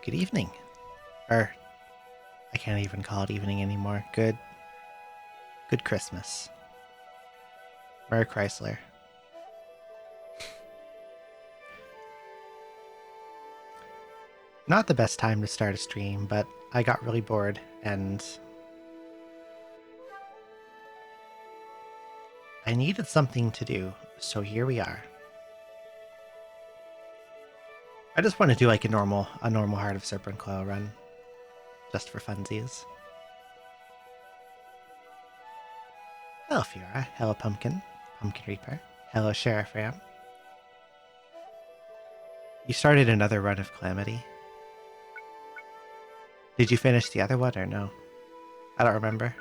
Good evening. Or, I can't even call it evening anymore. Good Christmas. Merry Chrysler. Not the best time to start a stream, but I got really bored and I needed something to do, so here we are. I just want to do like a normal Heart of Serpentcoil run, just for funsies. Hello, Fiora. Hello, Pumpkin Reaper. Hello, Sheriff Ram. You started another run of Calamity. Did you finish the other one or no? I don't remember.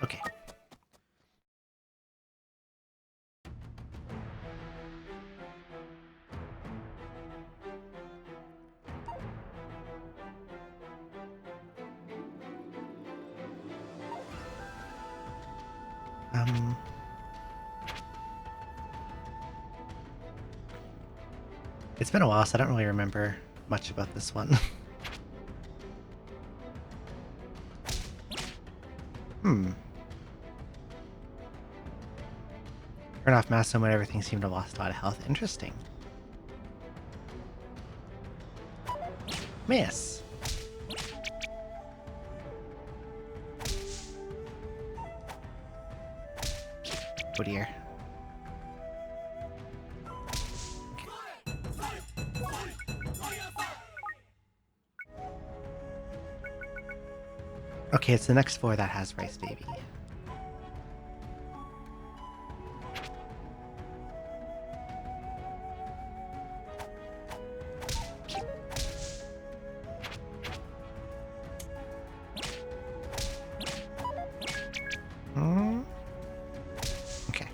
Okay. It's been a while, so I don't really remember much about this one. Turn off Masso when everything seemed to have lost a lot of health. Interesting. Miss. Oh dear. Okay, it's the next floor that has Rice Baby. Okay.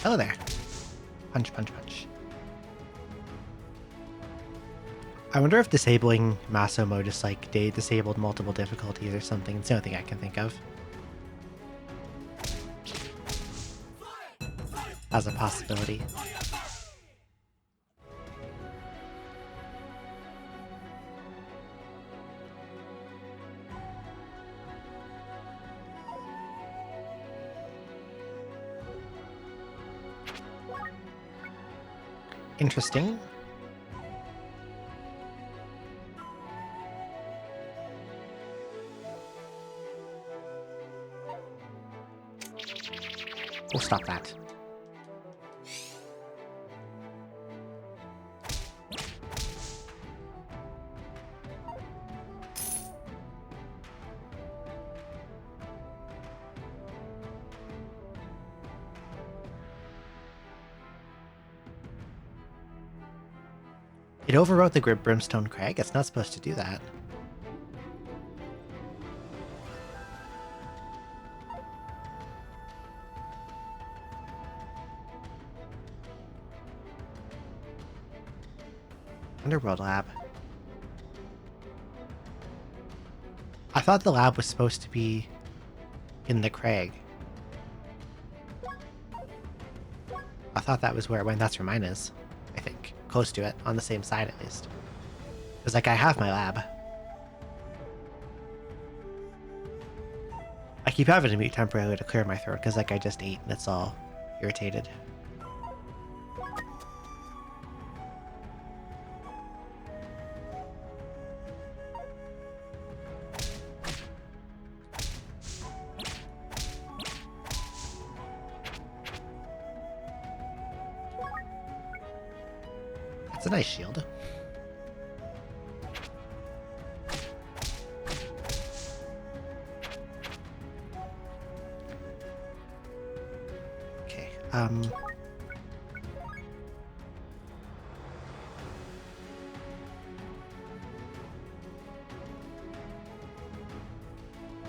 Hello there. Punch, punch, punch. I wonder if disabling Masso mode just like disabled multiple difficulties or something. It's the only thing I can think of. As a possibility. Interesting. We'll stop that. It overwrote the Brimstone Crag? It's not supposed to do that. Underworld Lab. I thought the lab was supposed to be in the crag. I thought that was where it went. That's where mine is, I think. Close to it, on the same side at least. Because, like, I have my lab. I keep having to mute temporarily to clear my throat, because, like, I just ate and it's all irritated. It's a nice shield. Okay, I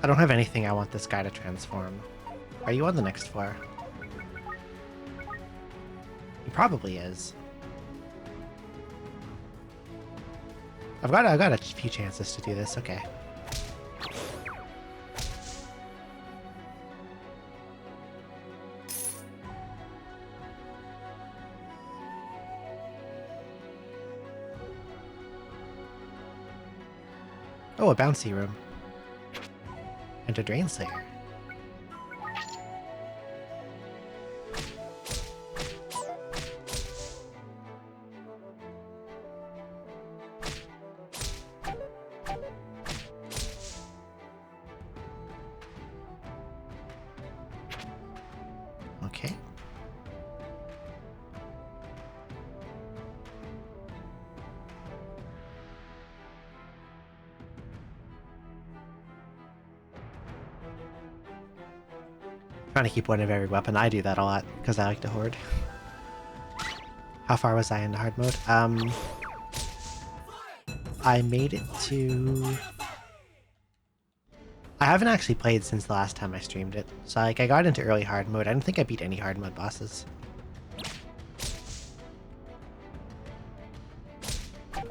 don't have anything I want this guy to transform. Are you on the next floor? He probably is. I've got a few chances to do this, okay. Oh, a bouncy room. And a drain slayer. Okay. Trying to keep one of every weapon. I do that a lot because I like to hoard. How far was I in hard mode? I made it to... I haven't actually played since the last time I streamed it. So like I got into early hard mode. I don't think I beat any hard mode bosses. I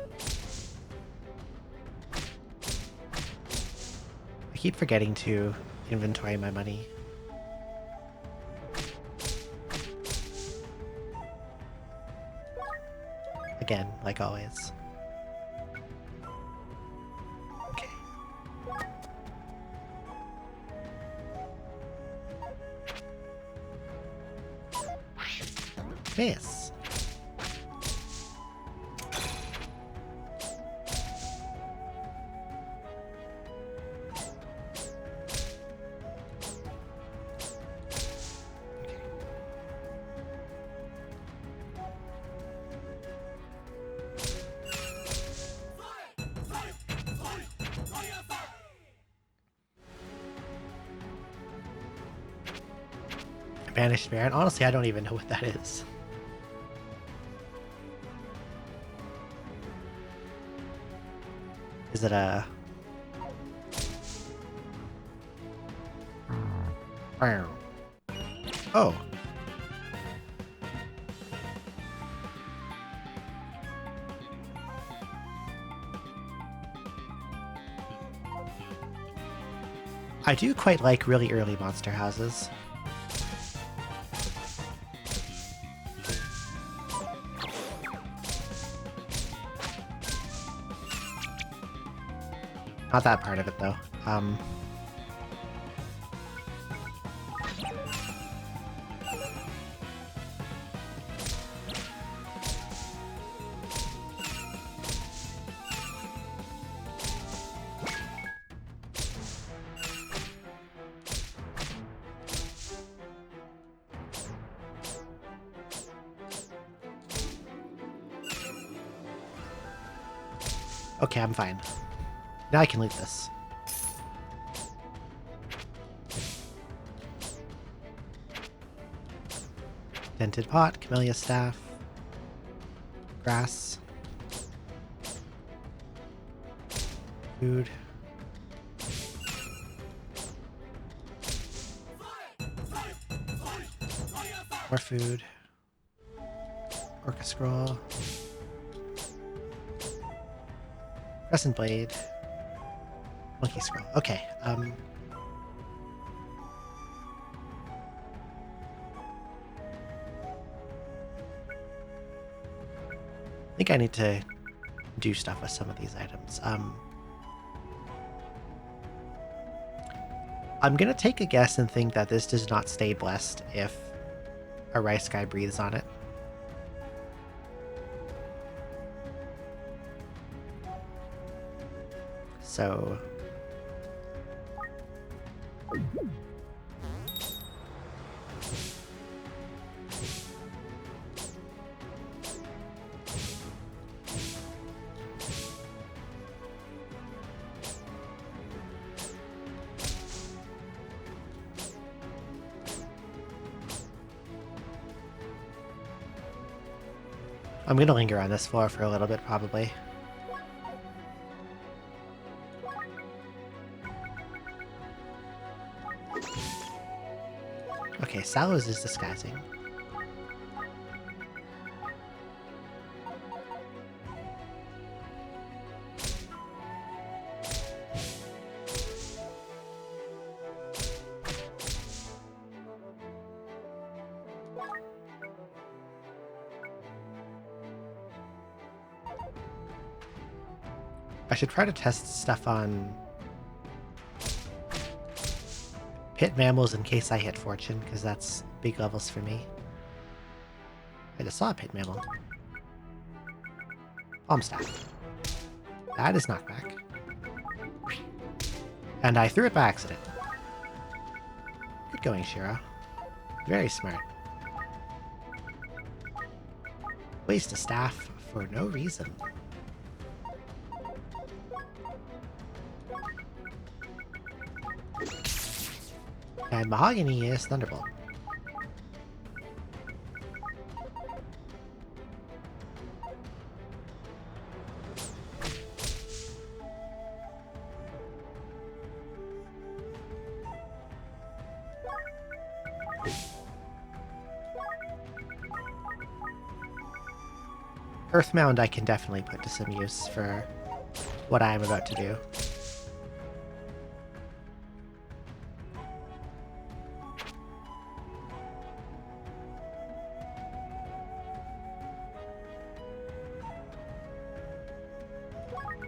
keep forgetting to inventory my money. Again, like always. Okay. Miss. Banished Baron? Honestly, I don't even know what that is. Is it a... Oh. I do quite like really early monster houses. Not that part of it, though. Okay, I'm fine. Now I can loot this. Dented pot, camellia staff, grass, food. More food. Orca scroll. Crescent blade. Monkey scroll. Okay, I think I need to do stuff with some of these items. I'm gonna take a guess and think that this does not stay blessed if a rice guy breathes on it. So... I'm gonna linger on this floor for a little bit, probably. Okay, Sallows is disguising. I should try to test stuff on pit mammals in case I hit fortune, because that's big levels for me. I just saw a pit mammal. Palm staff. That is knockback. And I threw it by accident. Good going, Shiro. Very smart. Waste a staff for no reason. And Mahogany is Thunderbolt. Earthmound I can definitely put to some use for what I am about to do.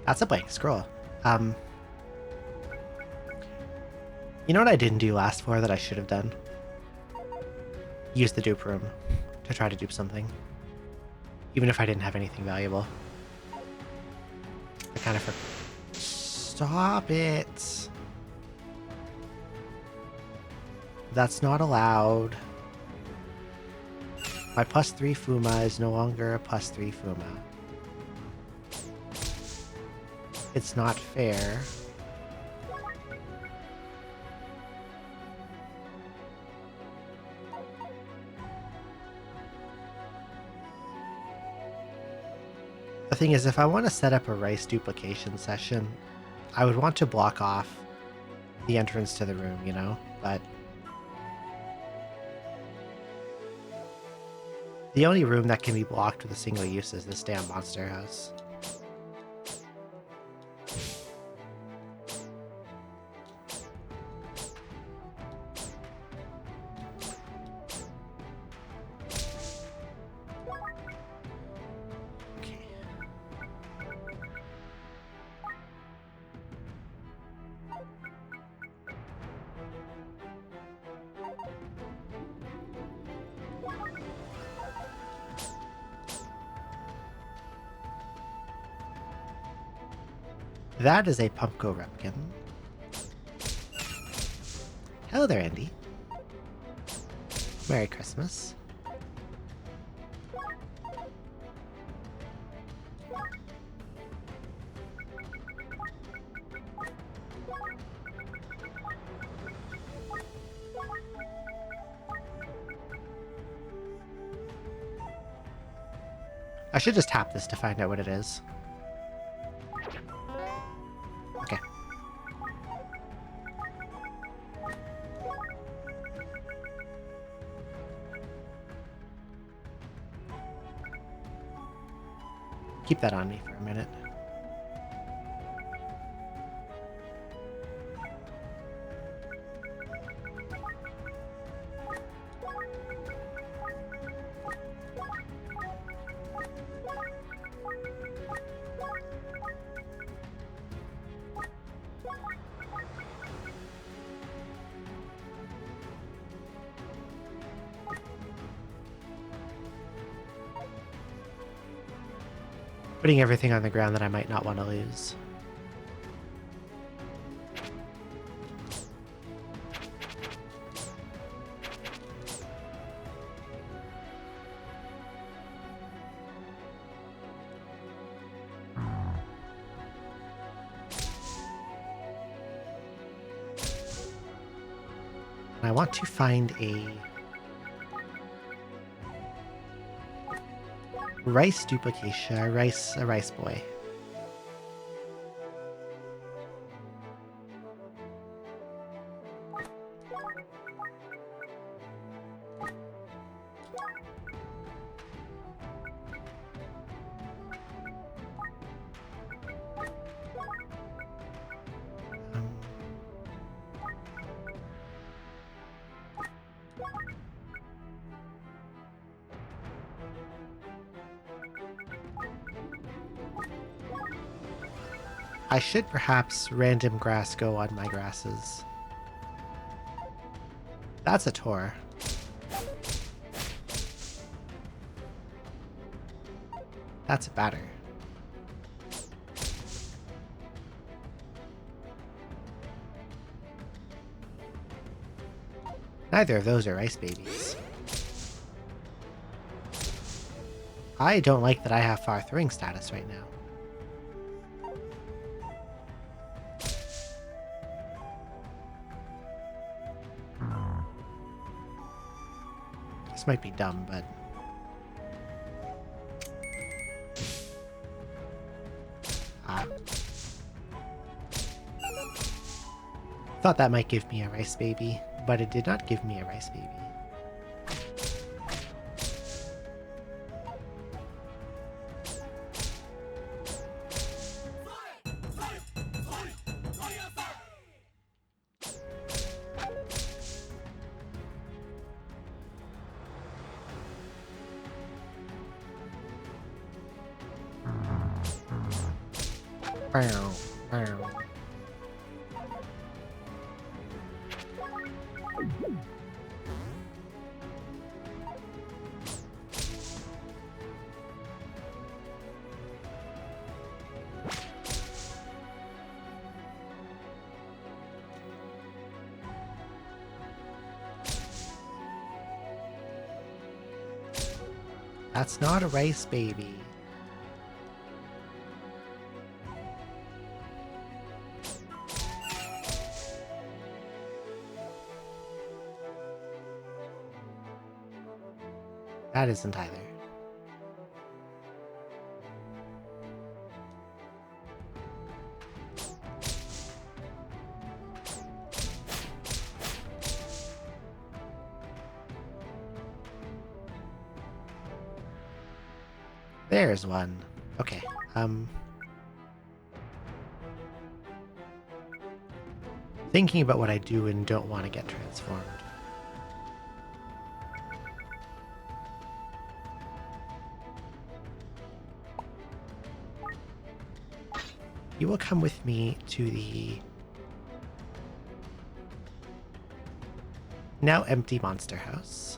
That's a blank scroll. You know what I didn't do last floor that I should have done? Use the dupe room to try to dupe something. Even if I didn't have anything valuable. I kind of Stop it! That's not allowed. My +3 Fuma is no longer a +3 Fuma. It's not fair. The thing is, if I want to set up a rice duplication session, I would want to block off the entrance to the room, you know? But the only room that can be blocked with a single use is this damn monster house. That is a Pumpko Repkin. Hello there, Andy. Merry Christmas. I should just tap this to find out what it is. Okay. Keep that on me for a minute. Putting everything on the ground that I might not want to lose. And I want to find a rice duplication, a rice boy. I should perhaps random grass go on my grasses. That's a Tor. That's a batter. Neither of those are ice babies. I don't like that I have far throwing status right now. This might be dumb, but... Thought that might give me a rice baby, but it did not give me a rice baby. Bow, bow. That's not a rice baby. That isn't either. There's one. Okay, thinking about what I do and don't want to get transformed. You will come with me to the now empty monster house.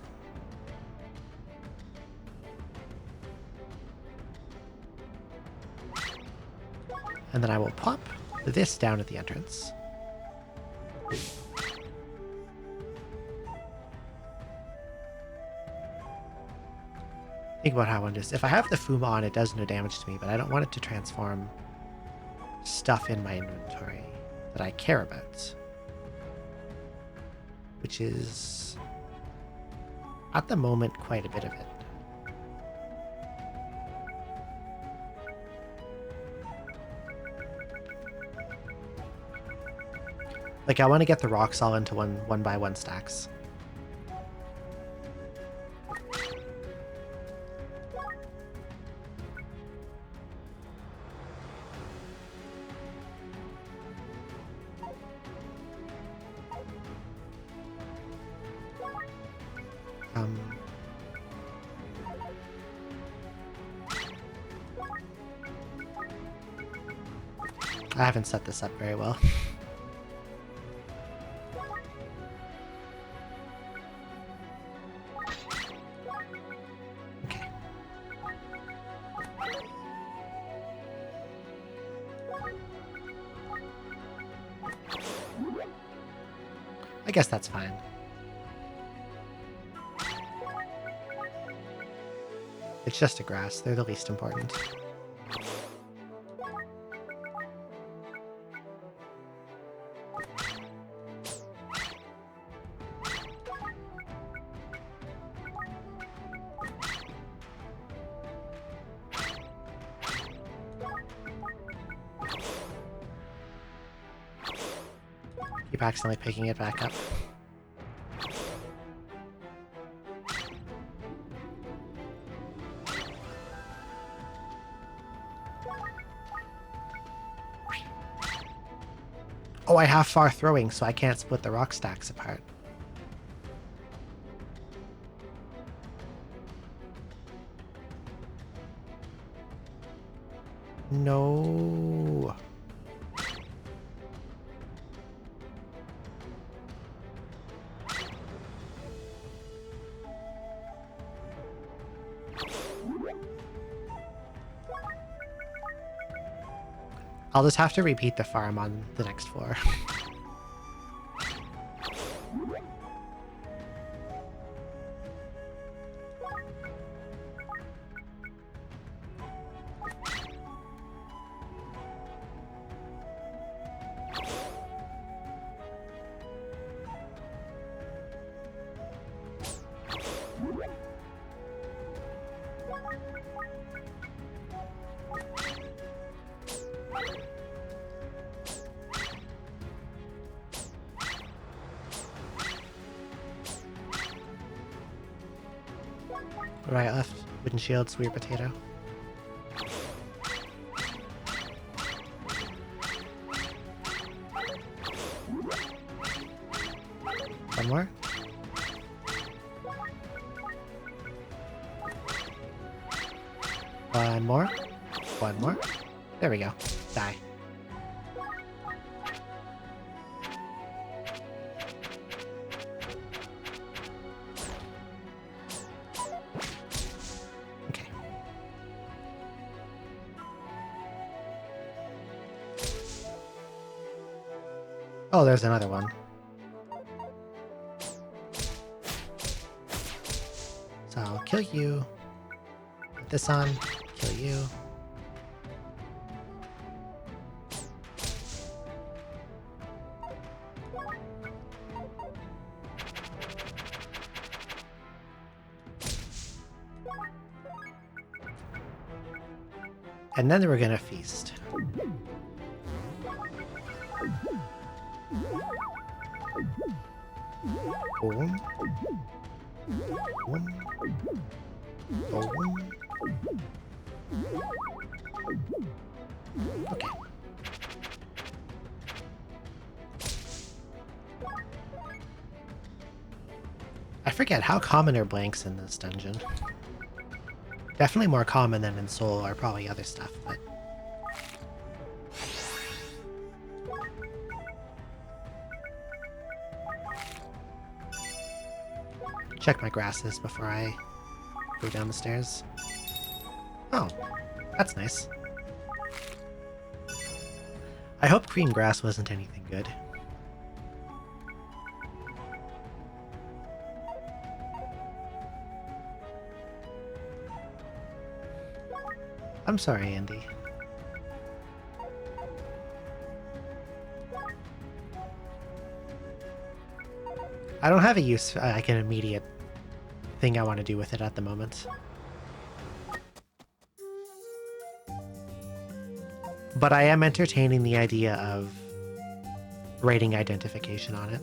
And then I will pop this down at the entrance. Think about how I want this. If I have the Fuma on, it does no damage to me, but I don't want it to transform stuff in my inventory that I care about. Which is, at the moment, quite a bit of it. Like, I want to get the rocks all into one by one stacks. I haven't set this up very well. Okay. I guess that's fine. It's just a grass. They're the least important. Keep accidentally picking it back up. Oh, I have far throwing, so I can't split the rock stacks apart. No. I'll just have to repeat the farm on the next floor. Right, left. Wooden shield, sweet potato. One more. One more. One more. There we go. Die. Okay. Oh, there's another one. So I'll kill you. Put this on. Kill you. And then we're gonna feast. Boom. Boom. Boom. Okay. I forget, how common are blanks in this dungeon? Definitely more common than in Soul or probably other stuff, but... Check my grasses before I go down the stairs. Oh, that's nice. I hope green grass wasn't anything good. I'm sorry, Andy. I don't have a use, like an immediate thing I want to do with it at the moment. But I am entertaining the idea of rating identification on it.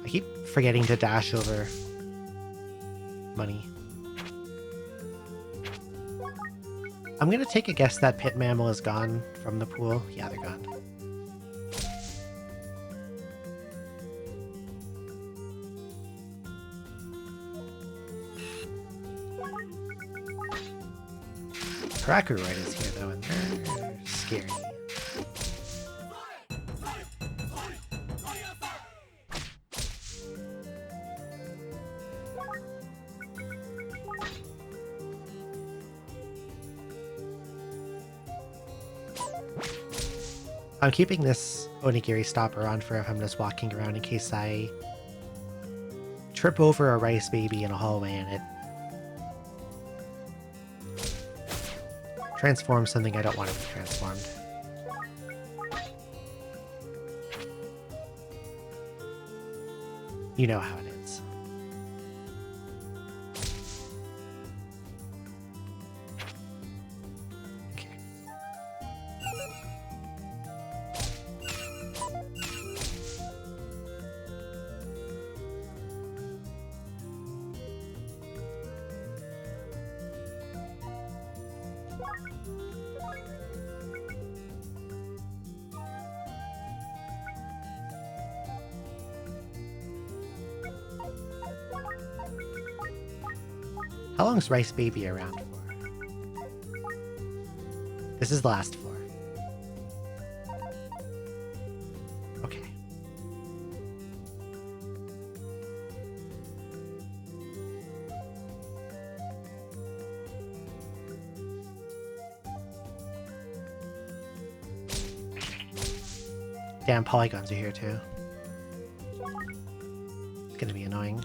I keep forgetting to dash over money. I'm gonna take a guess that pit mammal is gone from the pool. Yeah, they're gone. Crackerite is here though, and they're scary. I'm keeping this onigiri stopper on for if I'm just walking around in case I trip over a rice baby in a hallway and it transforms something I don't want to be transformed. You know how it is. Okay. How long's Rice Baby around for? This is the last floor. Okay. damn polygons are here too. It's gonna be annoying.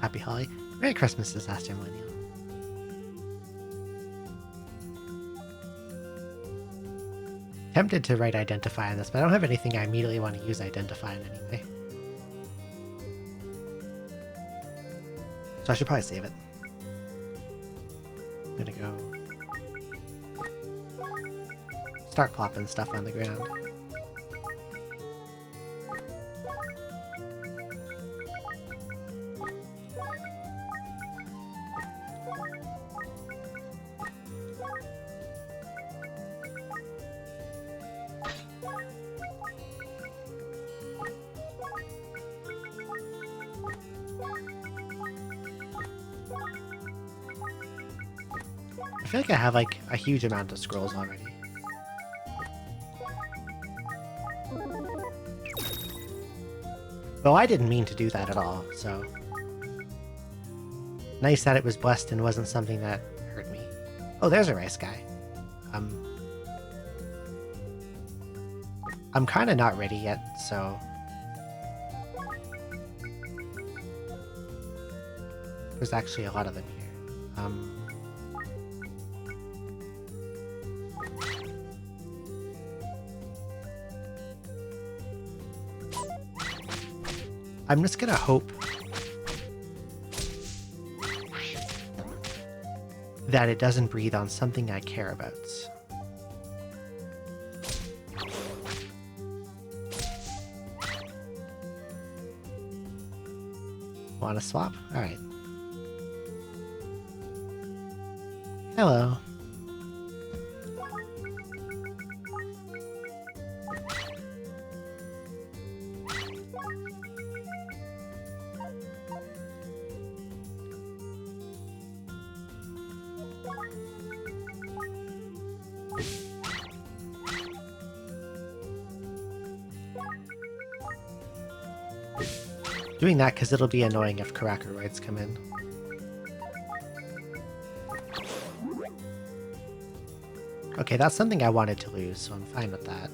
Happy Holly. Merry Christmas, Disaster Millennial. Tempted to write identify on this, but I don't have anything I immediately want to use identify in anyway. So I should probably save it. I'm gonna go start plopping stuff on the ground. I feel like I have like a huge amount of scrolls already. Well, I didn't mean to do that at all, so... Nice that it was blessed and wasn't something that hurt me. Oh, there's a rice guy. I'm kind of not ready yet, so... There's actually a lot of them here. I'm just gonna hope that it doesn't breathe on something I care about. Want to swap? Alright. Hello. Doing that because it'll be annoying if Karakoroids come in. Okay, that's something I wanted to lose, so I'm fine with that.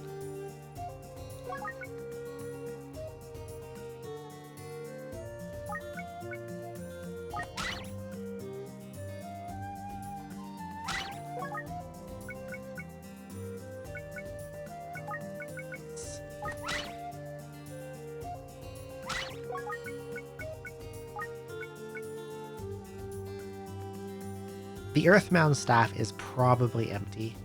The Earthmound staff is probably empty.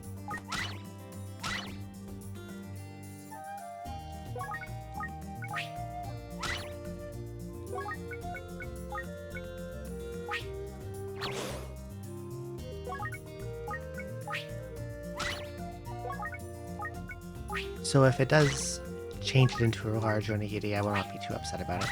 So if it does change it into a large Onigiri, I will not be too upset about it.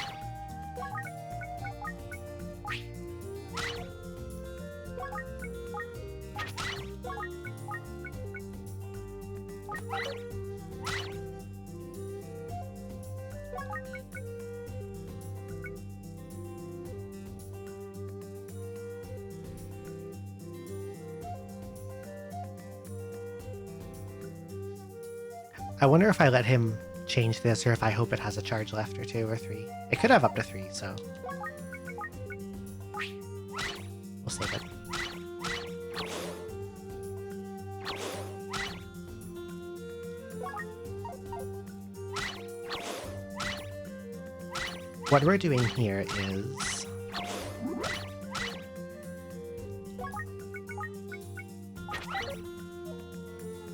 I wonder if I let him change this or if I hope it has a charge left or 2 or 3. It could have up to 3, so... we'll save it. What we're doing here is...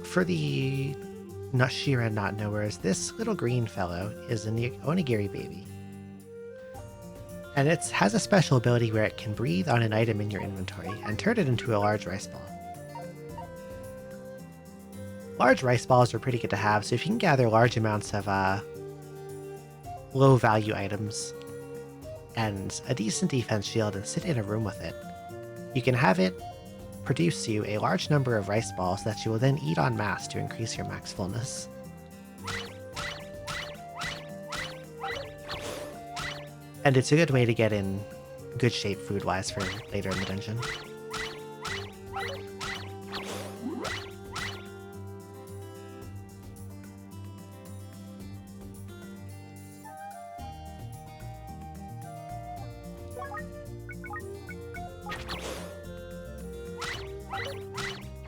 for the Nashira not knowers, this little green fellow is an Onigiri baby. And it has a special ability where it can breathe on an item in your inventory and turn it into a large rice ball. Large rice balls are pretty good to have, so if you can gather large amounts of low value items and a decent defense shield and sit in a room with it, you can have it produce you a large number of rice balls that you will then eat en masse to increase your max fullness. And it's a good way to get in good shape food-wise for later in the dungeon.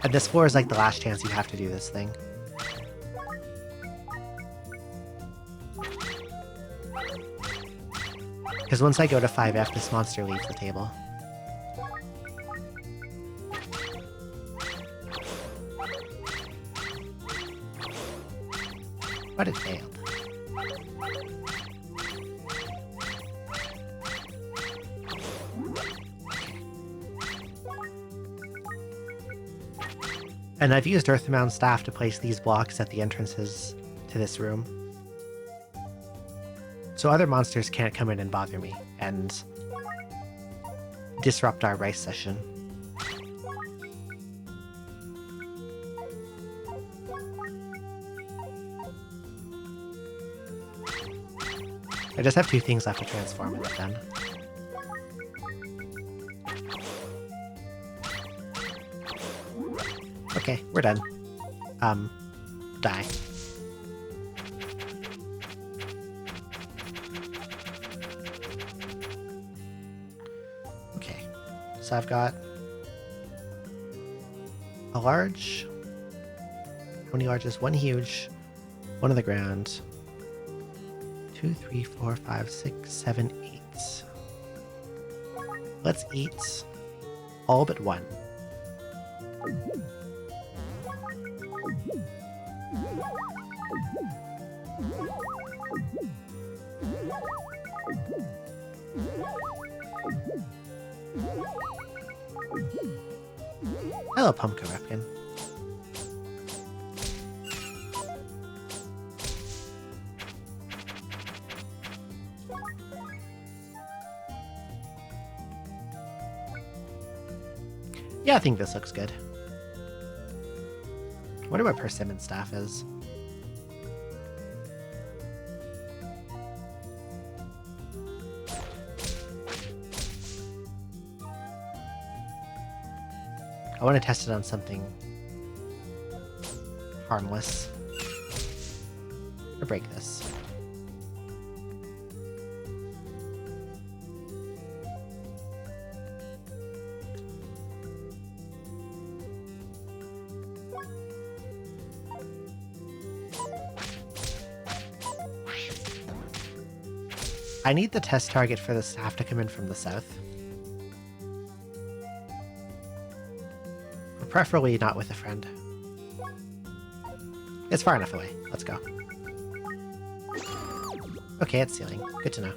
And this floor is like the last chance you have to do this thing. Because once I go to 5F, this monster leaves the table. But it failed. And I've used Earthbound Staff to place these blocks at the entrances to this room, so other monsters can't come in and bother me and disrupt our rice session. I just have 2 things left to transform into then. Okay, we're done. Die. Okay, so I've got a large. How many larges? 1 huge, 1 on the ground. 2, 3, 4, 5, 6, 7, 8. Let's eat all but 1. Hello, Pumpkin Repkin. Yeah, I think this looks good. I wonder what Persimmon Staff is. I want to test it on something harmless. Or break this. I need the test target for the staff to come in from the south. Preferably not with a friend. It's far enough away. Let's go. Okay, it's sealing. Good to know.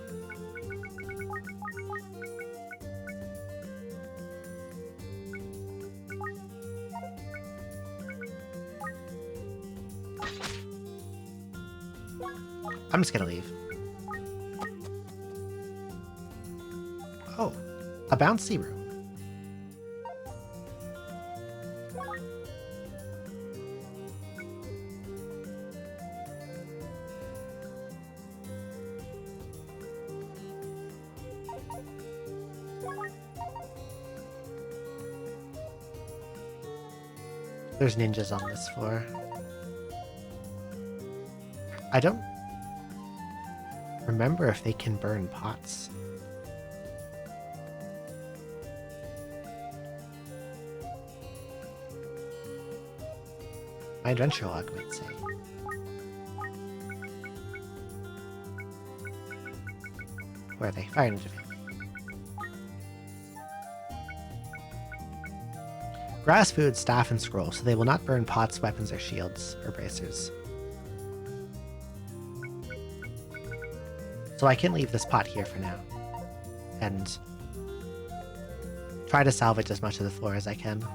I'm just gonna leave. Oh, a bouncy room. There's ninjas on this floor. I don't remember if they can burn pots. My adventure log might say. Where are they? Fire Ninja Family. Grass, food, staff, and scroll, so they will not burn pots, weapons, or shields, or bracers. So I can leave this pot here for now, and try to salvage as much of the floor as I can.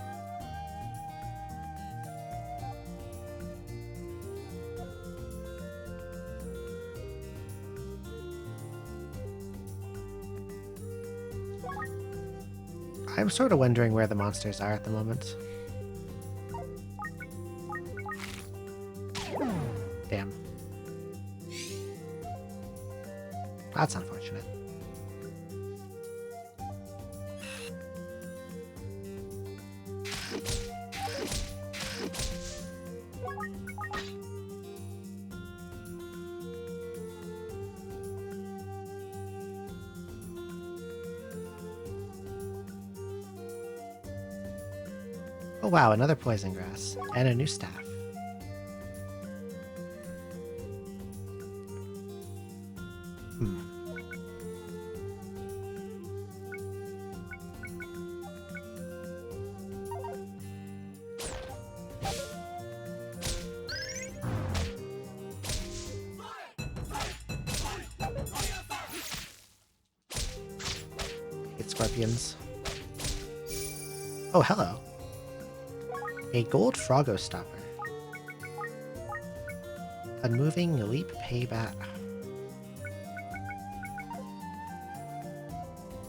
I'm sort of wondering where the monsters are at the moment. Damn. That's unfortunate. Oh wow, another poison grass. And a new staff. Hmm. Hate scorpions. Oh, hello. A gold Froggo stopper. Unmoving leap payback.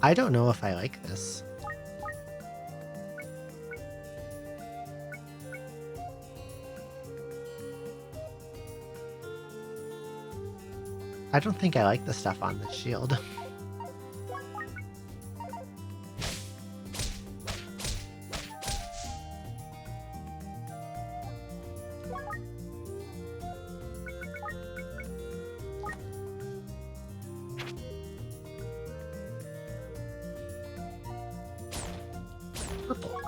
I don't know if I like this. I don't think I like the stuff on the shield. Purple.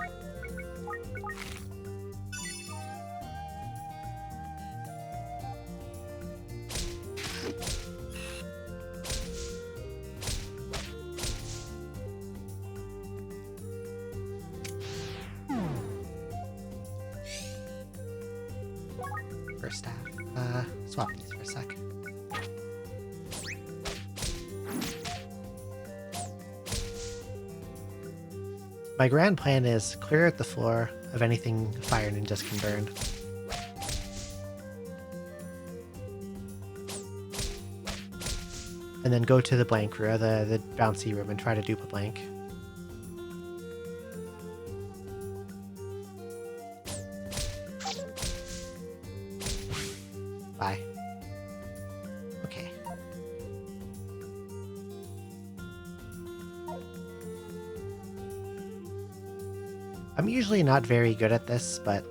First staff. Swap these for a sec. My grand plan is clear out the floor of anything fire ninjas can burn. And then go to the blank room, the bouncy room, and try to dupe a blank. Bye. Okay. I'm usually not very good at this, but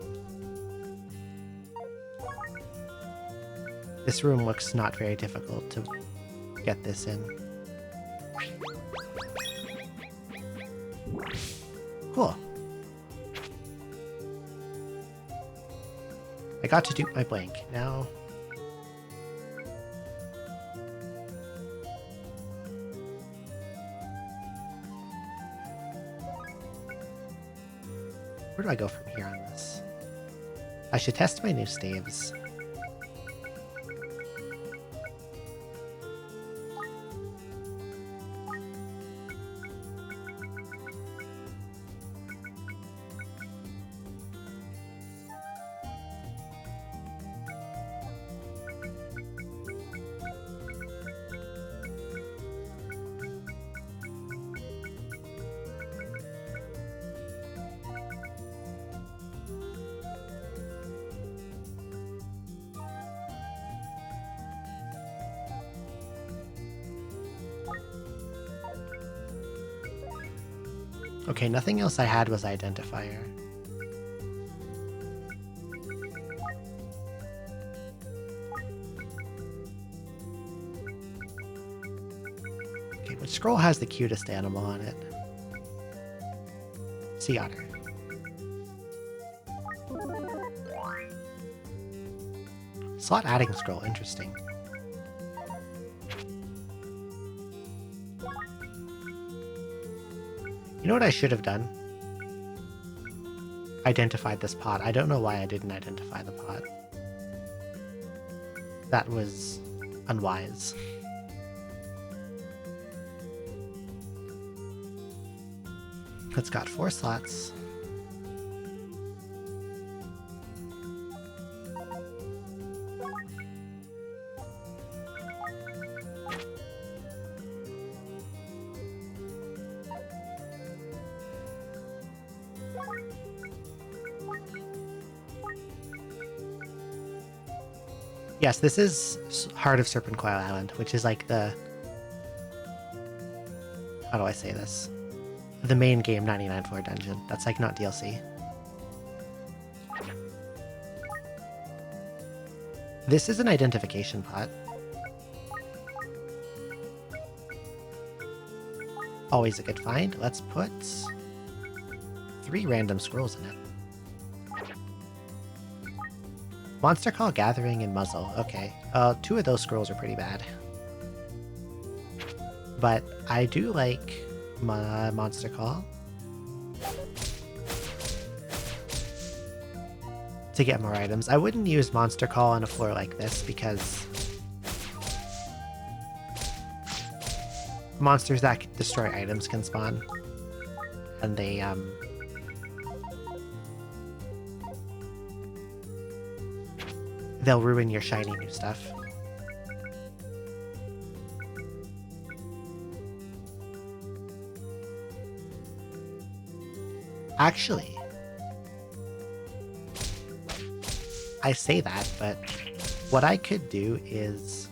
this room looks not very difficult to get this in. Cool. I got to dupe my blank. Now... where do I go from here on this? I should test my new staves. Okay, nothing else I had was identifier. Okay, which scroll has the cutest animal on it? Sea otter. Slot adding scroll, interesting. You know what I should have done? Identified this pot. I don't know why I didn't identify the pot. That was unwise. It's got 4 slots. Yes, this is Heart of Serpentcoil Island, which is like the... how do I say this? The main game 99 floor dungeon. That's like not DLC. This is an identification pot. Always a good find. Let's put 3 random scrolls in it. Monster Call, Gathering, and Muzzle. Okay. 2 of those scrolls are pretty bad. But I do like my Monster Call to get more items. I wouldn't use Monster Call on a floor like this because monsters that destroy items can spawn. And they'll ruin your shiny new stuff. Actually, I say that, but what I could do is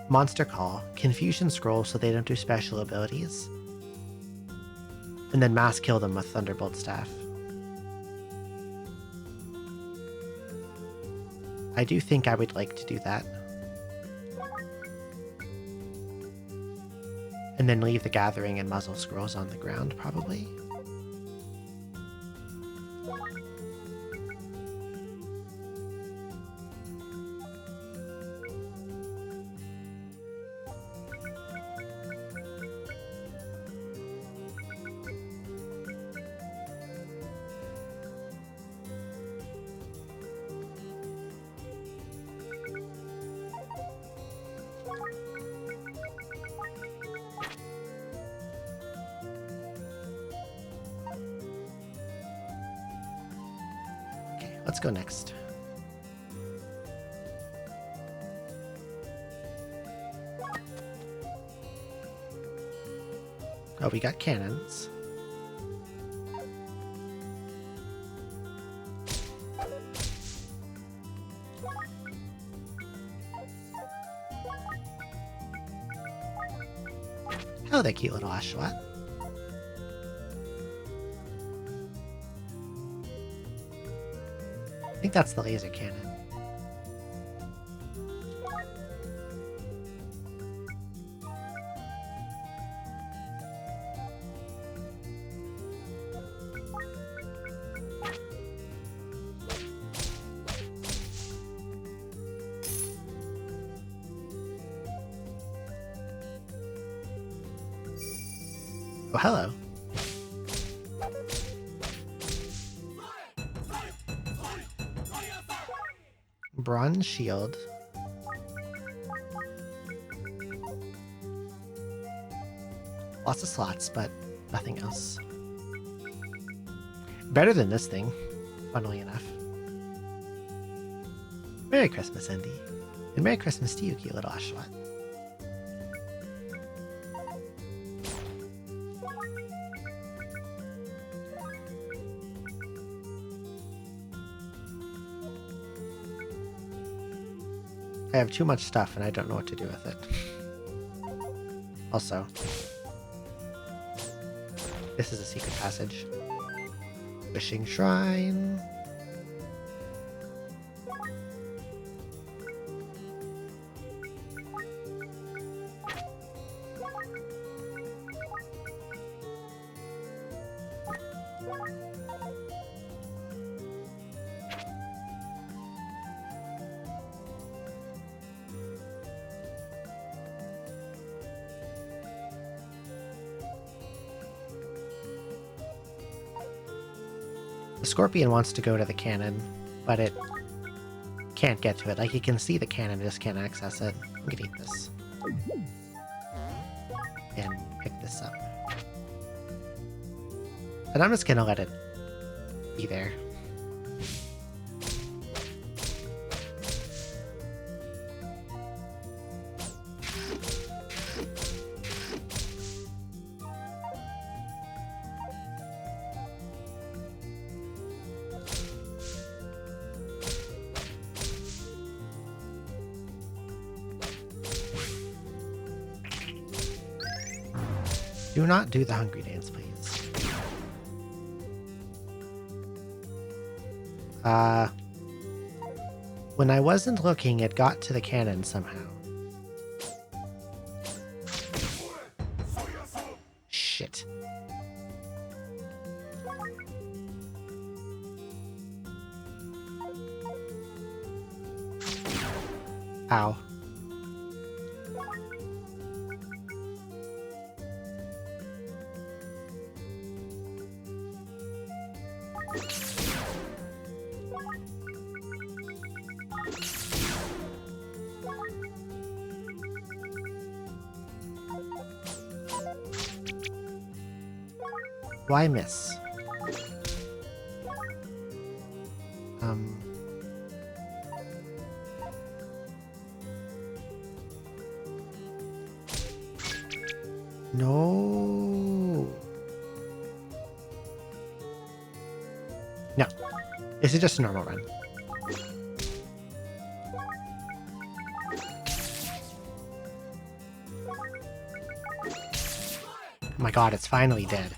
Monster Call, Confusion Scroll so they don't do special abilities, and then mass kill them with Thunderbolt Staff. I do think I would like to do that. And then leave the Gathering and Muzzle scrolls on the ground, probably. Let's go next. Oh, we got cannons. Oh, that cute little Oshawott. I think that's the laser cannon. Oh, hello. Bronze shield. Lots of slots, but nothing else. Better than this thing, funnily enough. Merry Christmas, Andy. And Merry Christmas to you, cute little Oshawott. I have too much stuff and I don't know what to do with it. Also, this is a secret passage. Wishing Shrine. The Scorpion wants to go to the cannon, but it can't get to it. Like, you can see the cannon, just can't access it. I'm gonna eat this. And pick this up. And I'm just gonna let it be there. Do not do the hungry dance, please. When I wasn't looking, it got to the cannon somehow. Shit. Ow. Why miss? No. No. This is just a normal run. Oh my god, it's finally dead.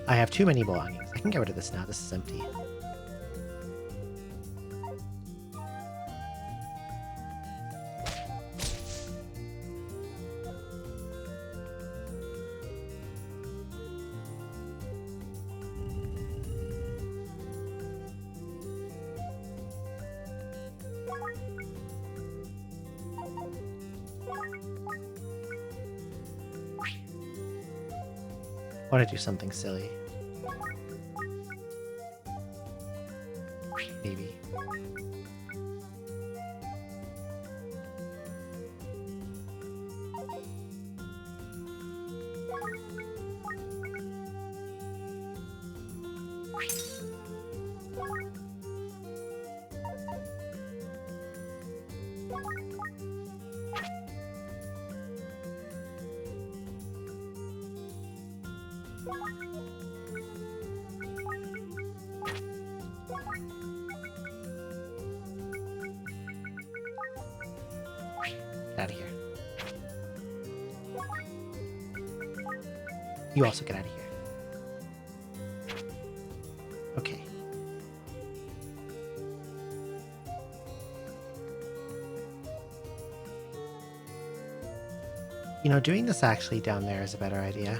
I have too many belongings. I can get rid of this now. This is empty. I want to do something silly. Maybe. Get out of here. You also get out of here. Okay. You know, doing this actually down there is a better idea.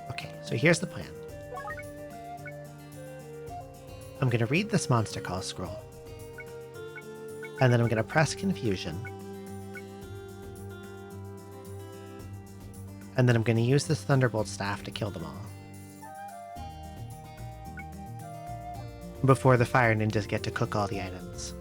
Okay, so here's the plan. I'm going to read this monster call scroll. And then I'm going to press confusion. And then I'm going to use this Thunderbolt staff to kill them all. Before the fire ninjas get to cook all the items.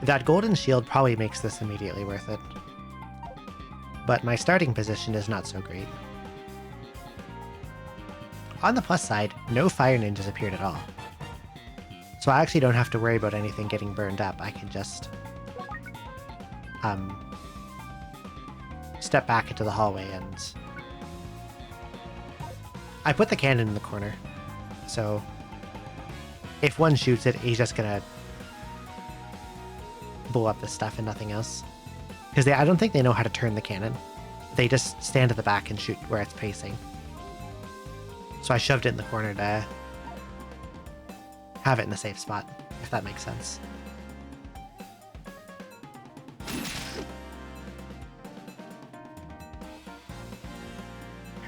That golden shield probably makes this immediately worth it. But my starting position is not so great. On the plus side, no fire ninjas appeared at all. So I actually don't have to worry about anything getting burned up. I can just step back into the hallway and I put the cannon in the corner. So if one shoots it, he's just gonna blow up this stuff and nothing else. Because I don't think they know how to turn the cannon. They just stand at the back and shoot where it's facing. So I shoved it in the corner to have it in a safe spot, if that makes sense.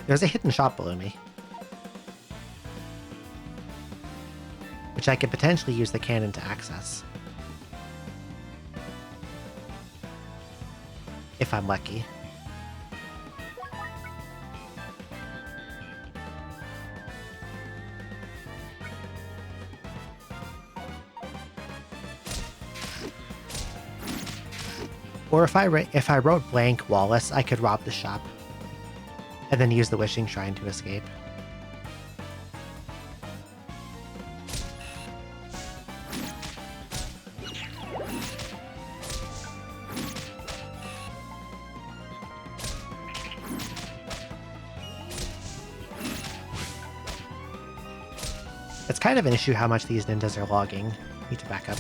There's a hidden shop below me, which I could potentially use the cannon to access. If I'm lucky. Or if I wrote blank Wallace, I could rob the shop and then use the wishing shrine to escape. It's kind of an issue how much these ninjas are logging. Need to back up.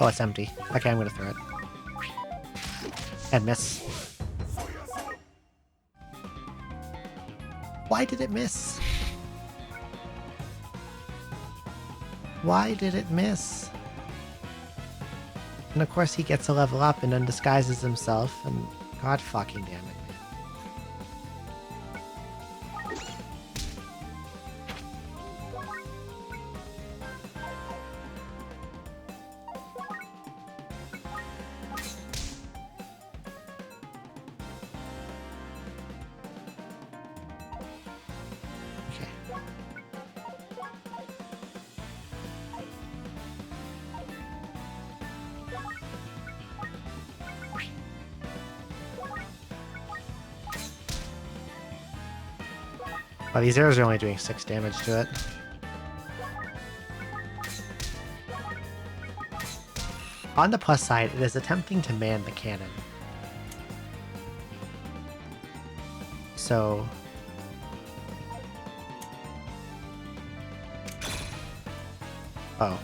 Oh, it's empty. Okay, I'm gonna throw it. And miss. Why did it miss? Why did it miss? And of course he gets a level up and undisguises himself, and god fucking damn it. Well, these arrows are only doing 6 damage to it. On the plus side, it is attempting to man the cannon. So... Oh.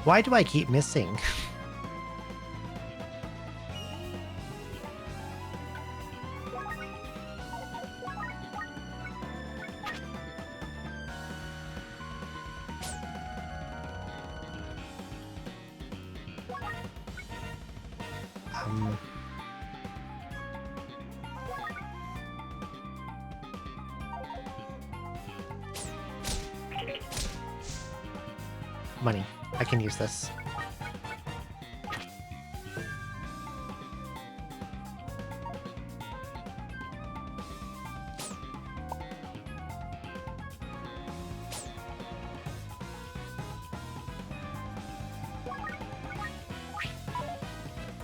Why do I keep missing? Money. I can use this.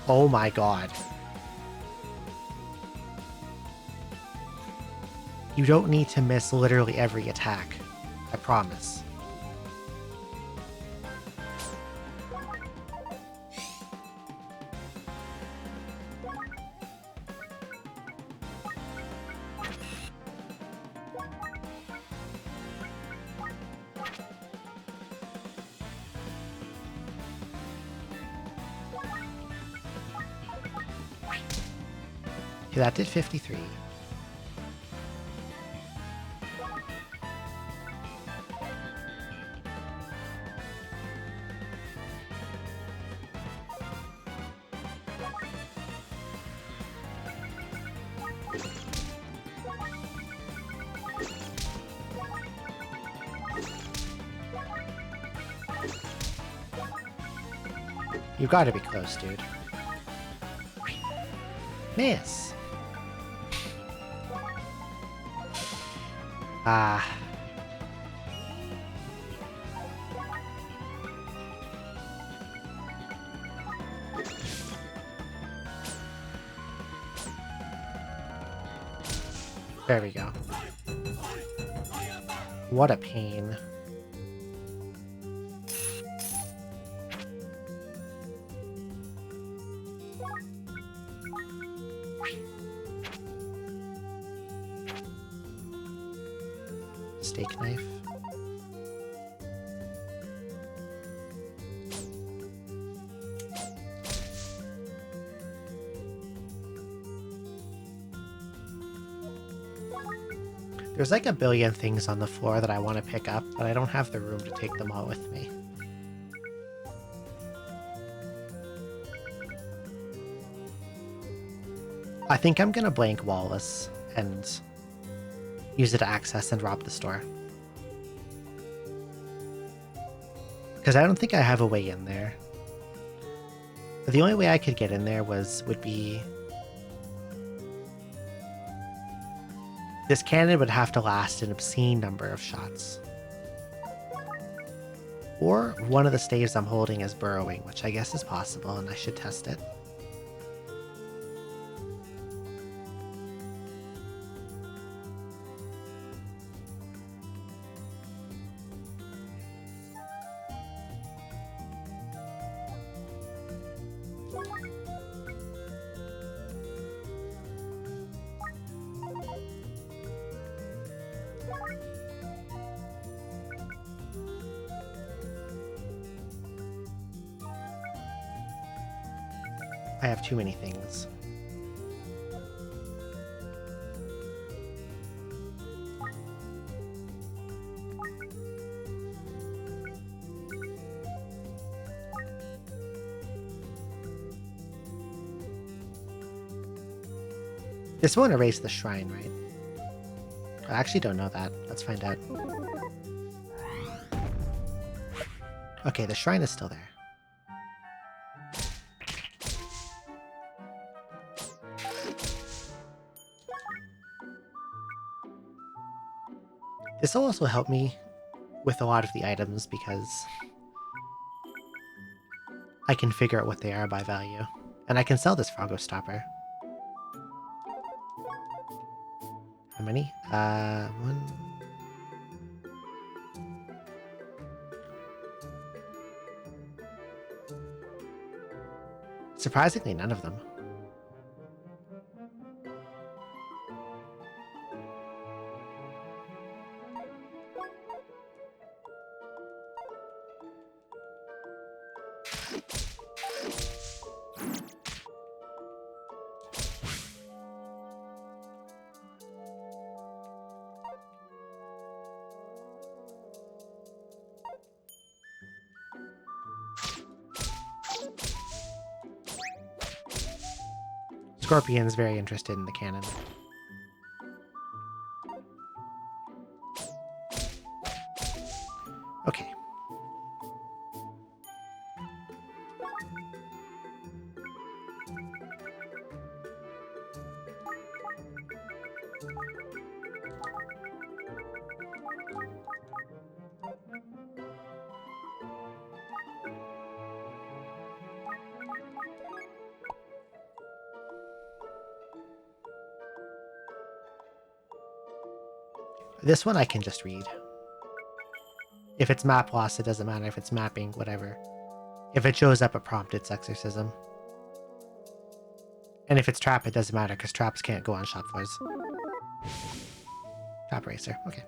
Oh my god. You don't need to miss literally every attack. I promise. Okay, that did 53. You gotta be close, dude. Miss! Ah. There we go. What a pain. Steak knife. There's like a billion things on the floor that I want to pick up, but I don't have the room to take them all with me. I think I'm gonna blank Wallace and use it to access and rob the store. Because I don't think I have a way in there. The only way I could get in there would be... This cannon would have to last an obscene number of shots. Or one of the staves I'm holding is burrowing, which I guess is possible, and I should test it. I have too many things. This won't erase the shrine, right? I actually don't know that. Let's find out. Okay, the shrine is still there. This will also help me with a lot of the items because I can figure out what they are by value. And I can sell this Froggo Stopper. How many? One. Surprisingly, none of them. Scorpion's very interested in the cannon. Okay. This one I can just read. If it's map loss, it doesn't matter. If it's mapping, whatever. If it shows up a prompt, it's exorcism. And if it's trap, it doesn't matter because traps can't go on shop floors. Trap racer, okay.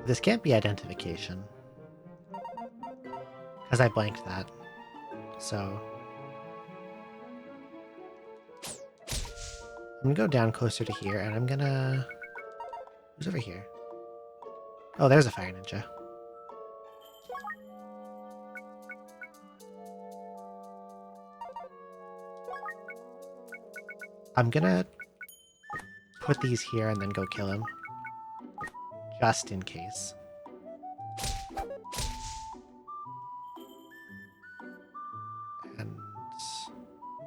This can't be identification. Because I blanked that. So I'm gonna go down closer to here and I'm gonna... Who's over here? Oh, there's a fire ninja. I'm gonna put these here and then go kill him. Just in case. And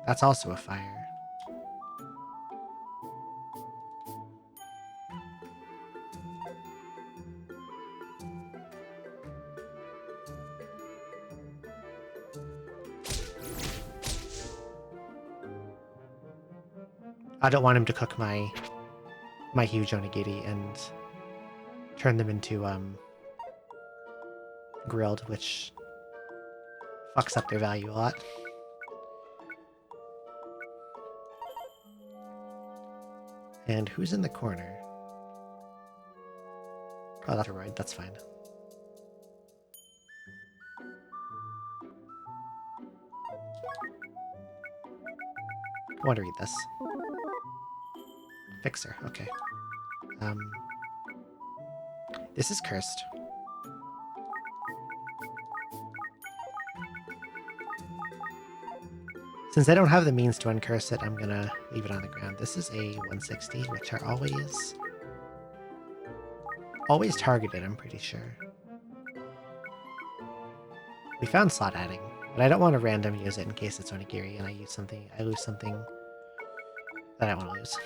that's also a fire. I don't want him to cook my huge onigiri and turn them into grilled, which fucks up their value a lot. And who's in the corner? Oh, that's a roid. That's fine. I want to read this. Fixer, okay. This is cursed. Since I don't have the means to uncurse it, I'm gonna leave it on the ground. This is a 160, which are always always targeted, I'm pretty sure. We found slot adding, but I don't want to random use it in case it's onigiri and I lose something that I want to lose.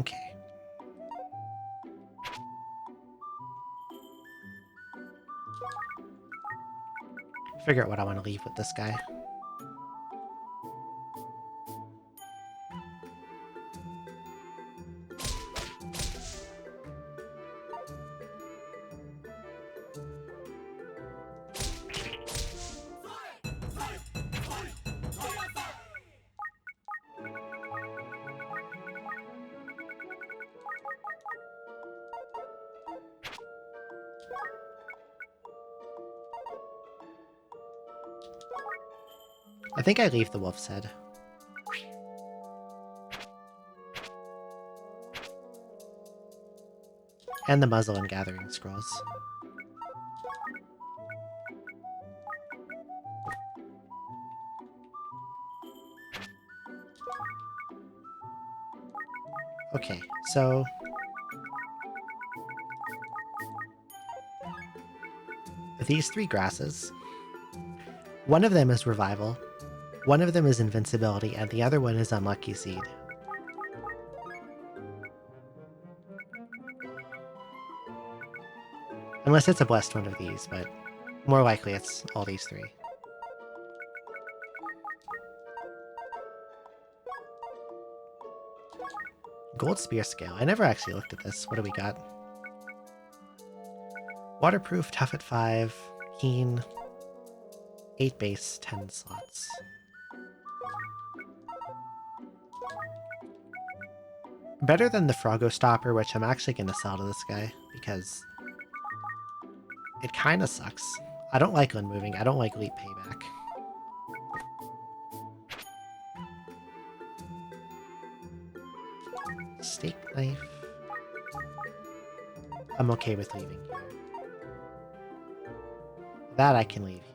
Okay. Figure out what I want to leave with this guy. I think I leave the wolf's head. And the muzzle and gathering scrolls. Okay, so these 3 grasses, one of them is revival, one of them is invincibility, and the other one is unlucky seed. Unless it's a blessed one of these, but more likely it's all these 3. Gold spear scale. I never actually looked at this. What do we got? Waterproof, tough at 5, keen, 8 base, 10 slots. Better than the Froggo Stopper, which I'm actually going to sell to this guy, because it kind of sucks. I don't like unmoving. I don't like leap payback. Steak knife. I'm okay with leaving here. That I can leave here.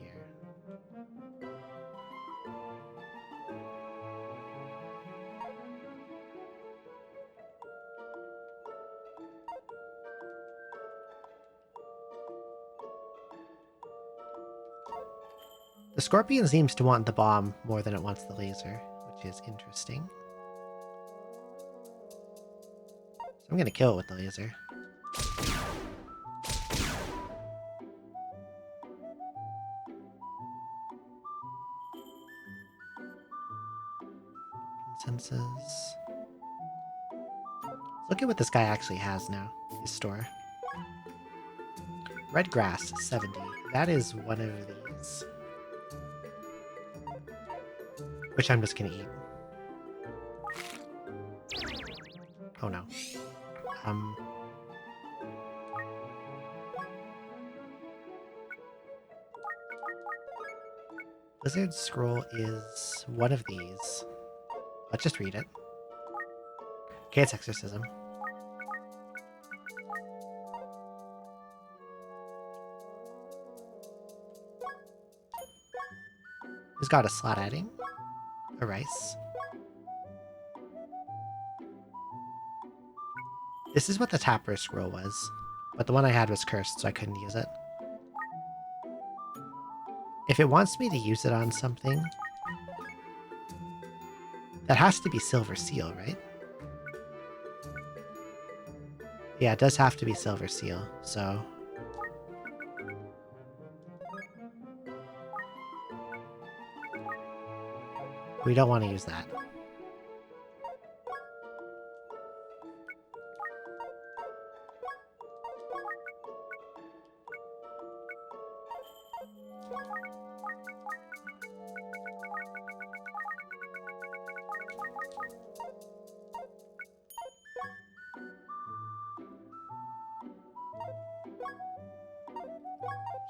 The scorpion seems to want the bomb more than it wants the laser, which is interesting. So I'm going to kill it with the laser. Consensus. Look at what this guy actually has now. His store. Red grass, 70. That is one of these. Which I'm just going to eat. Oh no. Lizard scroll is one of these. Let's just read it. Okay, it's exorcism. He's got a slot adding. A rice. This is what the tapper scroll was, but the one I had was cursed, so I couldn't use it. If it wants me to use it on something, that has to be silver seal, right? Yeah, it does have to be silver seal, so... we don't want to use that.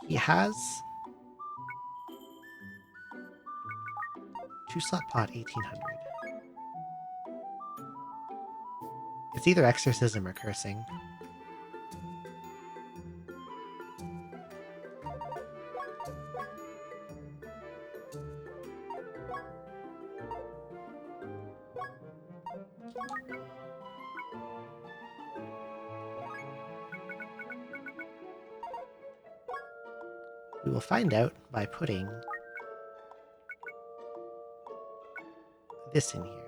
He has 2 slot pot, 1800. It's either exorcism or cursing. We will find out by putting this in here.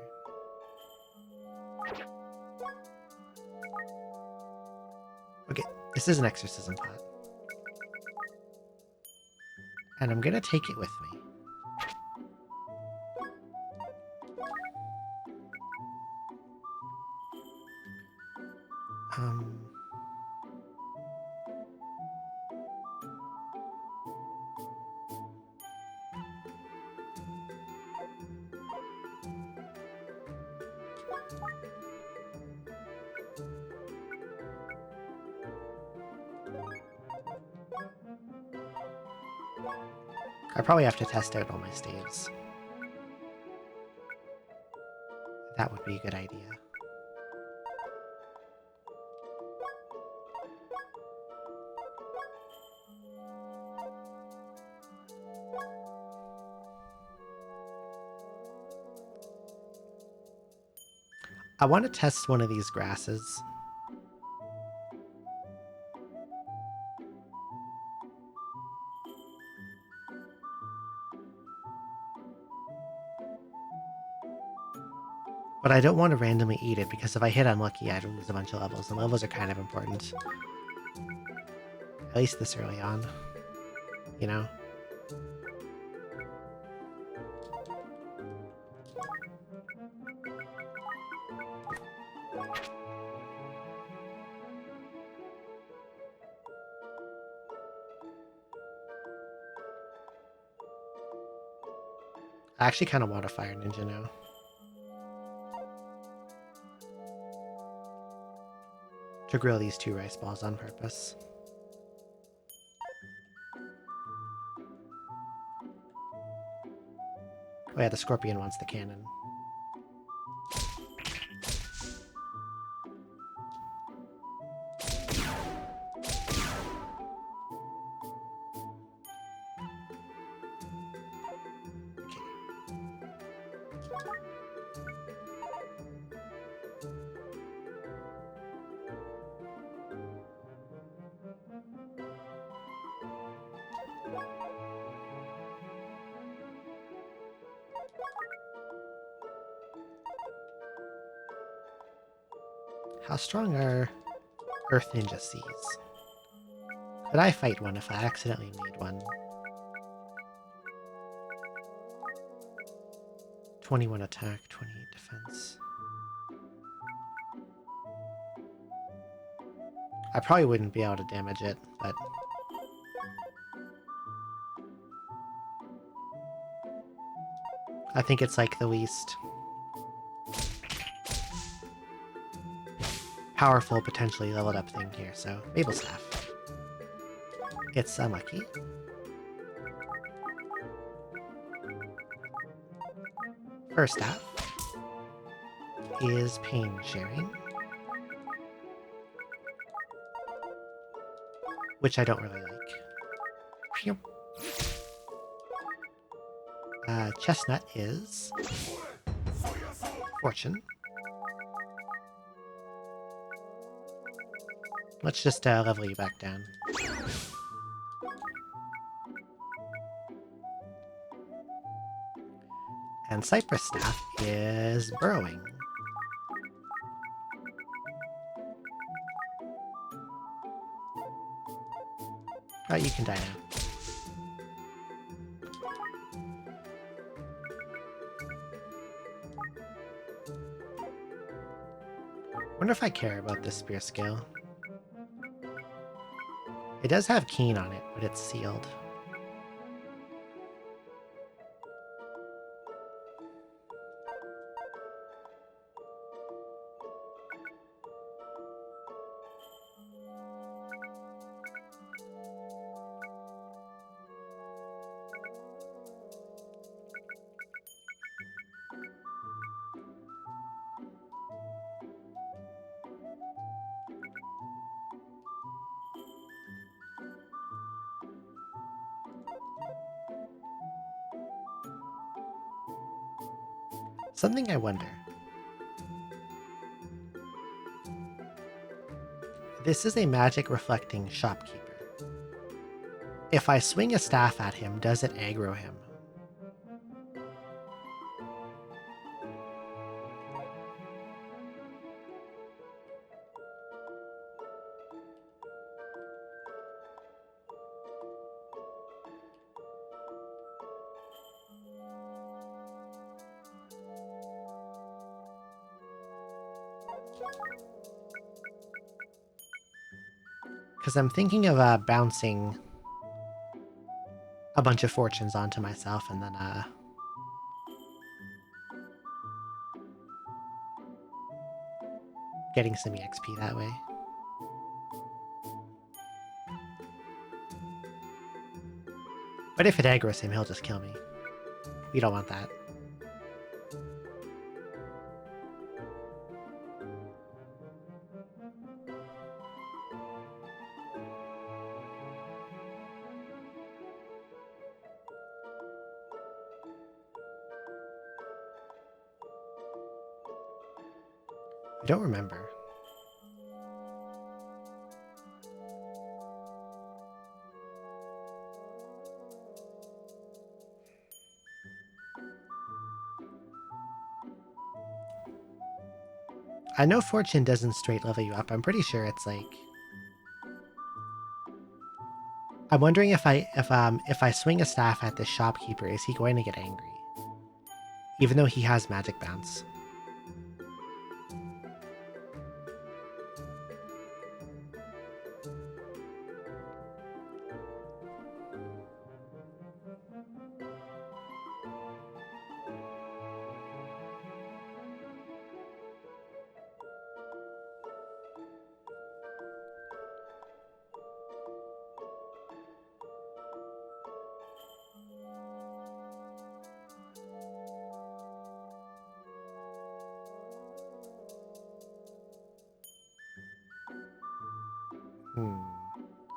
Okay, this is an exorcism pot. And I'm gonna take it with me. I probably have to test out all my staves. That would be a good idea. I want to test one of these grasses. But I don't want to randomly eat it, because if I hit unlucky, I'd lose a bunch of levels, and levels are kind of important. At least this early on. You know? I actually kind of want a fire ninja now. To grill these 2 rice balls on purpose. Oh yeah, the scorpion wants the cannon. How strong are Earth Ninja Seas? Could I fight one if I accidentally made one? 21 attack, 28 defense. I probably wouldn't be able to damage it, but... I think it's like the least powerful, potentially leveled up thing here, so Mabel Staff. It's unlucky. First staff is pain sharing, which I don't really like. Chestnut is fortune. Let's just level you back down. And Cypress Staff is burrowing. Oh, you can die now. Wonder if I care about this spear skill. It does have keen on it, but it's sealed. Something I wonder. This is a magic reflecting shopkeeper. If I swing a staff at him, does it aggro him? Because I'm thinking of bouncing a bunch of fortunes onto myself and then getting some EXP that way. But if it aggroes him, he'll just kill me. We don't want that. I don't remember. I know fortune doesn't straight level you up. I'm pretty sure it's like... I'm wondering if I swing a staff at this shopkeeper, is he going to get angry? Even though he has magic bounce.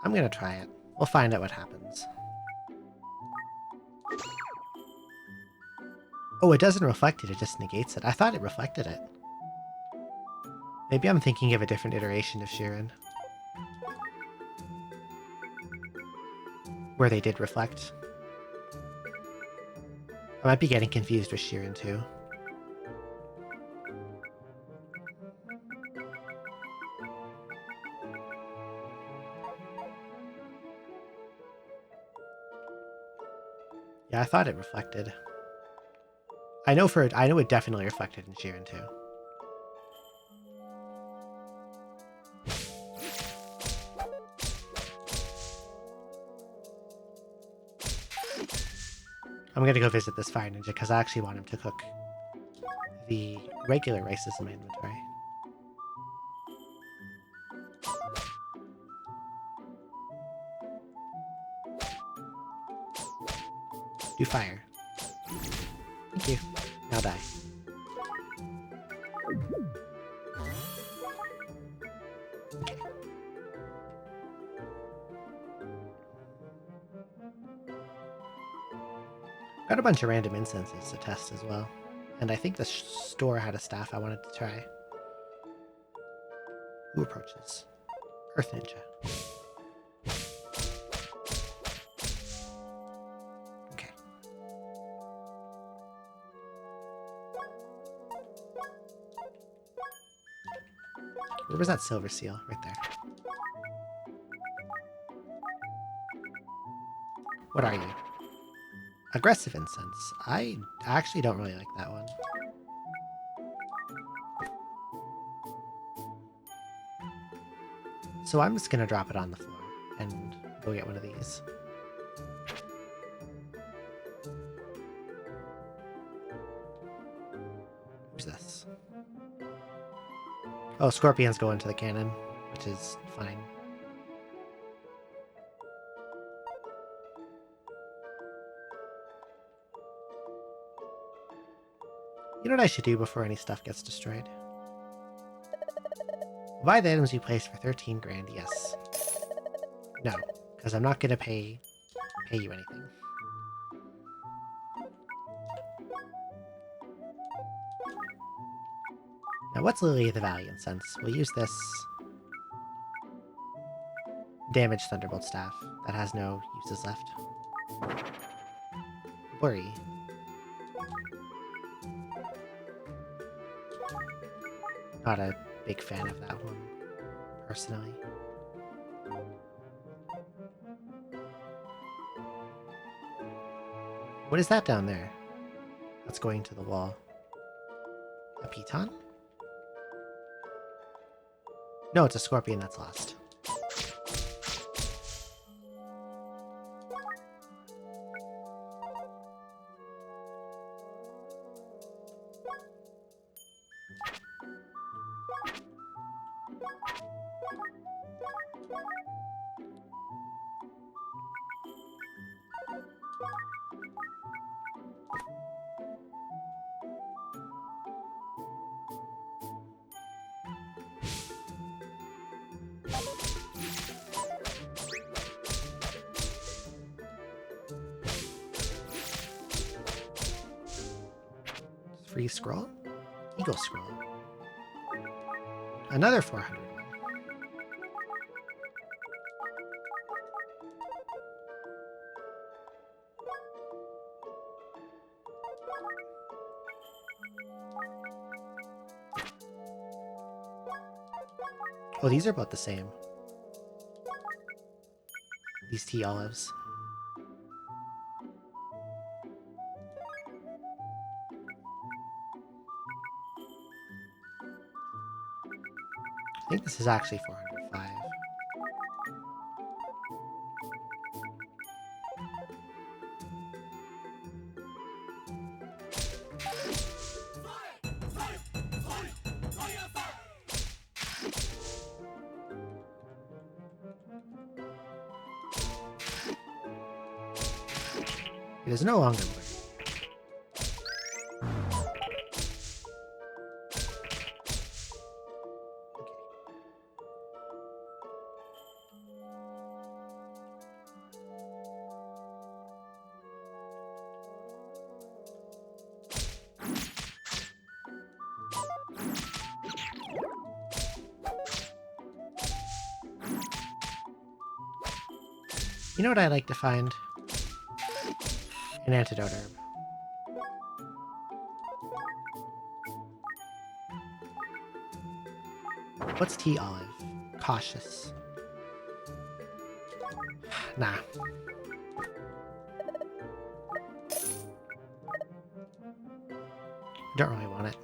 I'm gonna try it. We'll find out what happens. Oh, it doesn't reflect it, it just negates it. I thought it reflected it. Maybe I'm thinking of a different iteration of Sheeran. Where they did reflect. I might be getting confused with Sheeran too. Yeah, I thought it reflected. I know it definitely reflected in Sheeran too. I'm gonna go visit this fire ninja because I actually want him to cook the regular rices in my inventory. Do fire. Thank you. Now die. Okay. Got a bunch of random incenses to test as well. And I think the store had a staff I wanted to try. Who approaches? Earth Ninja. Okay. Where was that silver seal? Right there. What are you? Aggressive incense. I actually don't really like that one. So I'm just gonna drop it on the floor and go get one of these. Who's this? Oh, scorpions go into the cannon, which is fine. You know what I should do before any stuff gets destroyed? Buy the items you place for 13 grand, yes. No, because I'm not gonna pay you anything. Now, what's Lily of the Valiant sense? We'll use this damage Thunderbolt Staff that has no uses left. Worry. Not a big fan of that one, personally. What is that down there? That's going to the wall. A piton? No, it's a scorpion that's lost. Free scroll? Eagle scroll. Another 400 one. Oh, these are both the same. These tea olives. I think this is actually 405. It is no longer blue. You know what I like to find? An antidote herb. What's tea olive? Cautious. Nah. Don't really want it.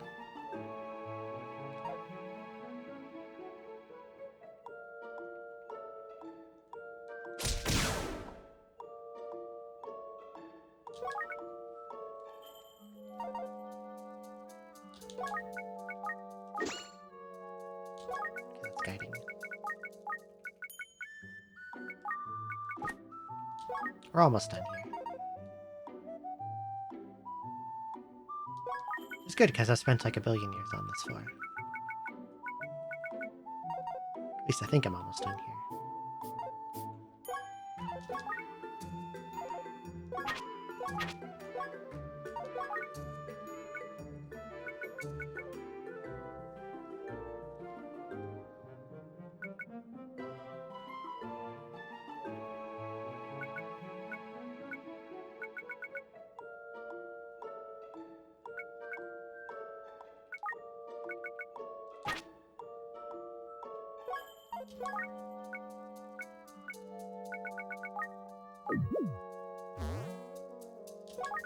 That's guiding. We're almost done here. It's good because I've spent like a billion years on this floor. At least I think I'm almost done here.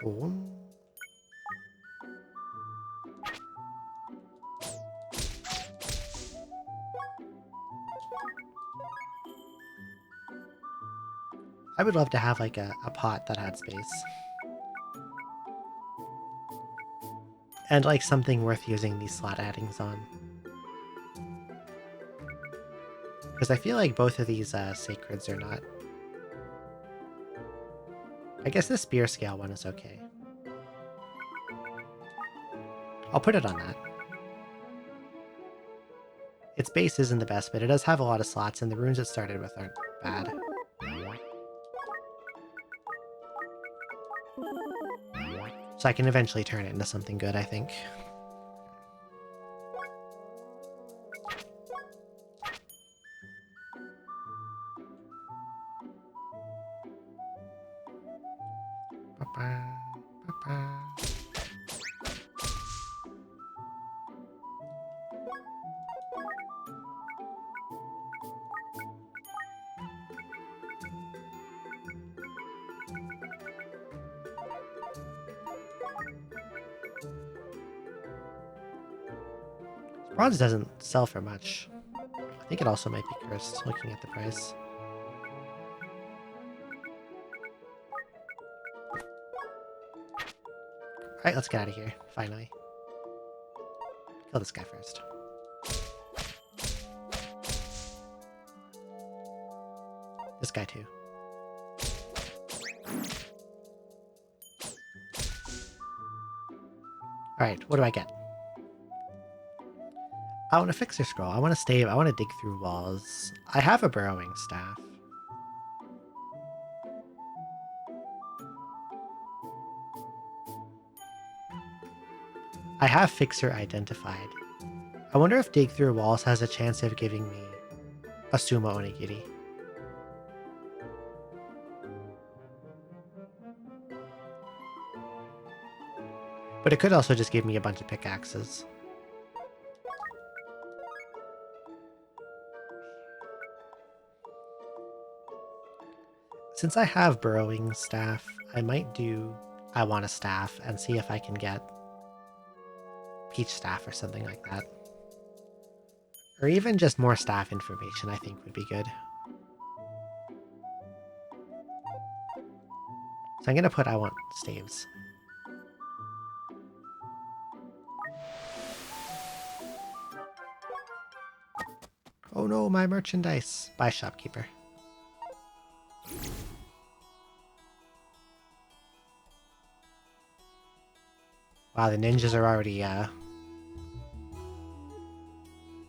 Boom. I would love to have like a pot that had space. And like something worth using these slot addings on. Because I feel like both of these sacreds are not... I guess the spear scale one is okay. I'll put it on that. Its base isn't the best, but it does have a lot of slots, and the runes it started with aren't bad. So I can eventually turn it into something good, I think. Bronze doesn't sell for much. I think it also might be cursed, looking at the price. Alright, let's get out of here, finally. Kill this guy first. This guy too. Alright, what do I get? I want a fixer scroll. I want to stave. I want to dig through walls. I have a burrowing staff. I have fixer identified. I wonder if dig through walls has a chance of giving me a sumo onigiri. But it could also just give me a bunch of pickaxes. Since I have burrowing staff, I might do I want a staff and see if I can get peach staff or something like that. Or even just more staff information I think would be good. So I'm gonna put I want staves. Oh no, my merchandise! Bye, shopkeeper. Wow, the ninjas are already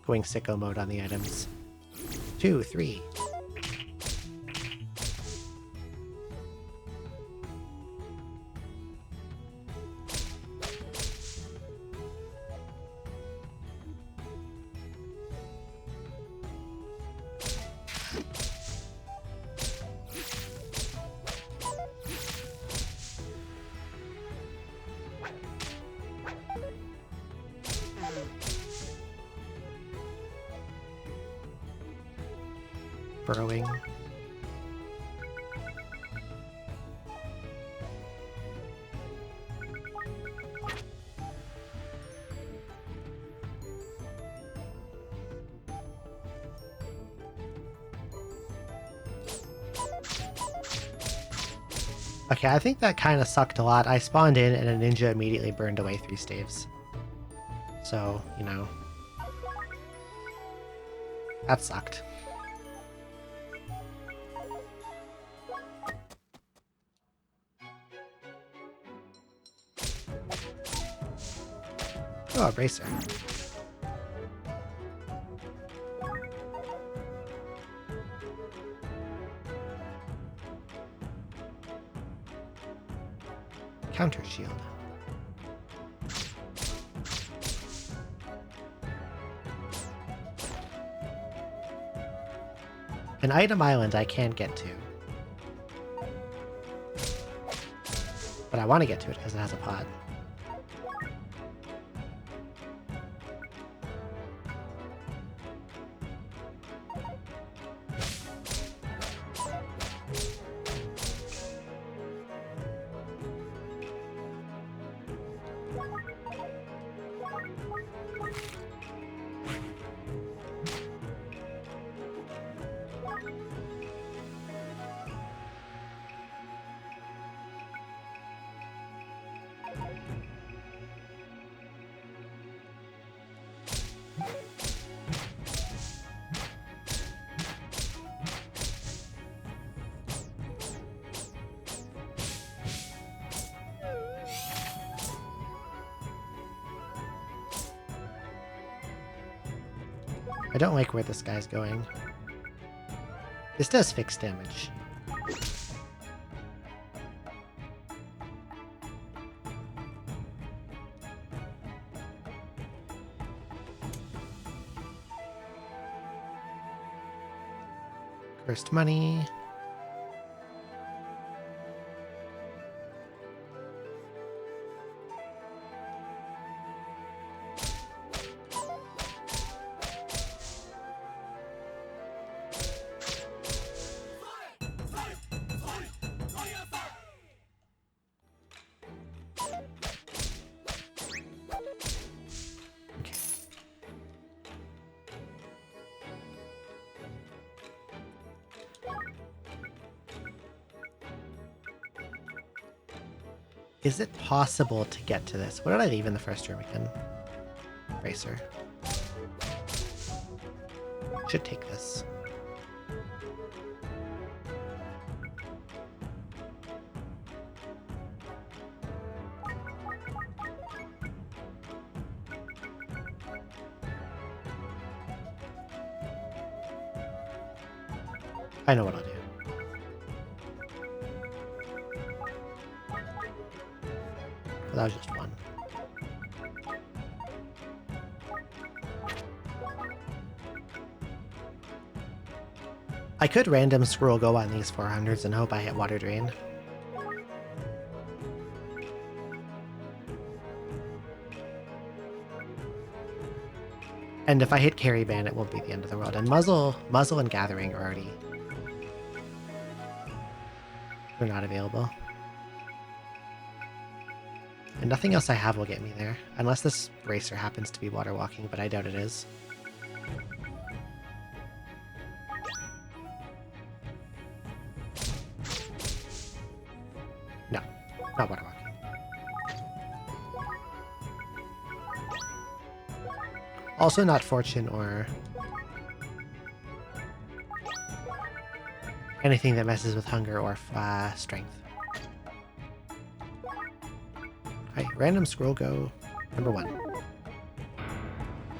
going sicko mode on the items. 2, 3. Burrowing. Okay, I think that kind of sucked a lot. I spawned in and a ninja immediately burned away 3 staves. So, you know. That sucked. Oh, a bracer. Counter shield. An item island I can't get to. But I want to get to it because it has a pot. I don't like where this guy's going. This does fix damage. Cursed money. Is it possible to get to this? What did I leave in the first room again? Racer. Should take this. I know what I'll do. Well, that was just one. I could random scroll go on these 400s and hope I hit Water Drain. And if I hit Carry Ban, it won't be the end of the world. And Muzzle and Gathering are already... they're not available. And nothing else I have will get me there. Unless this Racer happens to be Water Walking, but I doubt it is. No, not Water Walking. Also not Fortune or anything that messes with Hunger or Strength. Alright, random scroll go number 1.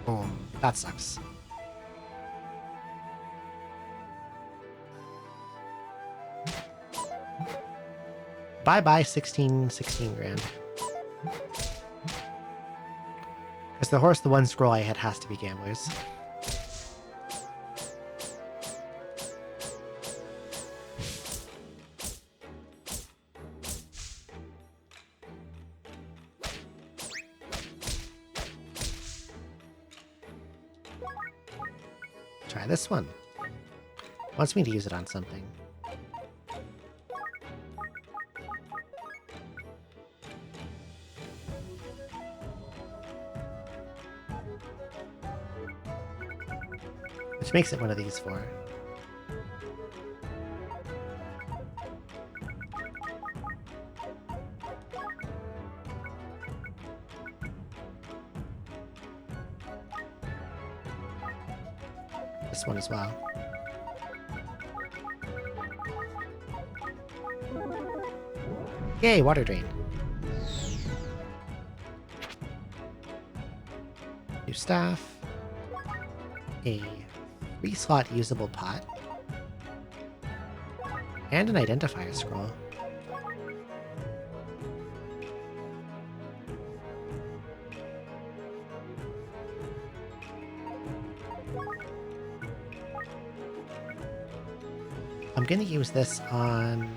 Boom. That sucks. Bye-bye 16 grand. Because the horse, the one scroll I hit has to be Gamblers. Try this one. Wants me to use it on something. Which makes it one of these 4. This one as well. Yay, Water Drain. New staff. A 3-slot usable pot. And an identifier scroll. I'm gonna use this on...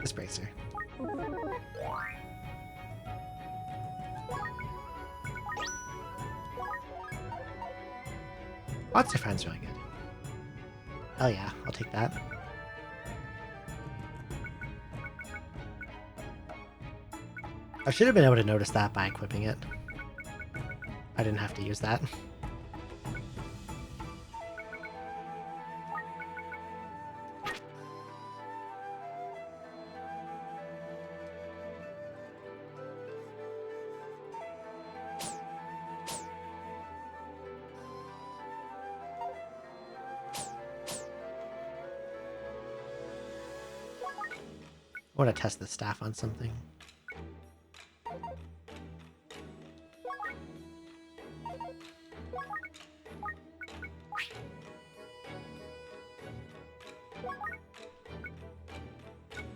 this bracer. Monster Friend's really good. Hell yeah, I'll take that. I should have been able to notice that by equipping it. I didn't have to use that. I want to test the staff on something.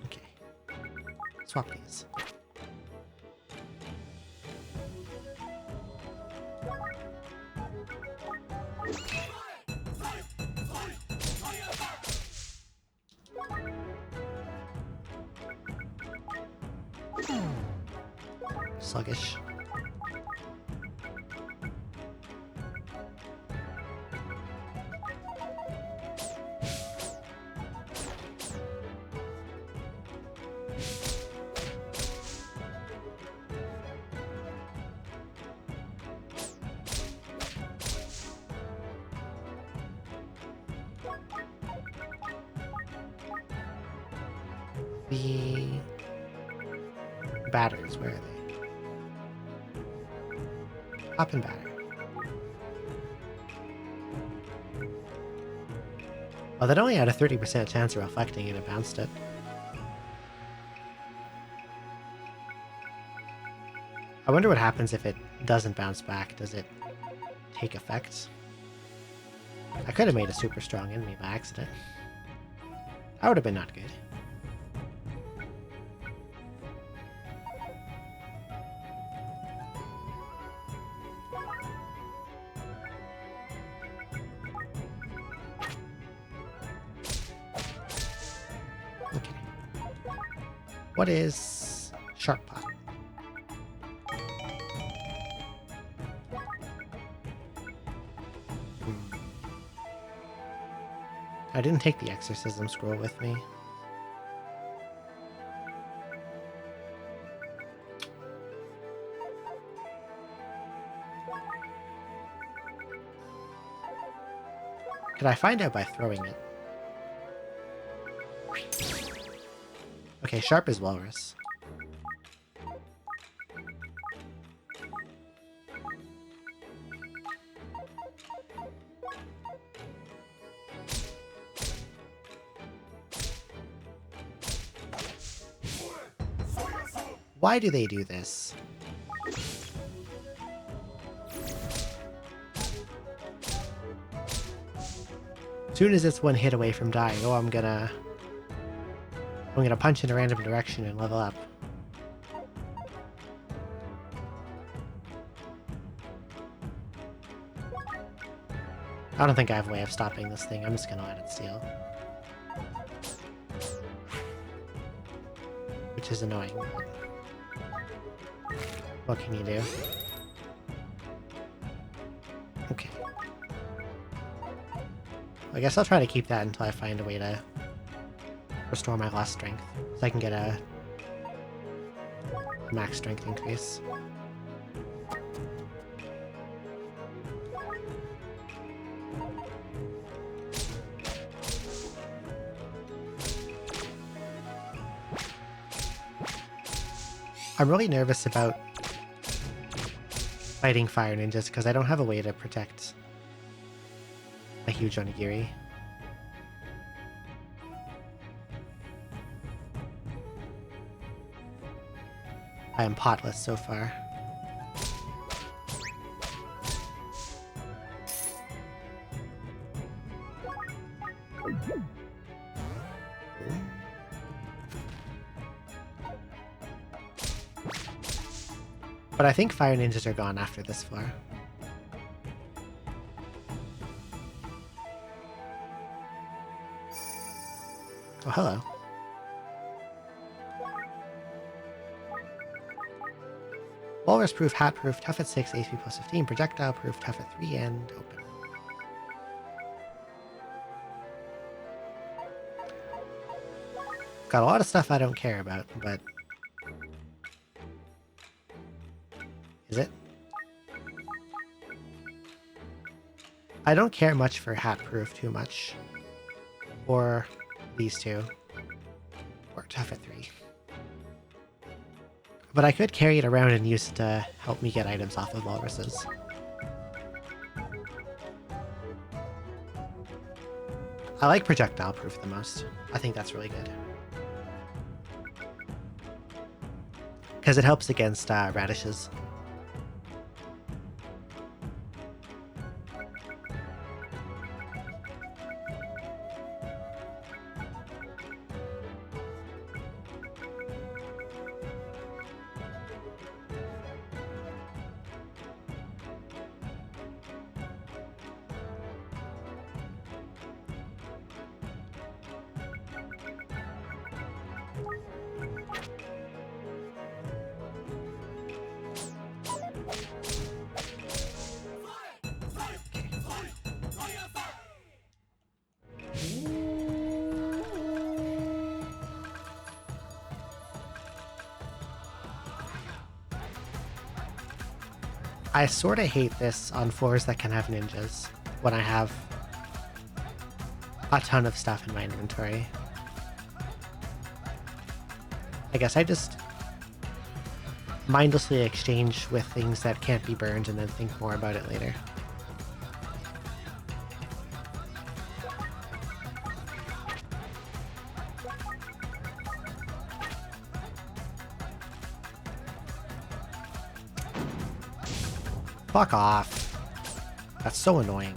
Okay. Swap these. Sluggish. The batters, where are they? Hop and batter. Well, that only had a 30% chance of reflecting and it bounced it. I wonder what happens if it doesn't bounce back. Does it take effect? I could have made a super strong enemy by accident. That would have been not good. Okay. What is Sharp Pot? I didn't take the exorcism scroll with me. Could I find out by throwing it? Okay, sharp is walrus. Why do they do this? As soon as it's one hit away from dying, oh, I'm gonna punch in a random direction and level up. I don't think I have a way of stopping this thing. I'm just gonna let it steal. Which is annoying. What can you do? Okay. I guess I'll try to keep that until I find a way to restore my lost strength, so I can get a max strength increase. I'm really nervous about fighting fire ninjas because I don't have a way to protect a huge onigiri. I am potless so far. But I think fire ninjas are gone after this floor. Oh, hello. Walrus proof, hat proof, tough at 6, HP plus 15, projectile proof, tough at 3, and open. Got a lot of stuff I don't care about, but... Is it? I don't care much for hat proof too much. Or these two. Or tough at 3. But I could carry it around and use it to help me get items off of walruses. I like projectile proof the most. I think that's really good. Because it helps against radishes. I sort of hate this on floors that can have ninjas, when I have a ton of stuff in my inventory. I guess I just mindlessly exchange with things that can't be burned and then think more about it later. Fuck off. That's so annoying.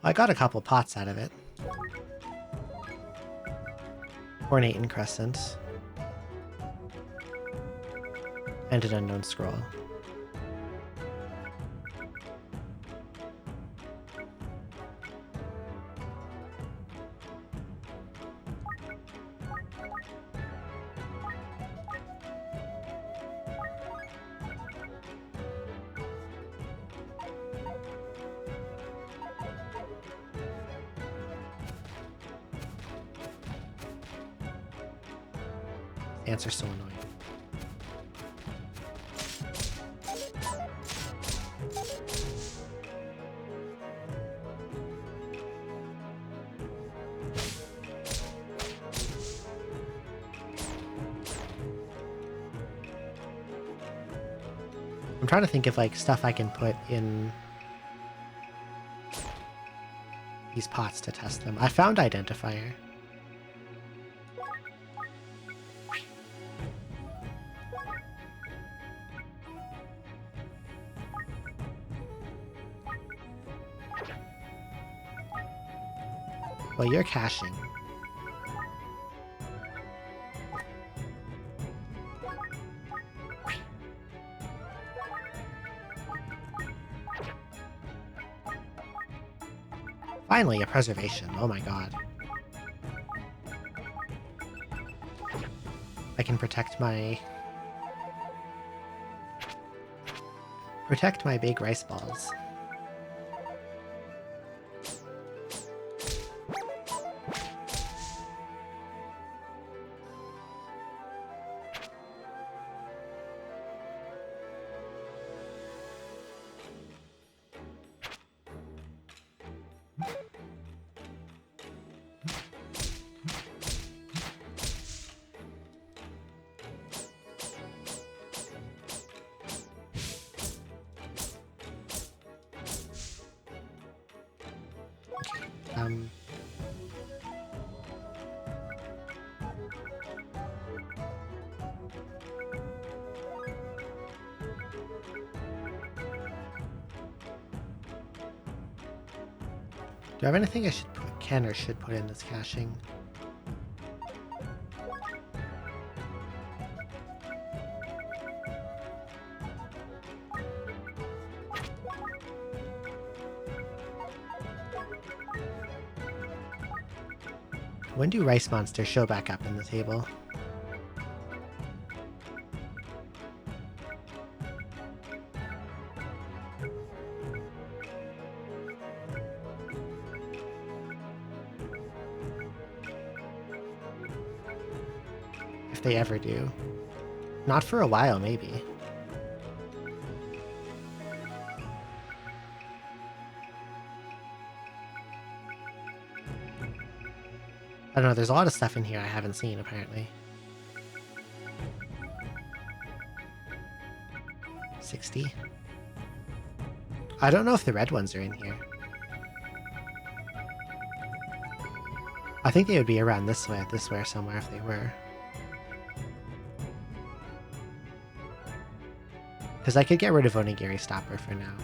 I got a couple pots out of it. Ornate increscent. And an unknown scroll. Ants are so annoying. I'm trying to think of like stuff I can put in these pots to test them. I found identifier. Well, you're caching. Finally, a preservation. Oh my god. I can protect my big rice balls. Um, do I have anything I can or should put in this caching? When do rice monsters show back up in the table? If they ever do. Not for a while, maybe. I don't know, there's a lot of stuff in here I haven't seen, apparently. 60. I don't know if the red ones are in here. I think they would be around this way somewhere if they were. Because I could get rid of Onigiri Stopper for now.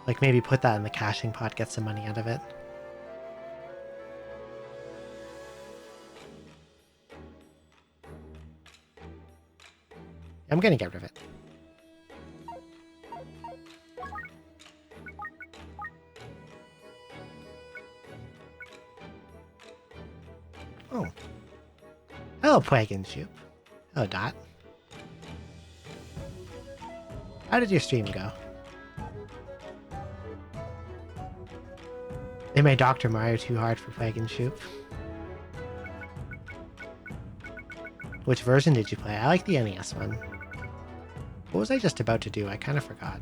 Like maybe put that in the caching pot, get some money out of it. I'm gonna get rid of it. Oh. Hello, Plague-and-Shoop. Hello, Dot. How did your stream go? They made Dr. Mario too hard for Plague-and-Shoop. Which version did you play? I like the NES one. What was I just about to do? I kind of forgot.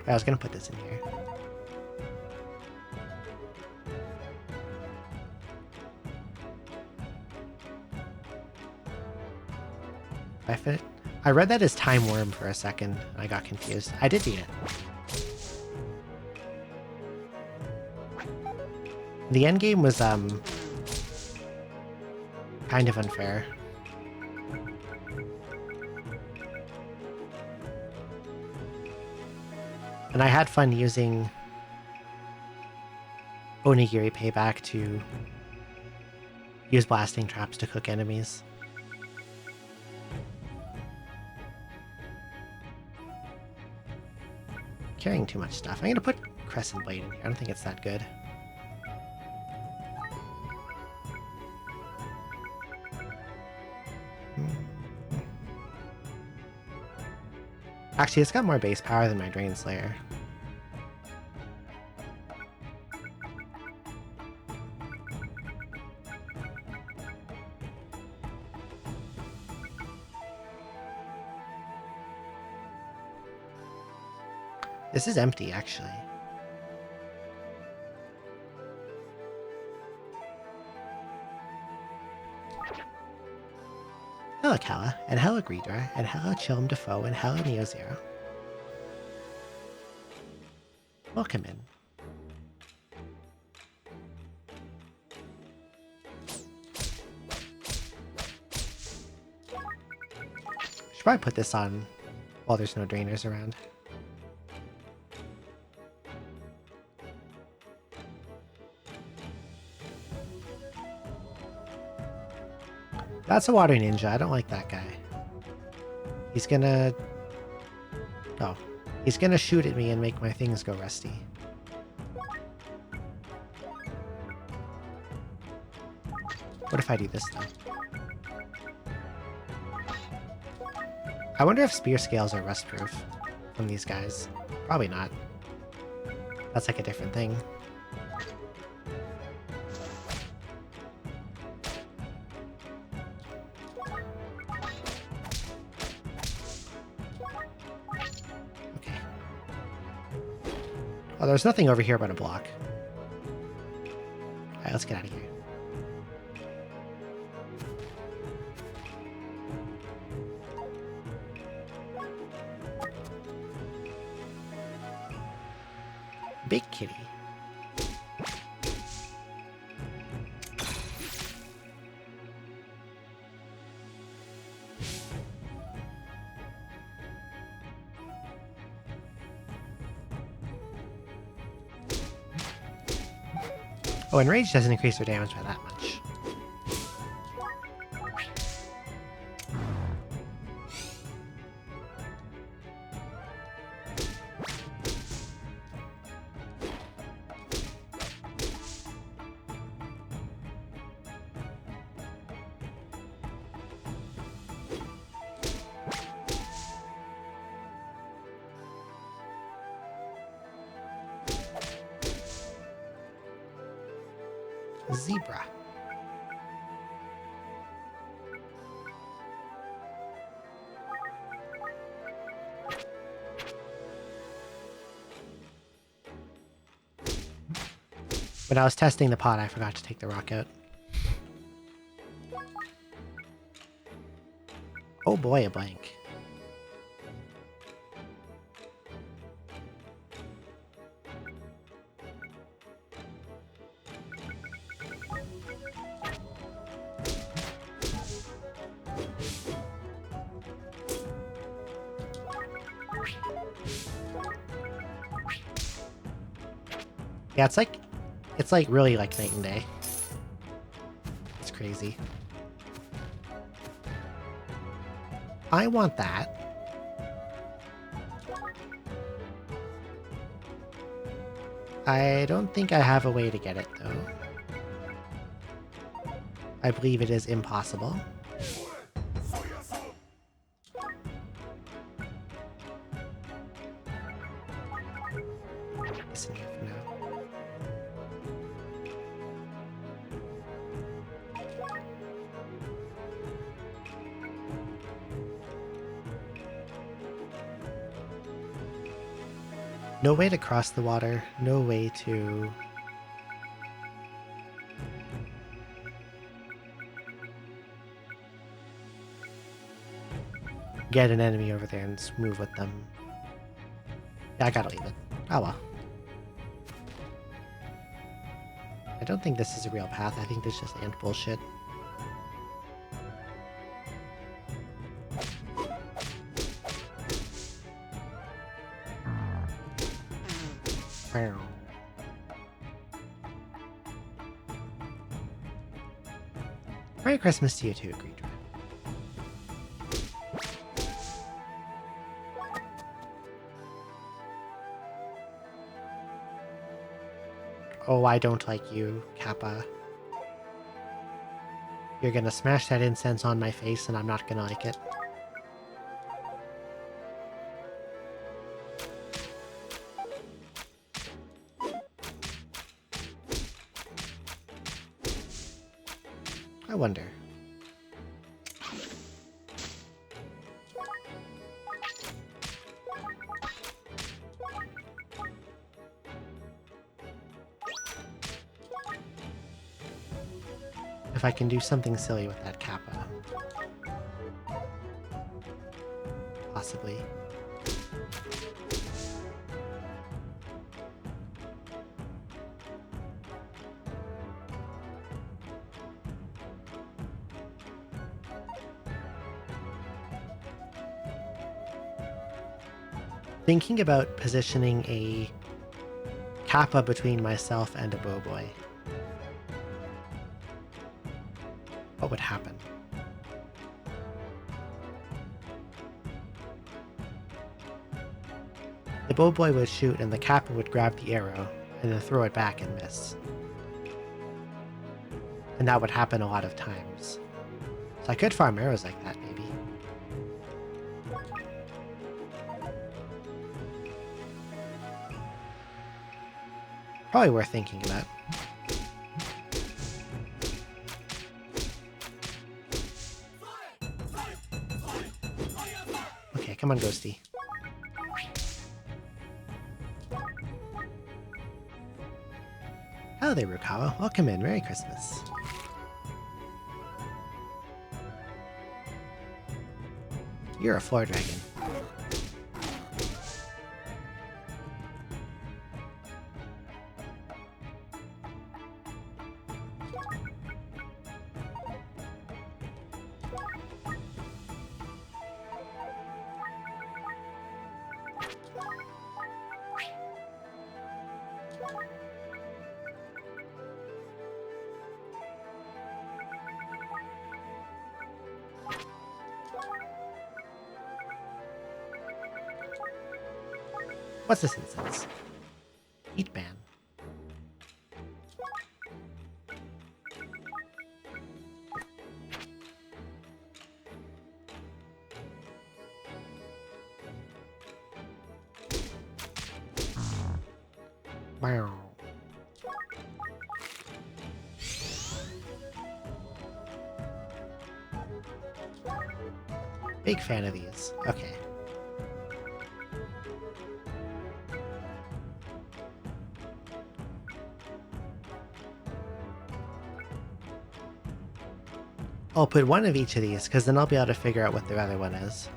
I was gonna put this in here. I read that as Time Worm for a second, and I got confused. I did beat it. The endgame was, kind of unfair. And I had fun using Onigiri Payback to use blasting traps to cook enemies. Carrying too much stuff. I'm gonna put Crescent Blade in here. I don't think it's that good. Actually, it's got more base power than my Drain Slayer. This is empty, actually. Hello, Kala, and hello, Greedra, and hello, Chilm Defoe, and hello, Neo Zero. Welcome in. Should probably put this on while there's no drainers around. That's a water ninja. I don't like that guy. He's gonna... Oh. He's gonna shoot at me and make my things go rusty. What if I do this, though? I wonder if spear scales are rust-proof from these guys. Probably not. That's like a different thing. Oh, there's nothing over here but a block. Alright, let's get out of here. Big kitty. Oh, and rage doesn't increase their damage by that much. Zebra. When I was testing the pot, I forgot to take the rock out. Oh boy, a blank. Yeah, it's like really like night and day. It's crazy. I want that. I don't think I have a way to get it, though. I believe it is impossible. Listen here for now. No way to cross the water, no way to... get an enemy over there and move with them. Yeah, I gotta leave it. Oh well. I don't think this is a real path. I think this is just ant bullshit. Merry Christmas to you too, Green Dragon. Oh, I don't like you, Kappa. You're gonna smash that incense on my face and I'm not gonna like it. I wonder. If I can do something silly with that Kappa. Possibly. Thinking about positioning a Kappa between myself and a Bowboy. What would happen? The Bowboy would shoot and the Kappa would grab the arrow and then throw it back and miss. And that would happen a lot of times. So I could farm arrows like that, maybe. Probably worth thinking about. Okay, come on, Ghosty. Hello there, Rukawa. Welcome in. Merry Christmas. You're a floor dragon. What's this incense? Heat ban. Wow. Big fan of these. Okay. I'll put one of each of these, because then I'll be able to figure out what the other one is.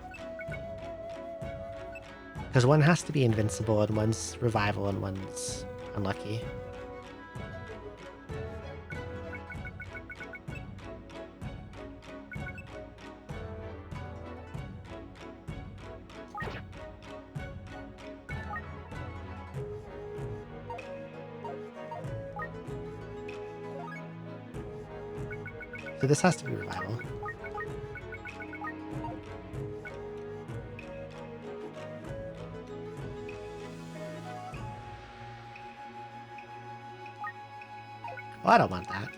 Because one has to be invincible, and one's revival, and one's unlucky. So this has to be revival. Oh, I don't want that.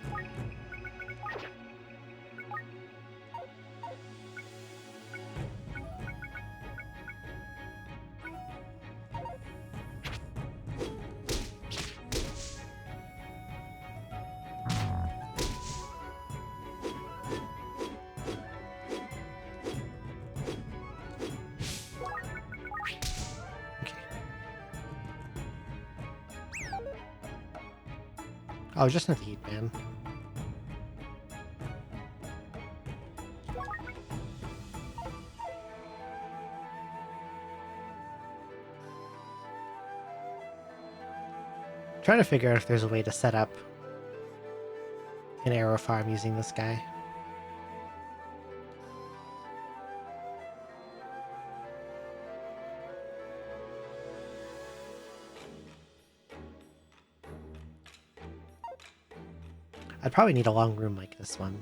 Oh, just another heat man. Trying to figure out if there's a way to set up an arrow farm using this guy. I'd probably need a long room like this one.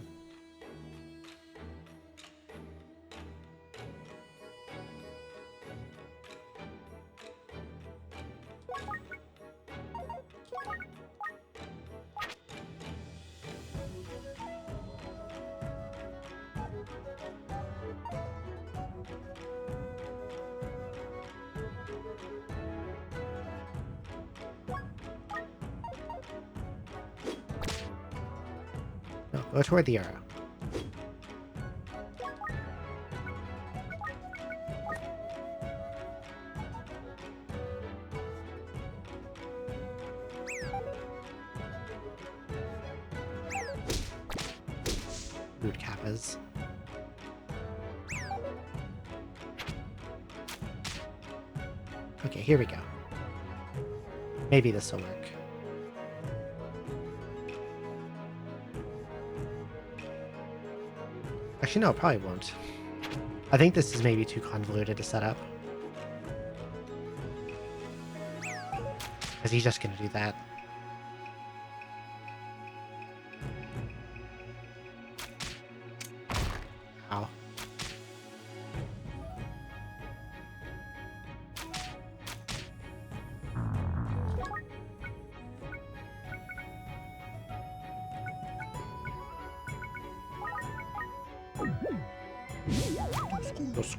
No, go toward the arrow. Rude kappas. Okay, here we go. Maybe this will work. Actually, no, it probably won't. I think this is maybe too convoluted to set up. Because he's just going to do that. Ow.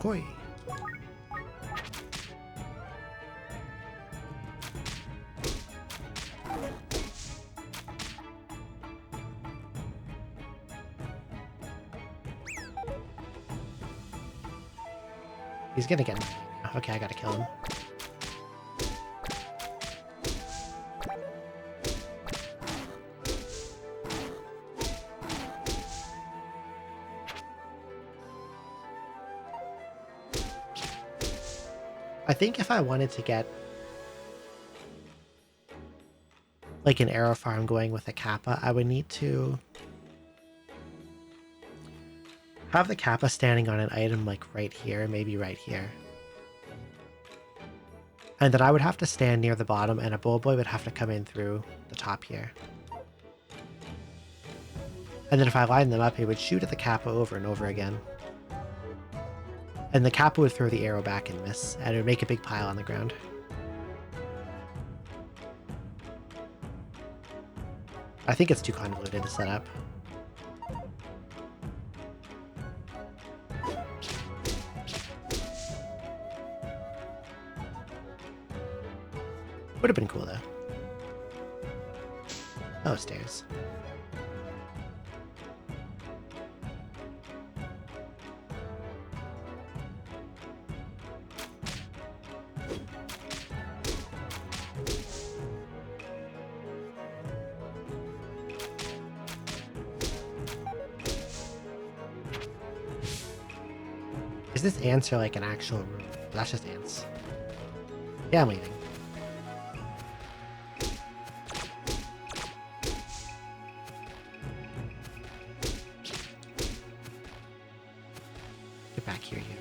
Serpentcoil. He's gonna get me. Okay, I gotta kill him. I think if I wanted to get like an arrow farm going with a kappa, I would need to have the kappa standing on an item like right here, maybe right here. And then I would have to stand near the bottom and a bullboy would have to come in through the top here. And then if I line them up, it would shoot at the kappa over and over again. And the kappa would throw the arrow back and miss, and it would make a big pile on the ground. I think it's too convoluted to set up. Would have been cool though. Oh, stairs. Is this ants or like an actual room? That's just ants. Yeah, I'm leaving. Get back here, you.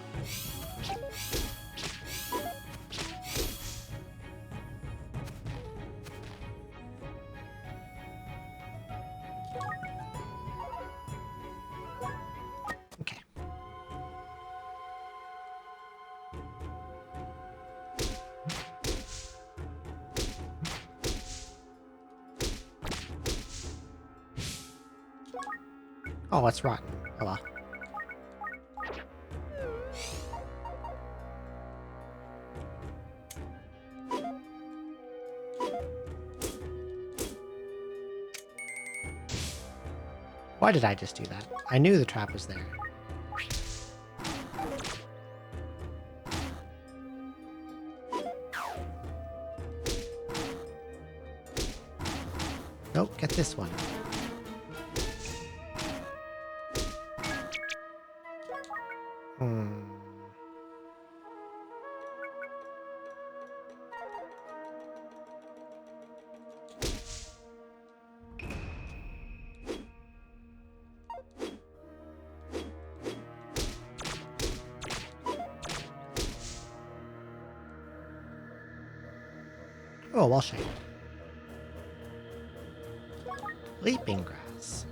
Okay. Oh, it's rotten. Oh well. Why did I just do that? I knew the trap was there. Nope, get this one. Oh, wall shade. Leaping grass.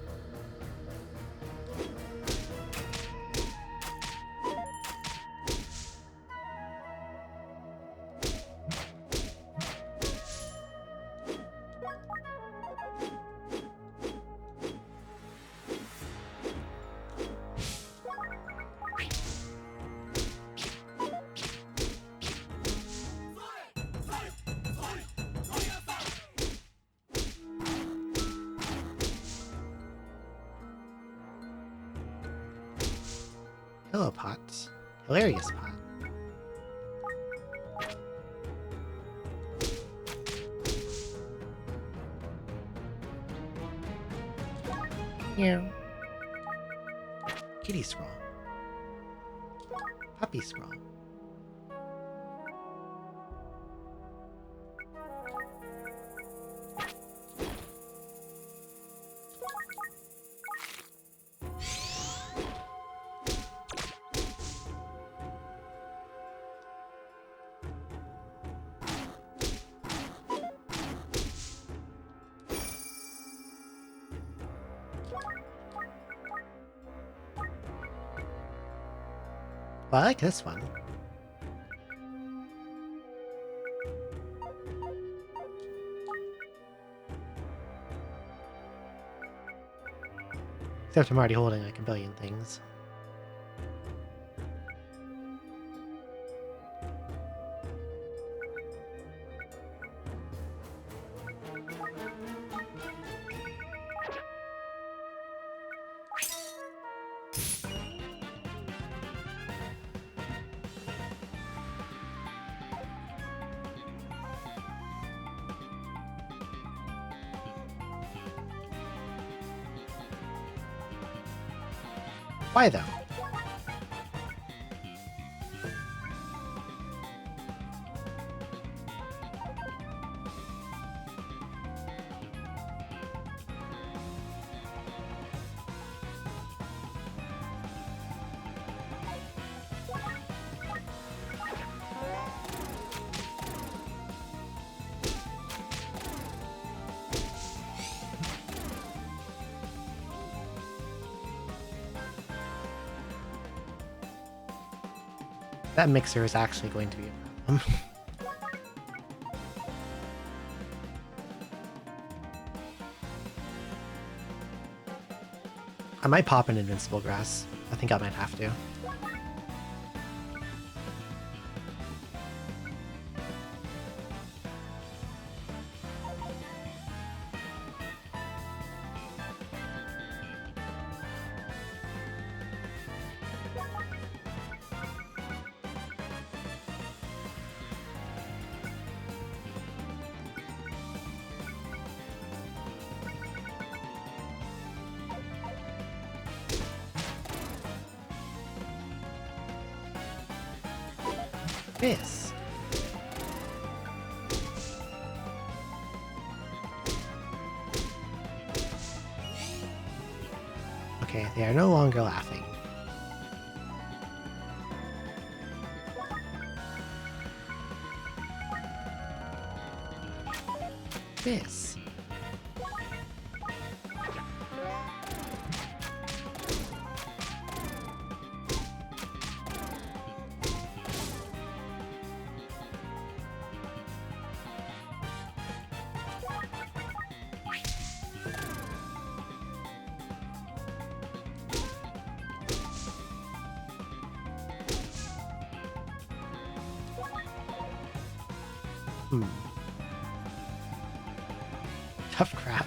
Hello, pot. Hilarious pot. Yeah. Kitty scroll. Puppy scroll. Well, I like this one. Except I'm already holding like a billion things. Why though? That mixer is actually going to be a problem. I might pop an invincible grass. I think I might have to. This. Okay, they are no longer laughing. This. Hmm. Tough crowd.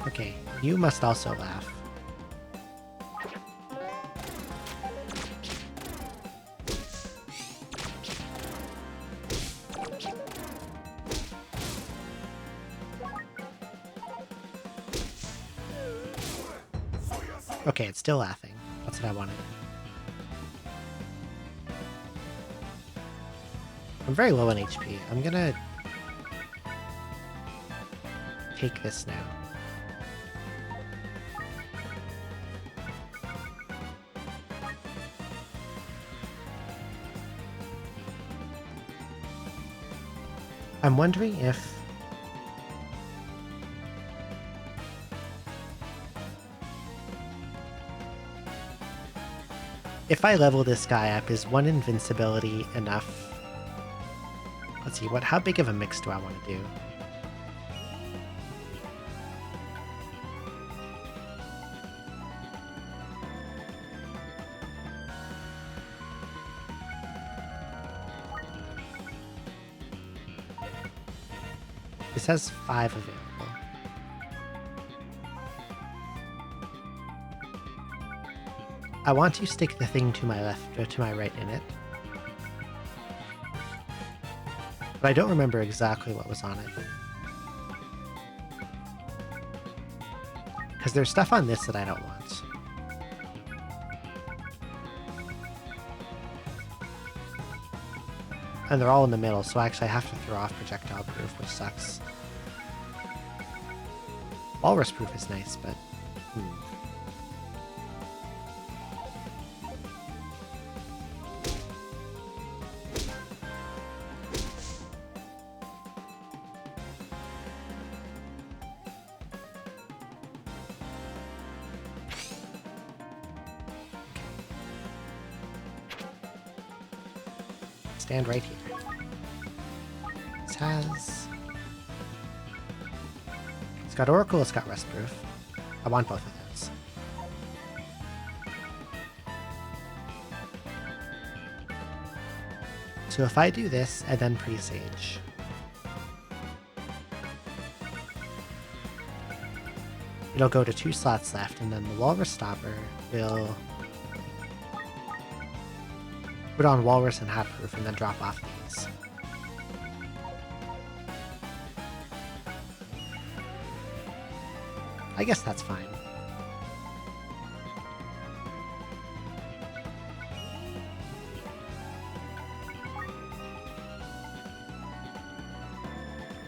Okay, you must also laugh. Okay, it's still laughing. That's what I wanted. I'm very low on HP. I'm gonna take this now. I'm wondering if I level this guy up, is one invincibility enough? Let's see, how big of a mix do I want to do? This has 5 available. I want to stick the thing to my left or to my right in it. But I don't remember exactly what was on it. Because there's stuff on this that I don't want. And they're all in the middle, so actually I have to throw off projectile proof, which sucks. Walrus proof is nice, but... Stand right here. This has... It's got Oracle, it's got Restproof. I want both of those. So if I do this and then Presage... It'll go to 2 slots left, and then the Walrus Stopper will... put on Walrus and Hatproof and then drop off these. I guess that's fine.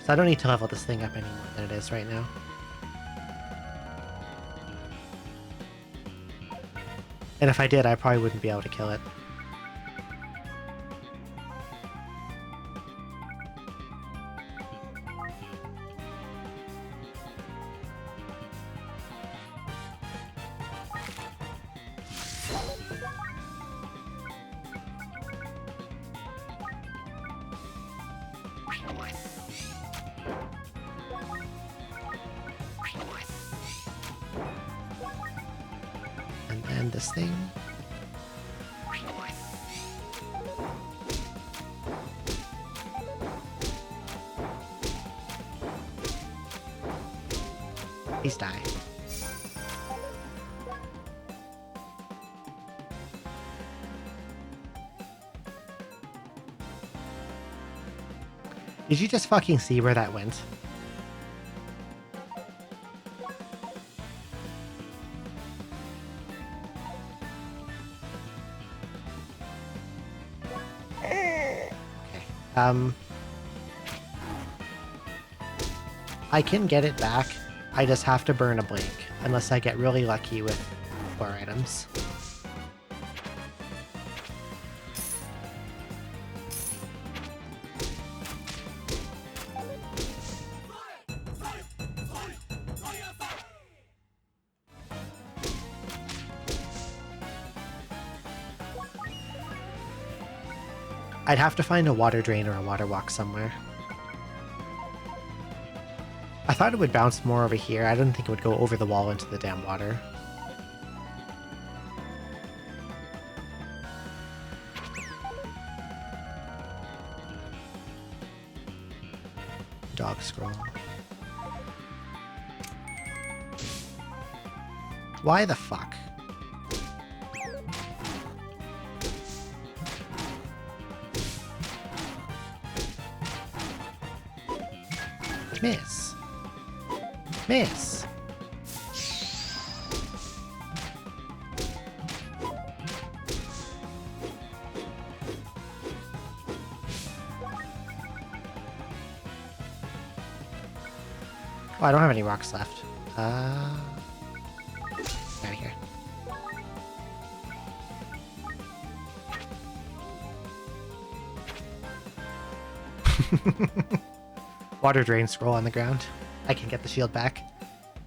So I don't need to level this thing up any more than it is right now. And if I did, I probably wouldn't be able to kill it. And then this thing. Please die. Did you just fucking see where that went? Okay. I can get it back. I just have to burn a blink, unless I get really lucky with 4 items. I'd have to find a water drain or a water walk somewhere. I thought it would bounce more over here. I didn't think it would go over the wall into the damn water. Dog scroll. Why the fuck? Miss. Miss. Oh, I don't have any rocks left. Out of here. Water drain scroll on the ground. I can get the shield back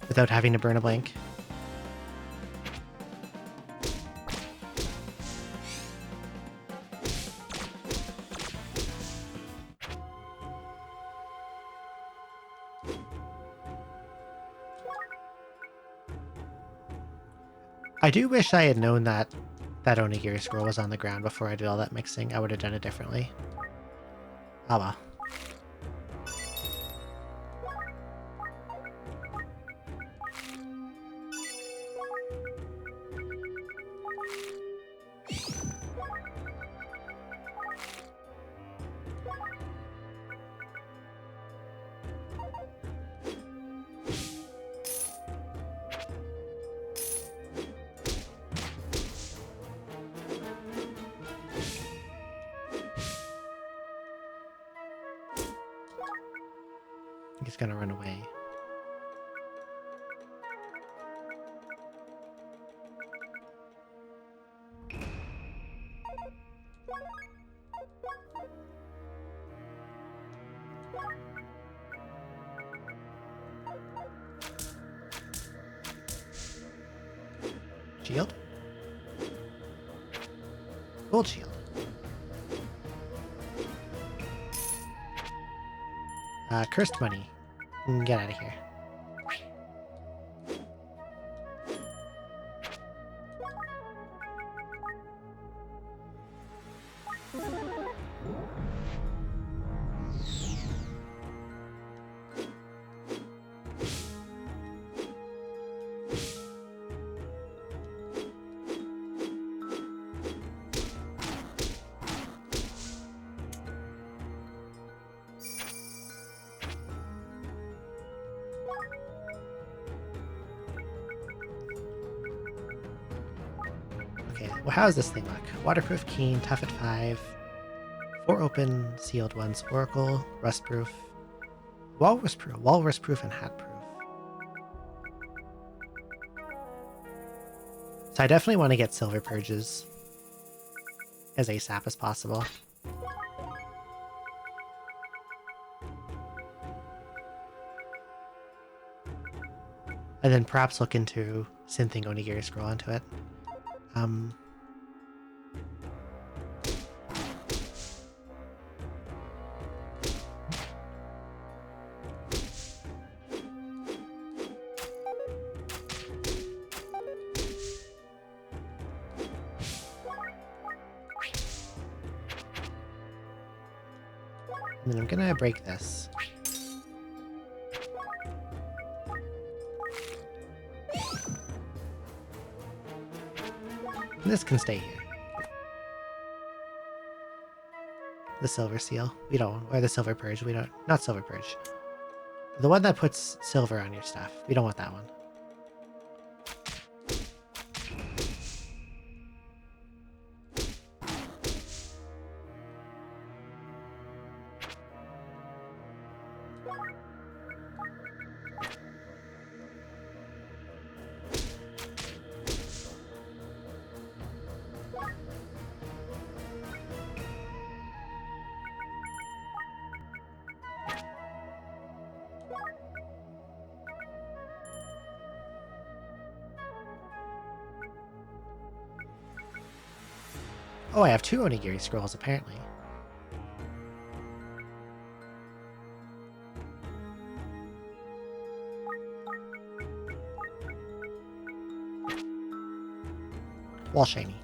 without having to burn a blank. I do wish I had known that that Onigiri scroll was on the ground before I did all that mixing. I would have done it differently. Oh well. He's gonna run away. Shield? Gold shield. Cursed money. Get out of here. Okay, well, how does this thing look? Waterproof, keen, tough at 5. 4 open, sealed ones. Oracle, rustproof, walrus-proof, and hat-proof. So I definitely want to get silver purges as ASAP as possible. And then perhaps look into synthing Onigiri scroll onto it. And then I'm gonna break this. And this can stay here. The silver seal. We don't, or the silver purge. We don't, not silver purge. The one that puts silver on your stuff. We don't want that one. Oh, I have 2 Onigiri scrolls, apparently. Wall shiny.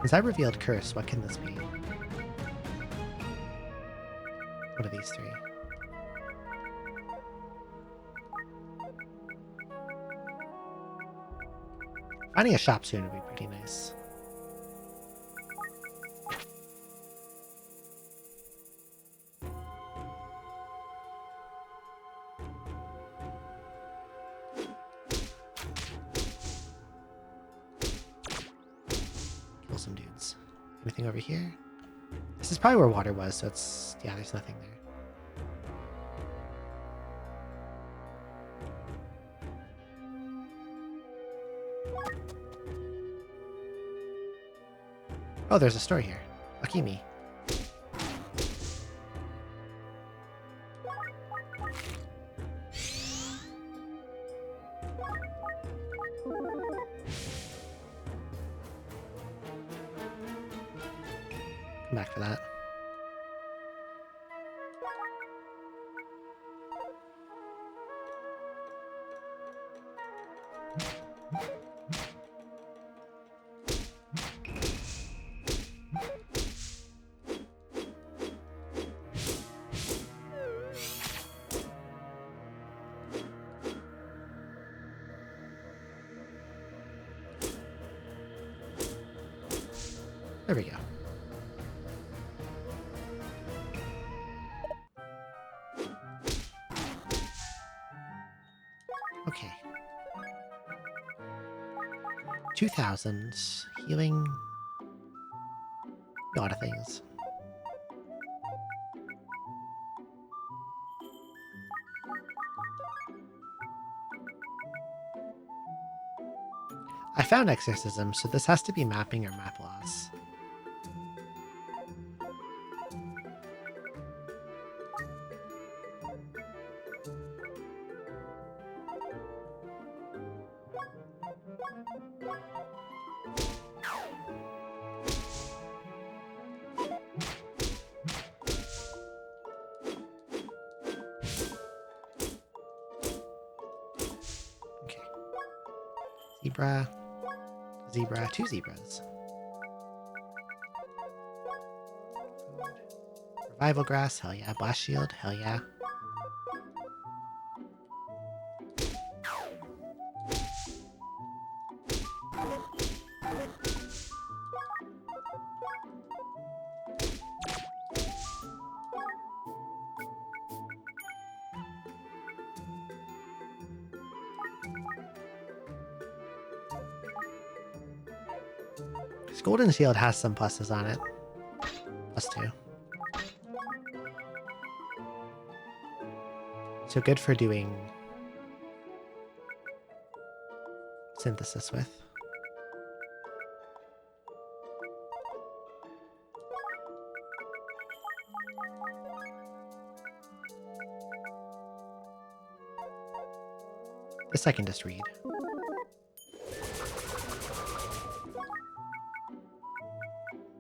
Since I revealed Curse, what can this be? What are these three? Finding a shop soon would be pretty nice. Kill some dudes. Anything over here? This is probably where water was, so it's... yeah, there's nothing there. Oh, there's a store here. Lucky me. Come back for that. There we go. Okay. 2,000. Healing. A lot of things. I found exorcism, so this has to be mapping or map loss. Okay. Zebra. Zebra. 2 zebras. Revival grass. Hell yeah. Blast shield. Hell yeah. This golden shield has some pluses on it. +2. So good for doing synthesis with. This I can just read.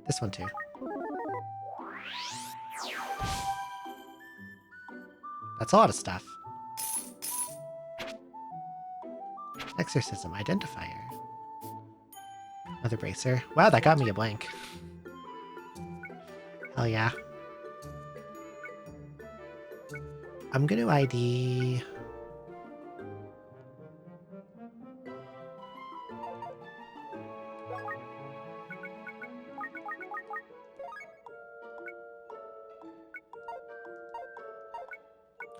This one too. That's a lot of stuff. Exorcism identifier. Another bracer. Wow, that got me a blank. Hell yeah. I'm gonna ID...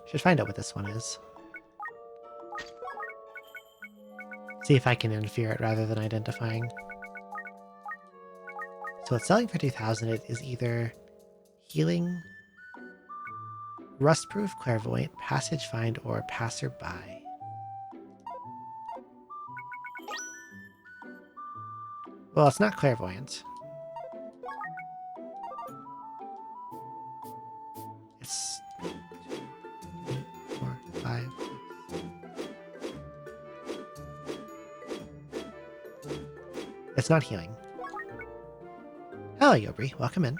Should find out what this one is. See if I can infer it rather than identifying. So it's selling for 2,000. It is either healing, rustproof, clairvoyant, passage find, or passerby. Well, it's not clairvoyant. It's 4, 5. It's not healing. Hello, Yobri. Welcome in.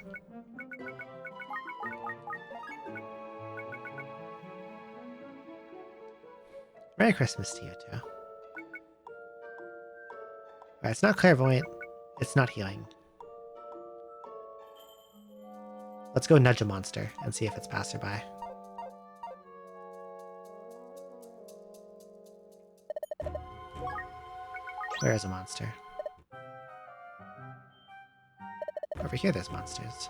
Merry Christmas to you, too. Alright, it's not clairvoyant. It's not healing. Let's go nudge a monster and see if it's passerby. Where is a monster? Over here there's monsters.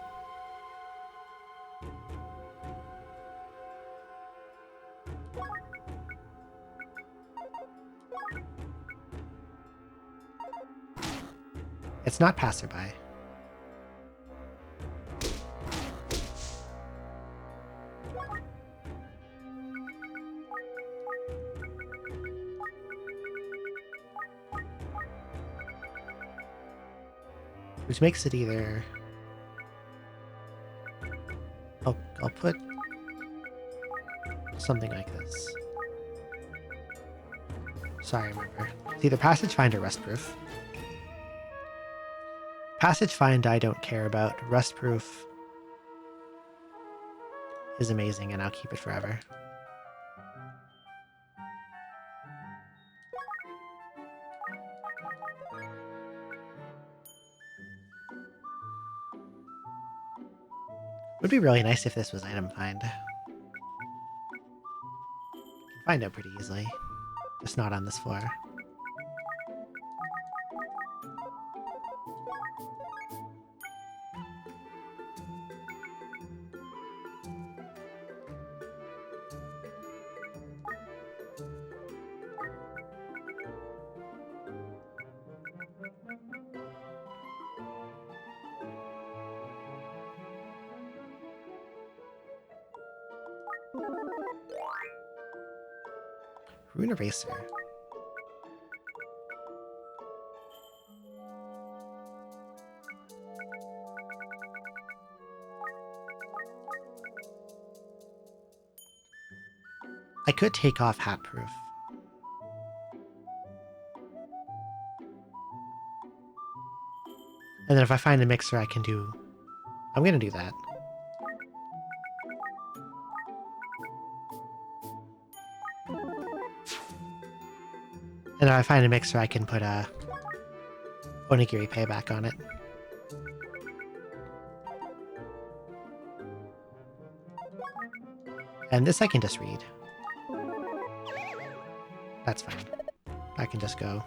It's not passerby. Which makes it either... I'll put something like this. Sorry, remember. It's either Passage Find or Rust Proof. Passage Find I don't care about. Rust Proof is amazing and I'll keep it forever. Would be really nice if this was item find. Can find out pretty easily, just not on this floor. Rune Eraser. I could take off Hat Proof. And then if I find a mixer I can do... I'm gonna do that. And if I find a mixer, I can put a Onigiri Payback on it. And this I can just read. That's fine. I can just go.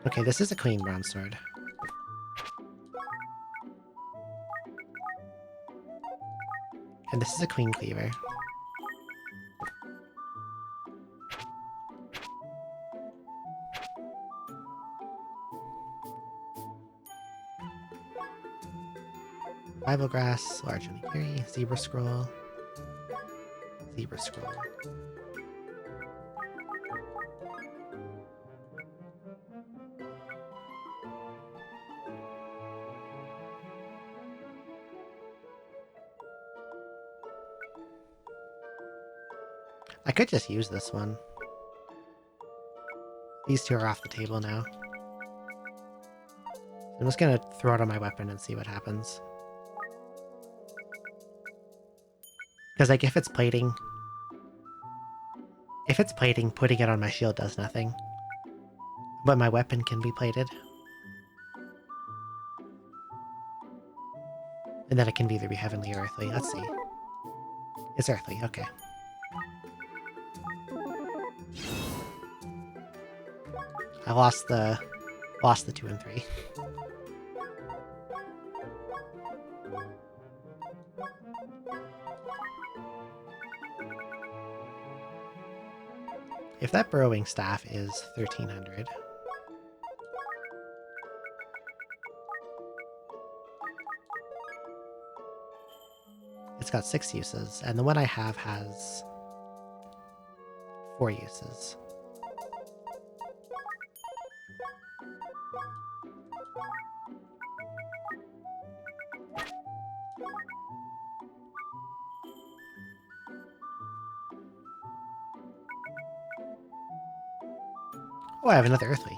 Okay, this is a clean bronze sword. And this is a clean cleaver. Bible Grass, Large Onigiri, Zebra Scroll, Zebra Scroll. I could just use this one. These two are off the table now. I'm just gonna throw it on my weapon and see what happens. Because, like, if it's plating, putting it on my shield does nothing. But my weapon can be plated. And then it can either be heavenly or earthly. Let's see. It's earthly, okay. I lost the 2 and 3. If that burrowing staff is 1300, it's got 6 uses, and the one I have has 4 uses. Oh, I have another earthly.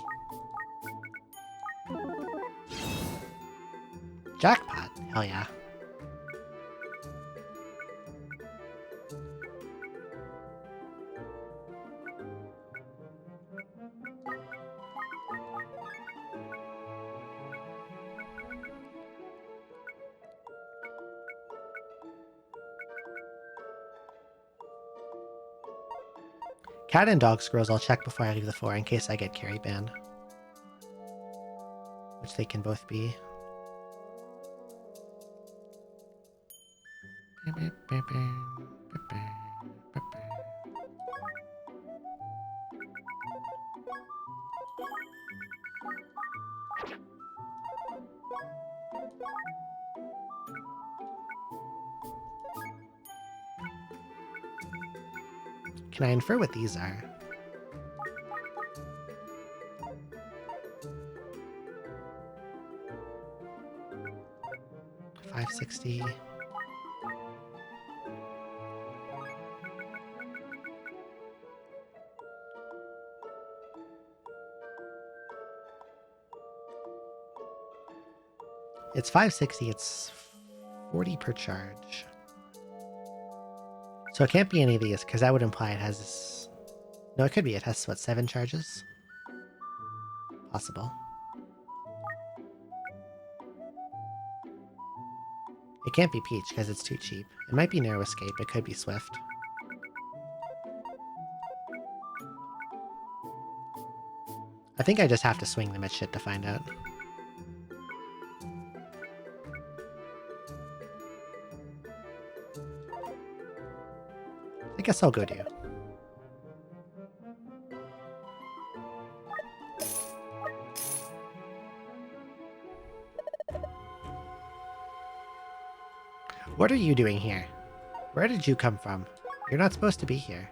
Jackpot. Hell yeah. Cat and dog scrolls I'll check before I leave the floor in case I get carry ban. Which they can both be. Can I infer what these are? $560. It's $560. It's 40 per charge. So it can't be any of these, because that would imply it has... No, it could be. It has, what, 7 charges? Possible. It can't be Peach, because it's too cheap. It might be Narrow Escape. It could be Swift. I think I just have to swing them at shit to find out. I guess I'll go do. What are you doing here? Where did you come from? You're not supposed to be here.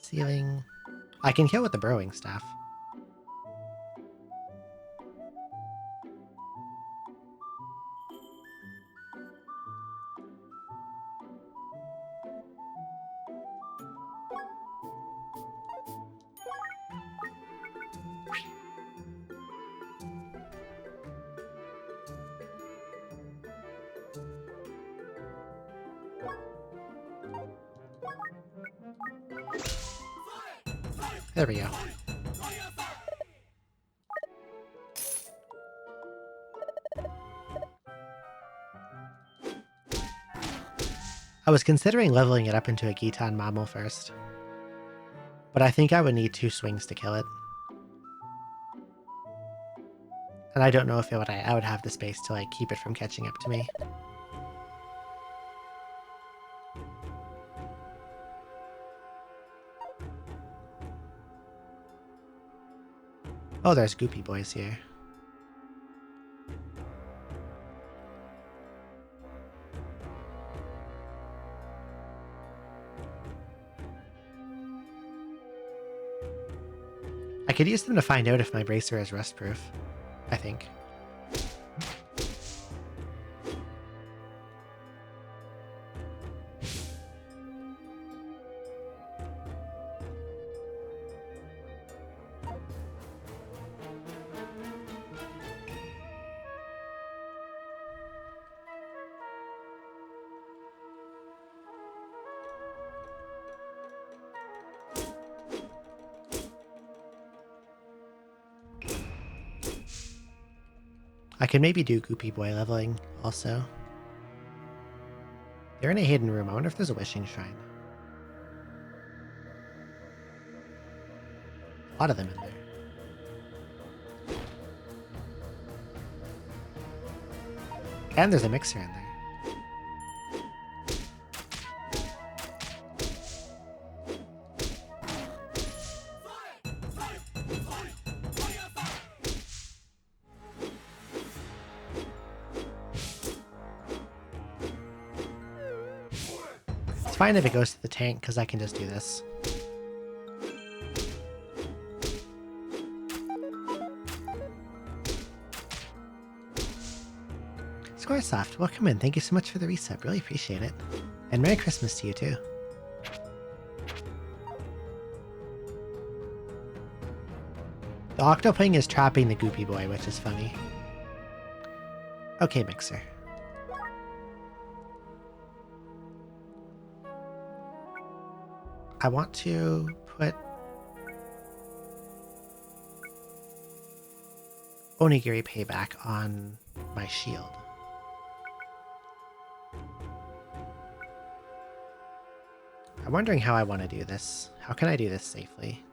Ceiling. I can kill with the burrowing staff. There we go. I was considering leveling it up into a Gitan Mammal first, but I think I would need 2 swings to kill it. And I don't know if I would have the space to like keep it from catching up to me. Oh, there's Goopy Boys here. I could use them to find out if my bracer is rust-proof, I think. I could maybe do Goopy Boy leveling also. They're in a hidden room. I wonder if there's a wishing shrine. A lot of them in there. And there's a mixer in there. fine if it goes to the tank, because I can just do this. Scoresoft, welcome in. Thank you so much for the resub. Really appreciate it. And Merry Christmas to you, too. The Octoping is trapping the Goopy Boy, which is funny. Okay, Mixer. I want to put Onigiri Payback on my shield. I'm wondering how I want to do this. How can I do this safely?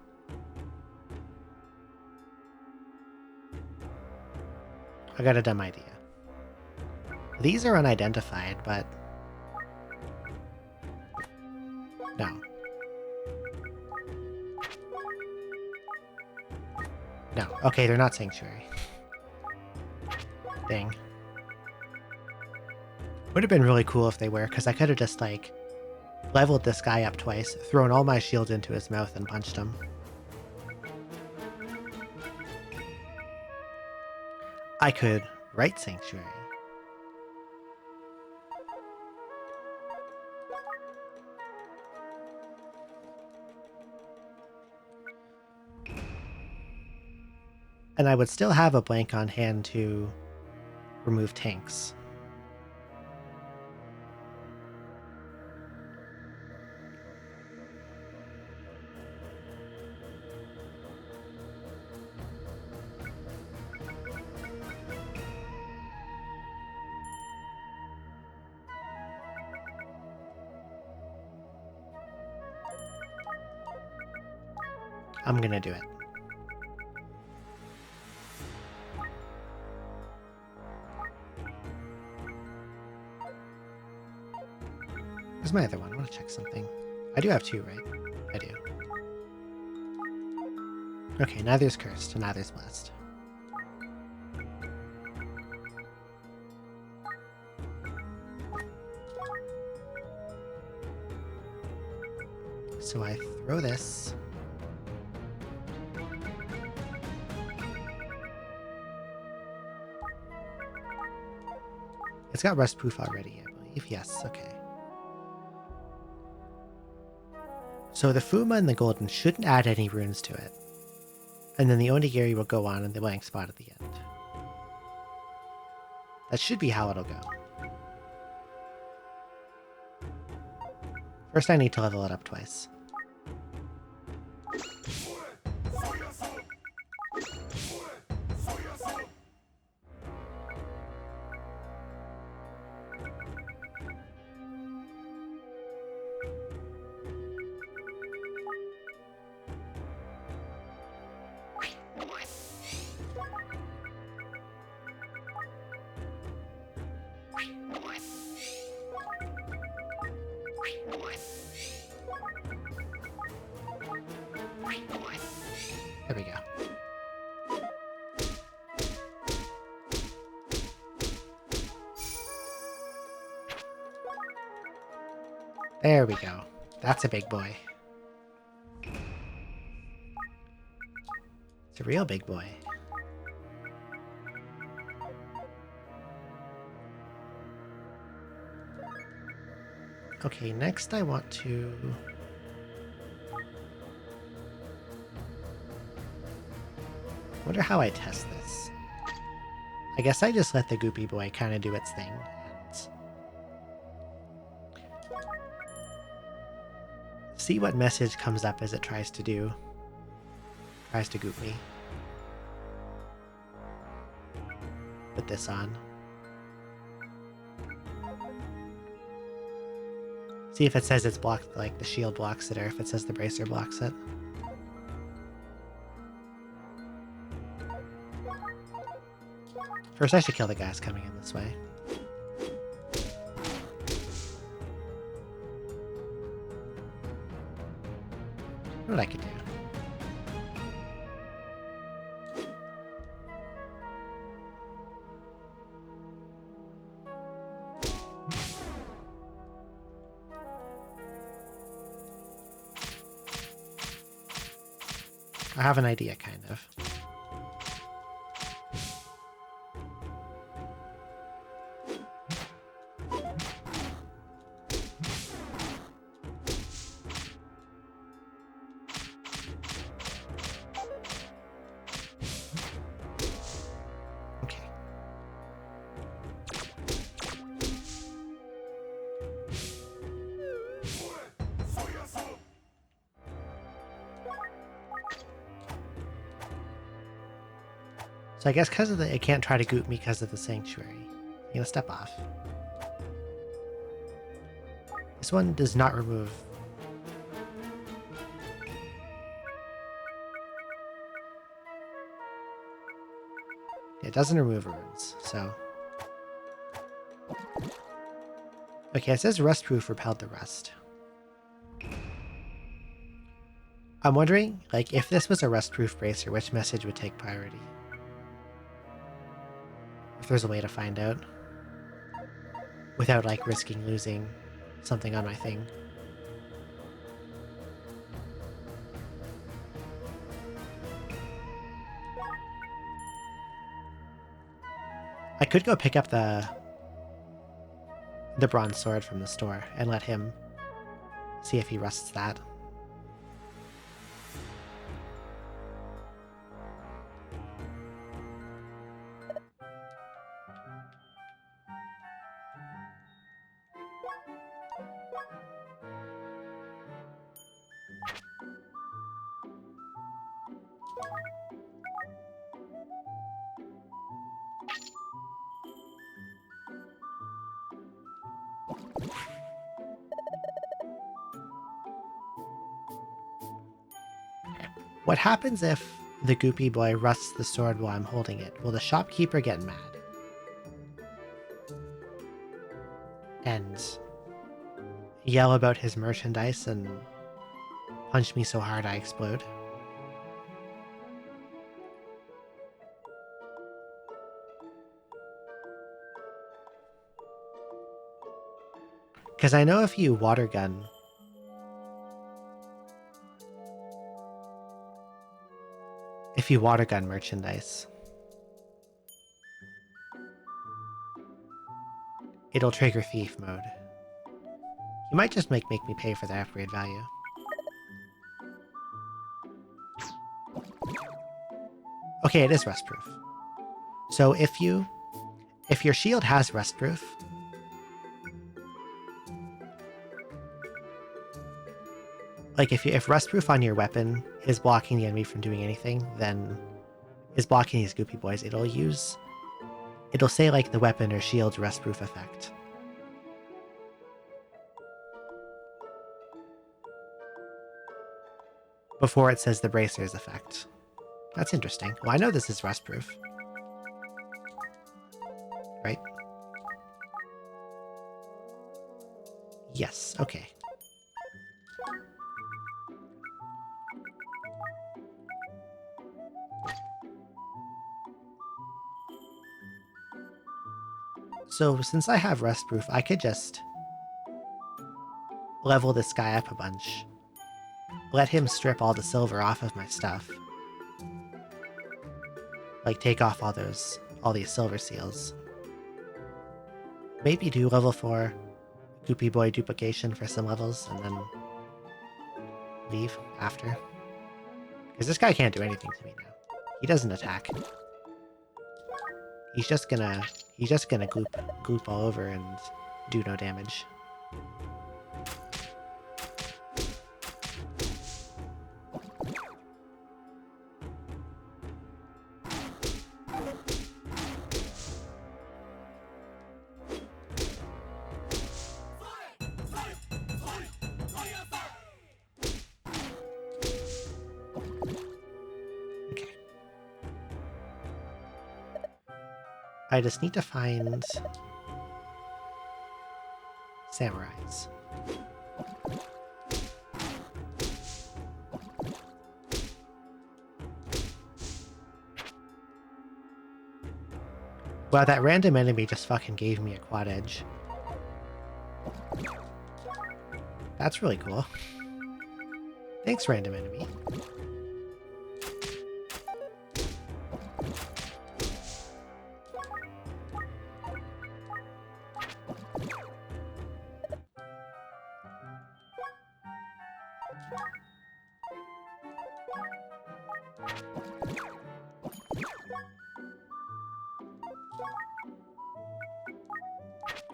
I got a dumb idea. These are unidentified, but... No. No. Okay, they're not Sanctuary. Dang. Would have been really cool if they were, because I could have just, like, leveled this guy up twice, thrown all my shields into his mouth, and punched him. I could write Sanctuary. And I would still have a blank on hand to remove tanks. I'm gonna do it. Where's my other one? I want to check something. I do have two, right? I do. Okay, neither's cursed and neither's blessed. So I throw this. It's got rust proof already, I believe. Yes, okay. So the Fuma and the Golden shouldn't add any runes to it. And then the Onigiri will go on in the blank spot at the end. That should be how it'll go. First I need to level it up twice. There we go. There we go. That's a big boy. It's a real big boy. Okay, next I want to... wonder how I test this. I guess I just let the Goopy Boy kind of do its thing. And see what message comes up as it tries to goop me. Put this on. See if it says it's blocked, like the shield blocks it, or if it says the bracer blocks it. First, I should kill the guys coming in this way. What I could do. I have an idea, kind of. Okay. So I guess because of it can't try to goop me because of the sanctuary. I'm gonna step off. This one does not remove. It doesn't remove runes, so. Okay, it says rustproof repelled the rust. I'm wondering, like, if this was a rustproof bracer, which message would take priority? If there's a way to find out. Without, like, risking losing something on my thing. I could go pick up the bronze sword from the store and let him see if he rusts that. What happens if the goopy boy rusts the sword while I'm holding it? Will the shopkeeper get mad? And yell about his merchandise and punch me so hard I explode? Because I know if you water gun... If you water gun merchandise, it'll trigger thief mode. You might just make me pay for the upgrade value. Okay, it is rustproof. So if your shield has rustproof, like if rustproof on your weapon is blocking the enemy from doing anything, then is blocking these goopy boys, it'll say like the weapon or shield's rustproof effect. Before it says the bracer's effect. That's interesting. Well, I know this is rustproof. Right? Yes, okay. So since I have rustproof, I could just level this guy up a bunch. Let him strip all the silver off of my stuff. Like take off all these silver seals. Maybe do level 4 goopy boy duplication for some levels and then leave after. Because this guy can't do anything to me now. He doesn't attack. He's just gonna gloop all over and do no damage. I just need to find samurais. Wow, that random enemy just fucking gave me a quad edge. That's really cool. Thanks, random enemy.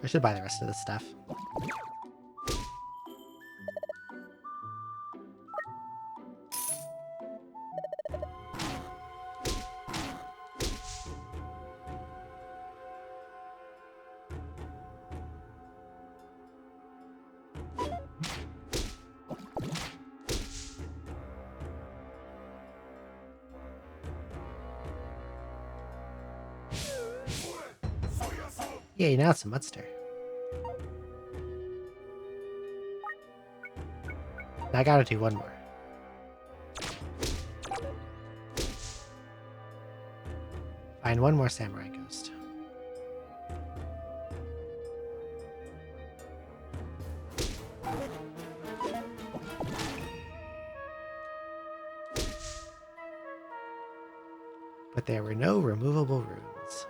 I should buy the rest of this stuff. Yay, now it's a mudster. I gotta do one more. Find one more samurai ghost. But there were no removable runes.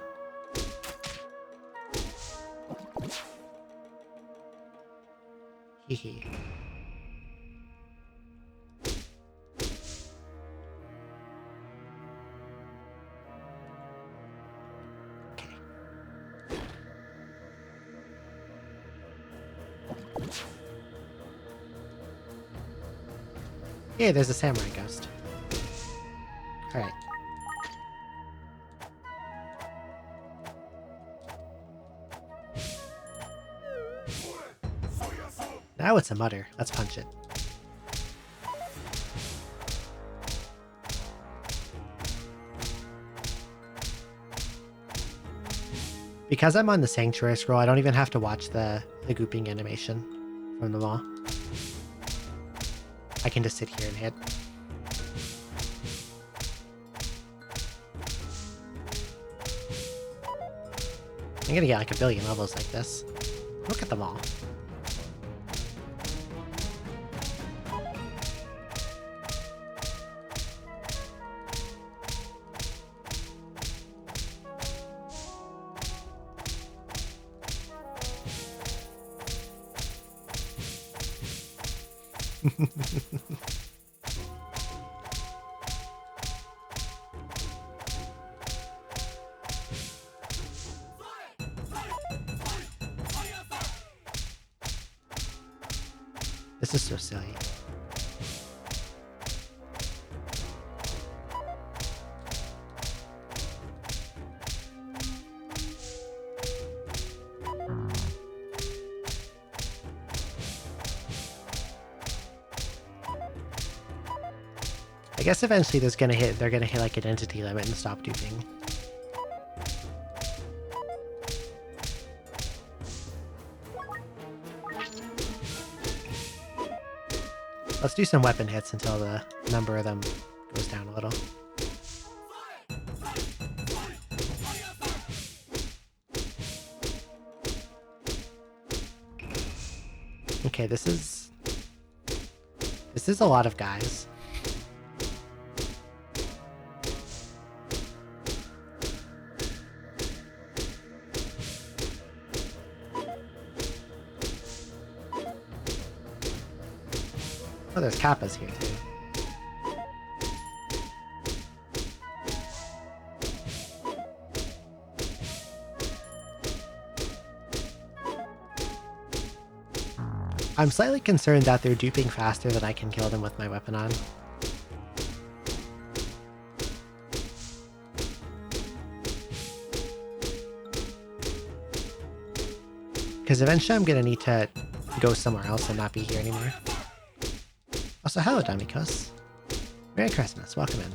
Hehe. Yeah, there's a samurai ghost. Alright. Now it's a mutter. Let's punch it. Because I'm on the sanctuary scroll, I don't even have to watch the gooping animation from the wall. I can just sit here and hit. I'm gonna get like a billion levels like this. Look at them all. This is so silly. I guess eventually they're gonna hit like an entity limit and stop duping. Let's do some weapon hits until the number of them goes down a little. Okay, this is a lot of guys. Oh, there's Kappas here too. I'm slightly concerned that they're duping faster than I can kill them with my weapon on. Because eventually I'm gonna need to go somewhere else and not be here anymore. Also, hello, Damikos. Merry Christmas. Welcome in.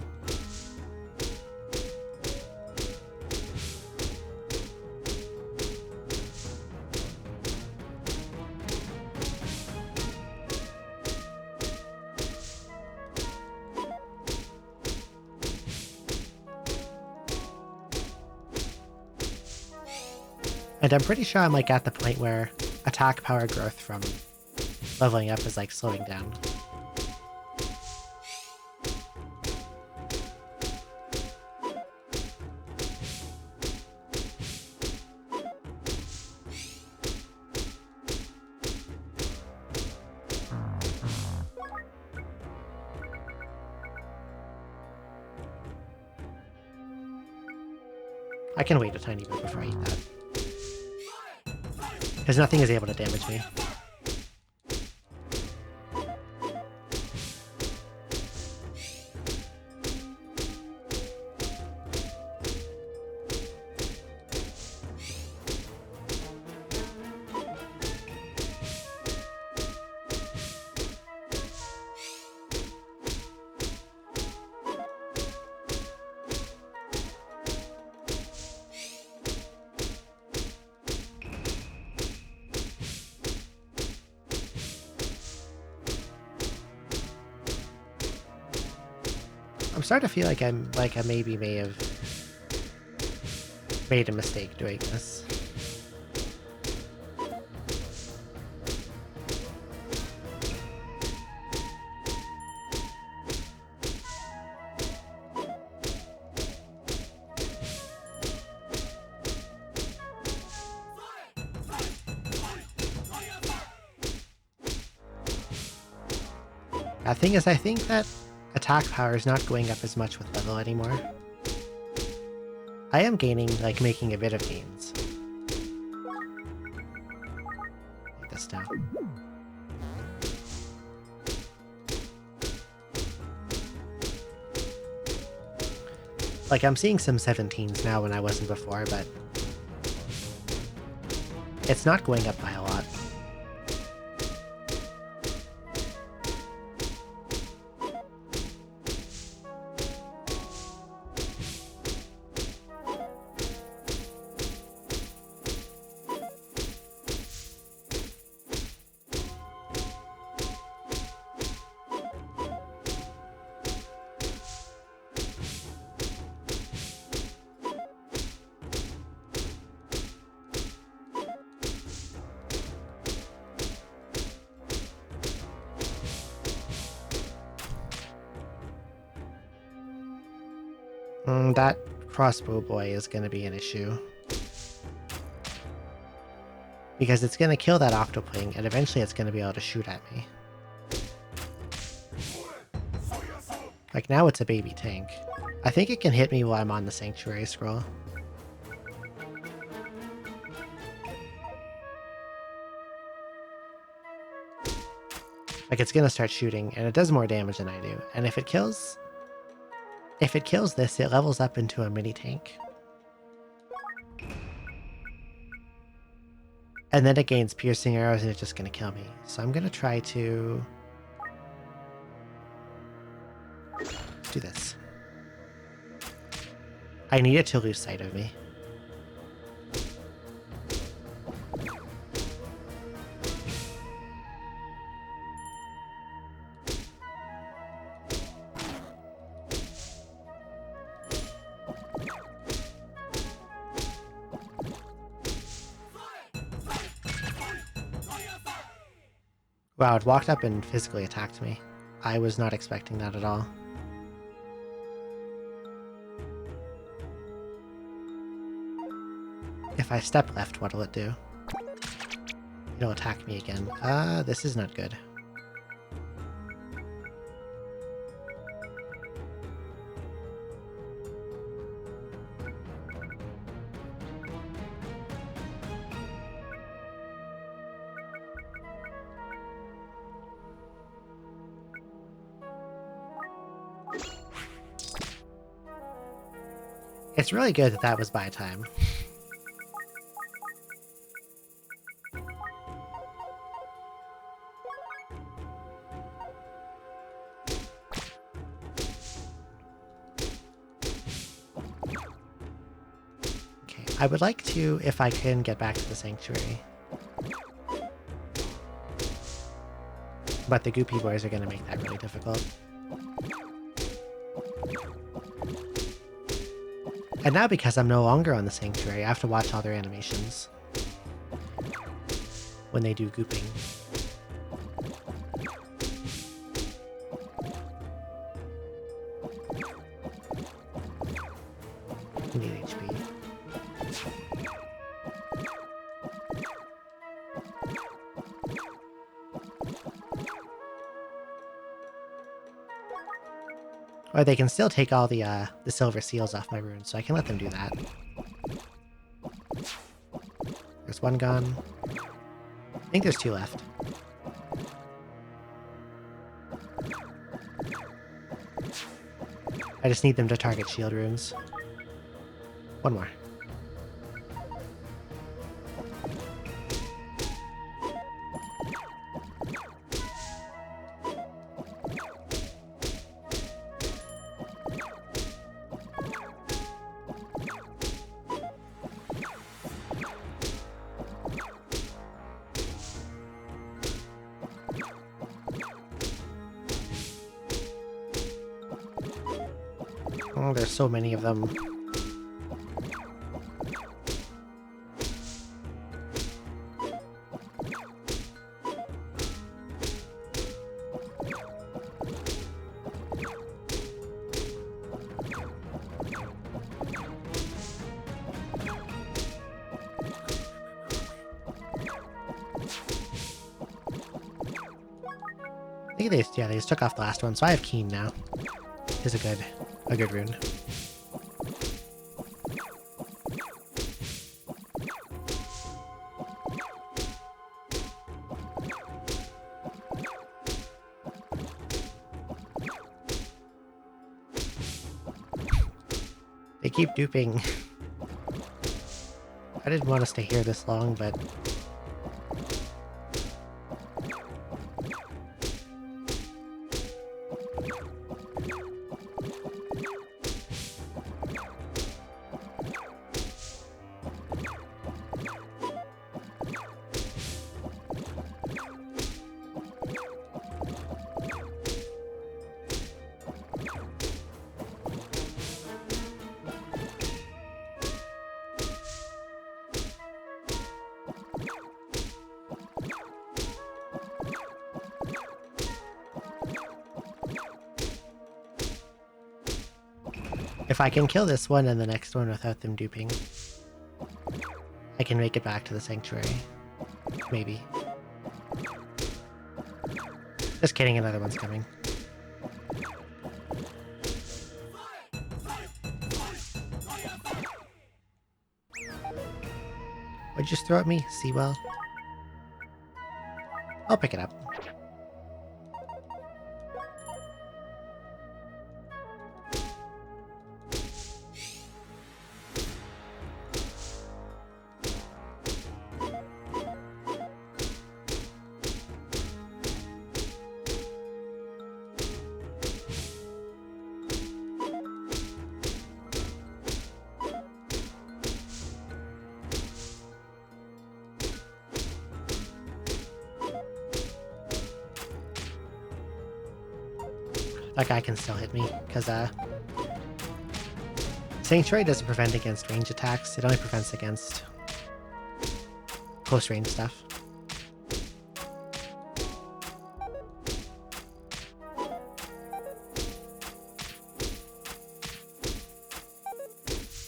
And I'm pretty sure I'm like at the point where attack power growth from leveling up is like slowing down. I can wait a tiny bit before I eat that. Because nothing is able to damage me. I'm starting to feel like I maybe may have made a mistake doing this. The thing is, I think that attack power is not going up as much with level anymore. I am gaining, like, making a bit of gains. Get this down. Like, I'm seeing some 17s now when I wasn't before, but it's not going up by a lot. That crossbow boy is going to be an issue. Because it's going to kill that octopling, and eventually it's going to be able to shoot at me. Like, now it's a baby tank. I think it can hit me while I'm on the sanctuary scroll. Like, it's going to start shooting, and it does more damage than I do. And if it kills this, it levels up into a mini tank. And then it gains piercing arrows and it's just going to kill me. So I'm going to try to do this. I need it to lose sight of me. Wow, it walked up and physically attacked me. I was not expecting that at all. If I step left, what'll it do? It'll attack me again. This is not good. It's really good that that was buy time. Okay, I would like to, if I can, get back to the sanctuary. But the goopy boys are going to make that really difficult. And now, because I'm no longer on the sanctuary, I have to watch all their animations when they do gooping. I need HP. Or they can still take all the silver seals off my runes, so I can let them do that. one gone. I think there's 2 left. I just need them to target shield runes. 1 more. Oh, there's so many of them. I think they just took off the last one, so I have Keen now. Is a good rune. They keep duping. I didn't want to stay here this long, but if I can kill this one and the next one without them duping, I can make it back to the sanctuary. Maybe. Just kidding, another one's coming. What'd you just throw at me, Seawell? I'll pick it up. That guy can still hit me, because Sanctuary doesn't prevent against range attacks, it only prevents against close range stuff.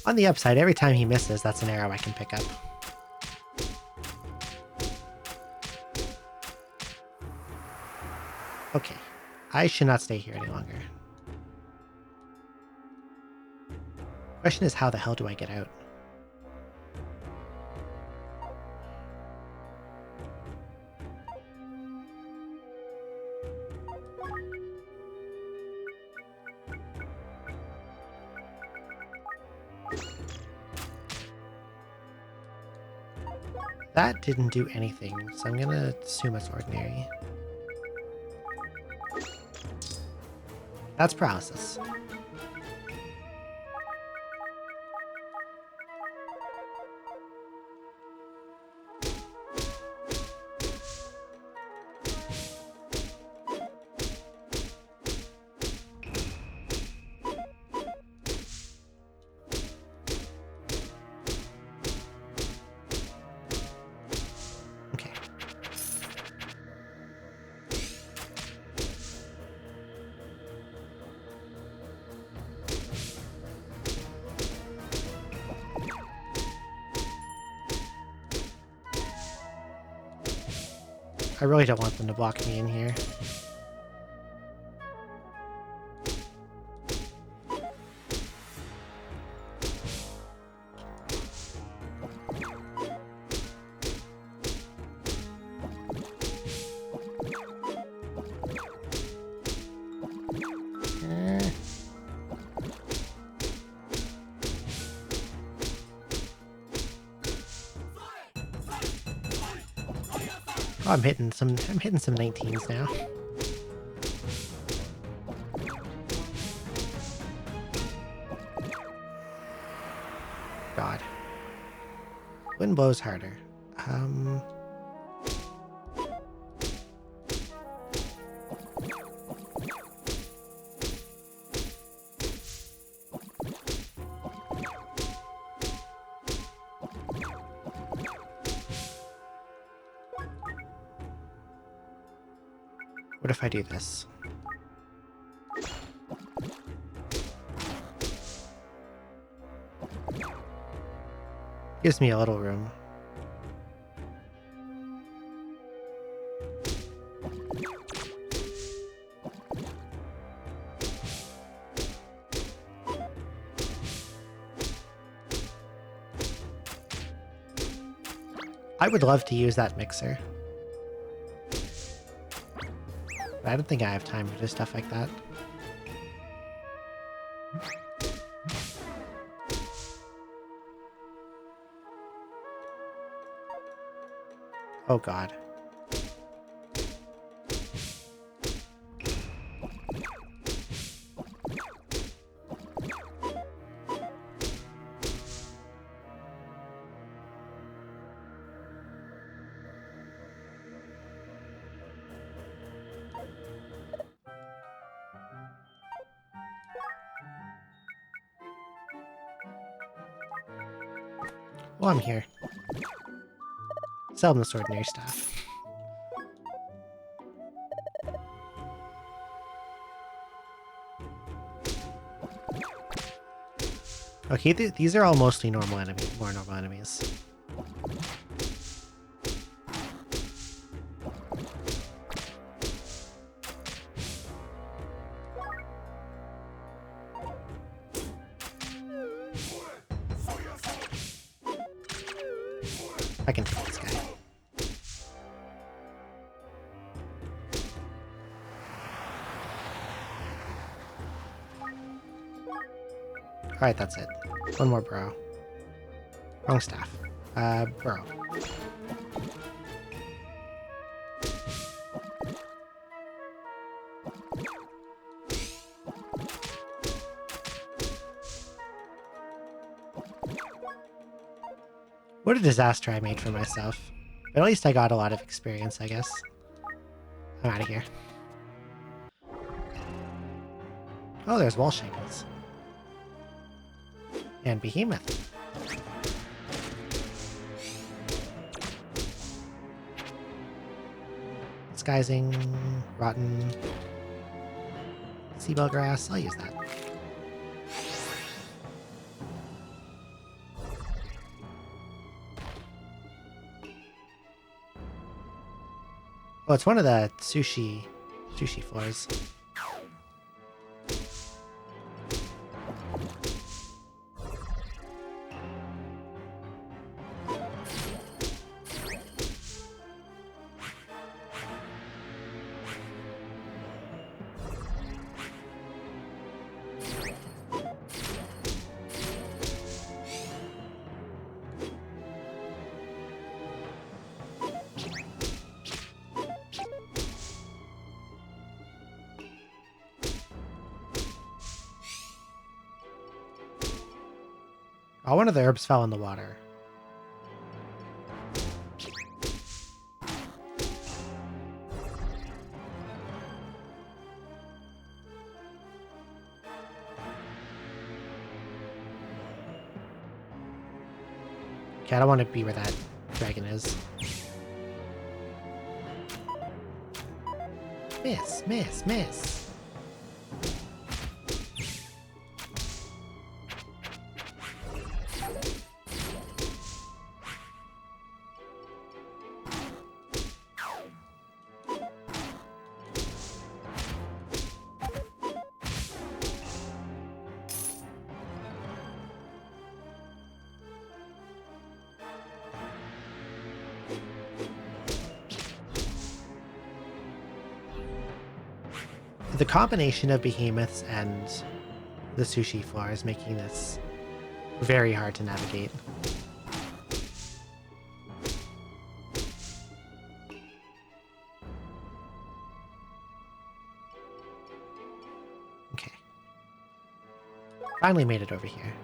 On the upside, every time he misses, that's an arrow I can pick up. Okay. I should not stay here any longer. Question is, how the hell do I get out? That didn't do anything, so I'm gonna assume it's ordinary. That's paralysis. Okay. I really don't want them to block me in here. Oh, I'm hitting some 19s now. God. Wind blows harder. What if I do this? Gives me a little room. I would love to use that mixer. But I don't think I have time to do stuff like that. Oh god. Well, I'm here. Seldom this ordinary stuff. Okay, these are all mostly more normal enemies. I can take this guy. Alright, that's it. One more burrow. Wrong staff. Burrow. What a disaster I made for myself. But at least I got a lot of experience, I guess. I'm out of here. Oh, there's wall shingles. And behemoth. Disguising, rotten, seabell grass. I'll use that. Oh, it's one of the sushi floors. Oh, one of the herbs fell in the water. Okay, I don't want to be where that dragon is. Miss, miss, miss. The combination of behemoths and the sushi floor is making this very hard to navigate. Okay. Finally made it over here.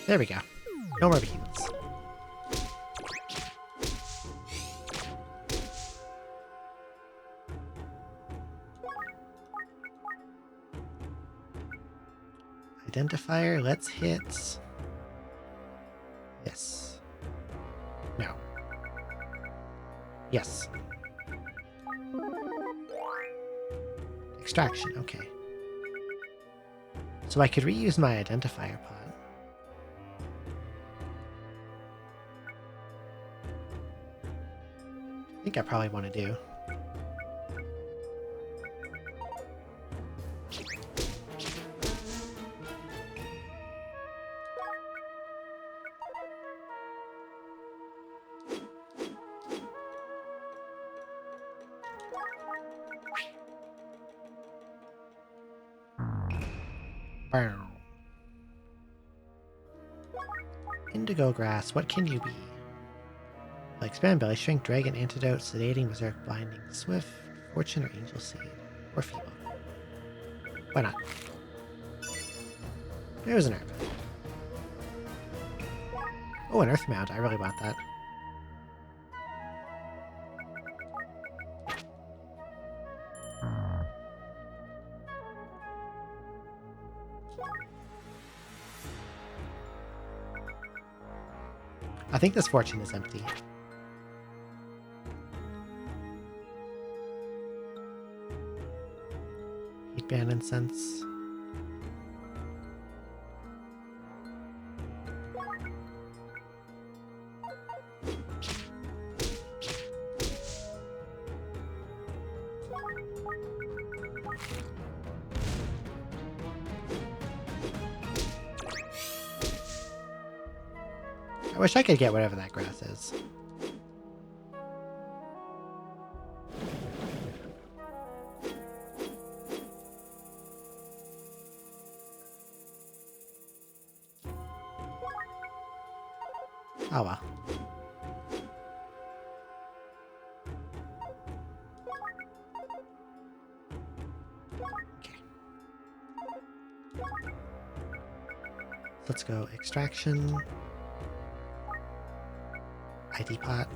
There we go. No more behemoths. Identifier, let's hit... Yes. No. Yes. Extraction, okay. So I could reuse my identifier pod. I think I probably want to do. Bow. Indigo grass, what can you be? Like expand belly, shrink, dragon, antidote, sedating, berserk, blinding, swift, fortune, or angel seed, or feeble. Why not? There's an herb. Oh, an earth mound. I really want that. I think this fortune is empty. Heat band incense. I wish I could get whatever that grass is. Oh well. Okay. Let's go extraction. ID pot.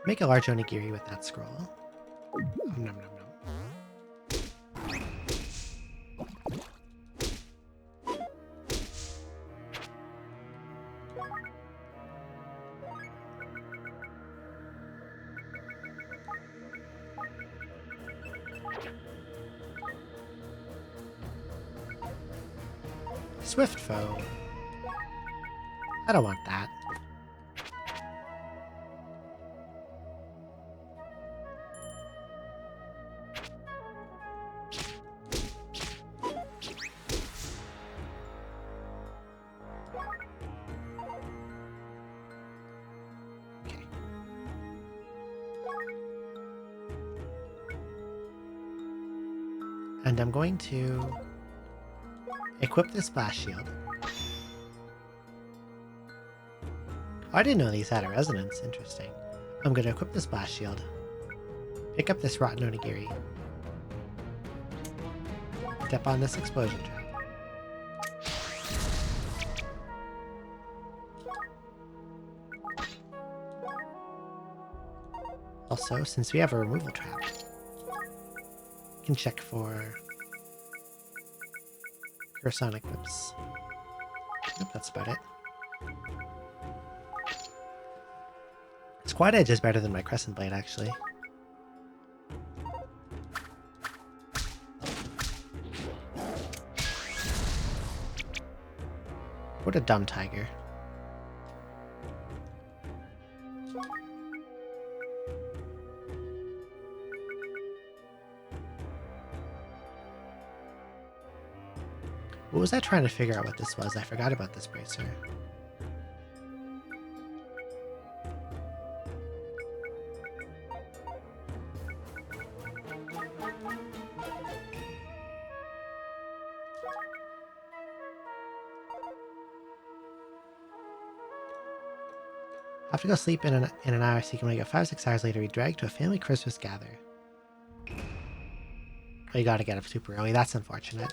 Make a large onigiri with that scroll. Nom nom nom. Swift foe. I don't want that. Okay. And I'm going to equip this blast shield. Oh, I didn't know these had a resonance. Interesting. I'm going to equip this blast shield. Pick up this rotten onigiri. Step on this explosion trap. Also, since we have a removal trap, we can check for for Sonic Whips. Yep, that's about it. Squad Edge is better than my Crescent Blade, actually. What a dumb tiger. What was I trying to figure out what this was? I forgot about this bracer. Have to go sleep in an hour so you can wake up 5-6 hours later, be dragged to a family Christmas gather. Oh, you gotta get up super early. That's unfortunate.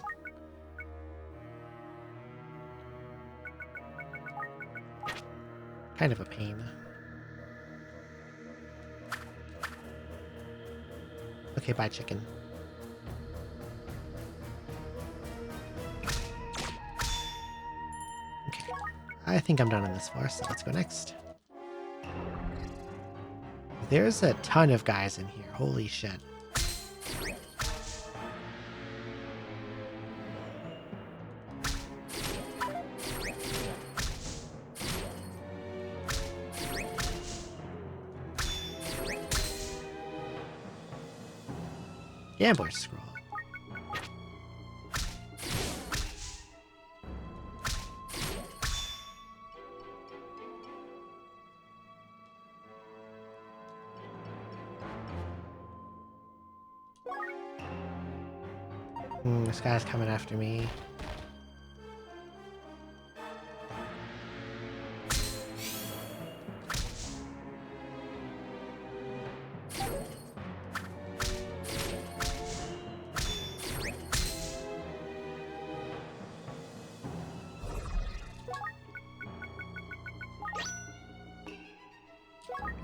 Kind of a pain. Okay, bye, chicken. Okay, I think I'm done on this floor, so let's go next. There's a ton of guys in here. Holy shit. Gambler's Scroll. This guy's coming after me.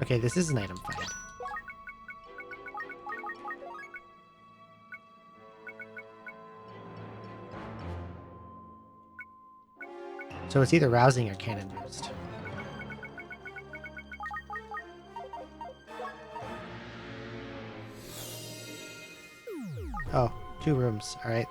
Okay, this is an item fight. So it's either rousing or cannon boost. Oh, 2 rooms, alright.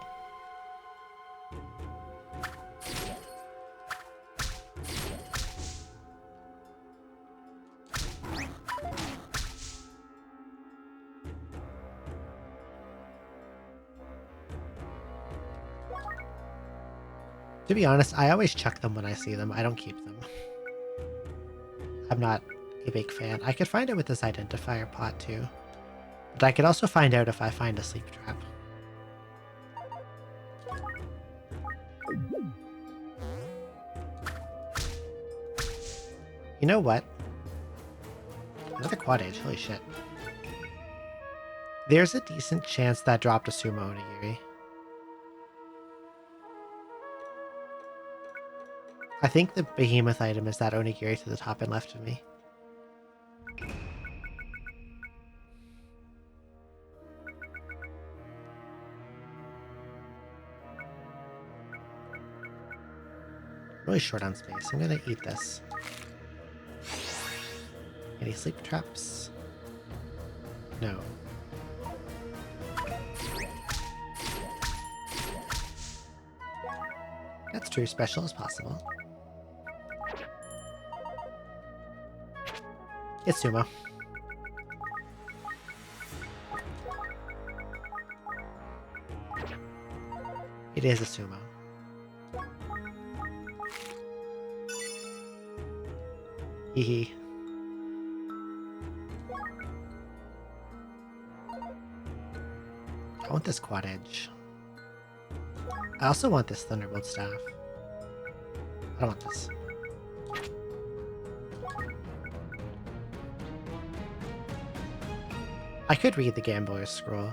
To be honest, I always chuck them when I see them. I don't keep them. I'm not a big fan. I could find it with this identifier pot too. But I could also find out if I find a sleep trap. You know what? Another quad age, holy shit. There's a decent chance that dropped a sumo onigiri. I think the behemoth item is that onigiri to the top and left of me. Really short on space. I'm gonna eat this. Any sleep traps? No. That's true. Special as possible. It's sumo. It is a sumo. Hehe. I want this quad edge. I also want this Thunderbolt staff. I don't want this. I could read the Gambler's Scroll.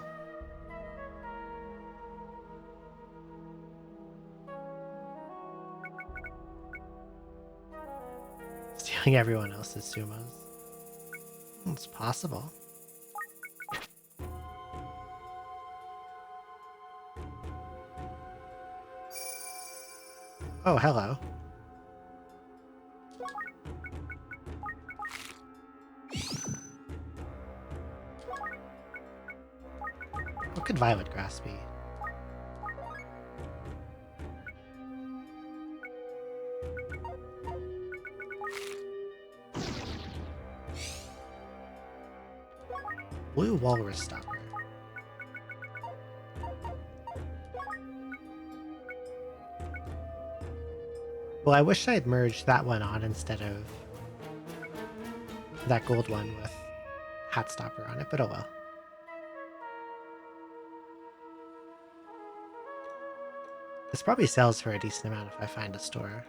Stealing everyone else's sumos. It's possible. Oh, hello. What could violet grass be? Blue walrus stopper. Well, I wish I'd merged that one on instead of that gold one with hat stopper on it, but oh well. This probably sells for a decent amount if I find a store.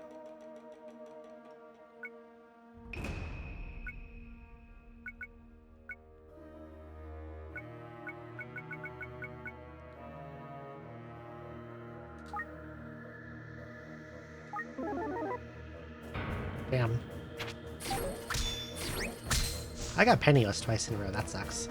Damn. I got penniless twice in a row, that sucks.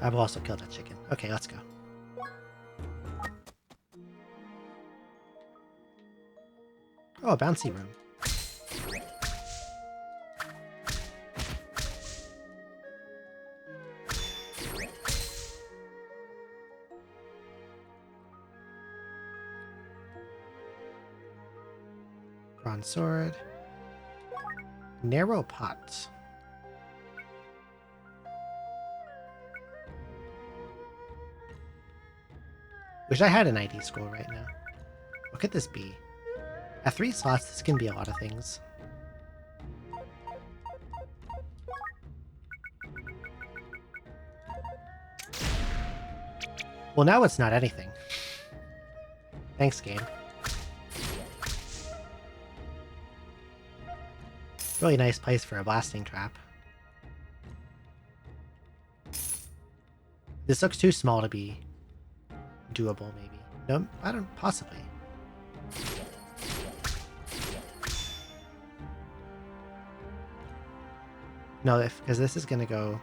I will also kill that chicken. Okay, let's go. Oh, a bouncy room. Bronze sword. Narrow pot. Wish I had an ID scroll right now. What could this be? At 3 slots, this can be a lot of things. Well, now it's not anything. Thanks, game. Really nice place for a blasting trap. This looks too small to be doable, maybe. No, I don't... possibly. No, because this is gonna go...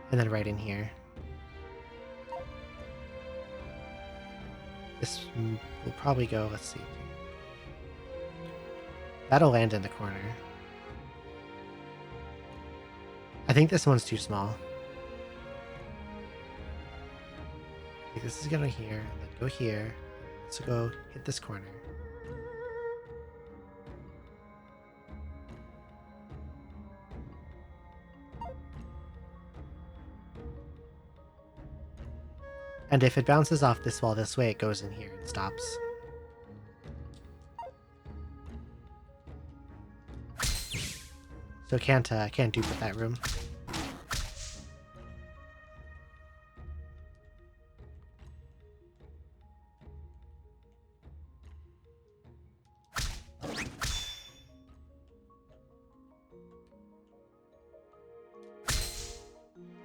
and then right in here. This will probably go... let's see. That'll land in the corner. I think this one's too small. Like this is gonna here, and then go here. So go hit this corner. And if it bounces off this wall this way, it goes in here and stops. So can't dupe with that room.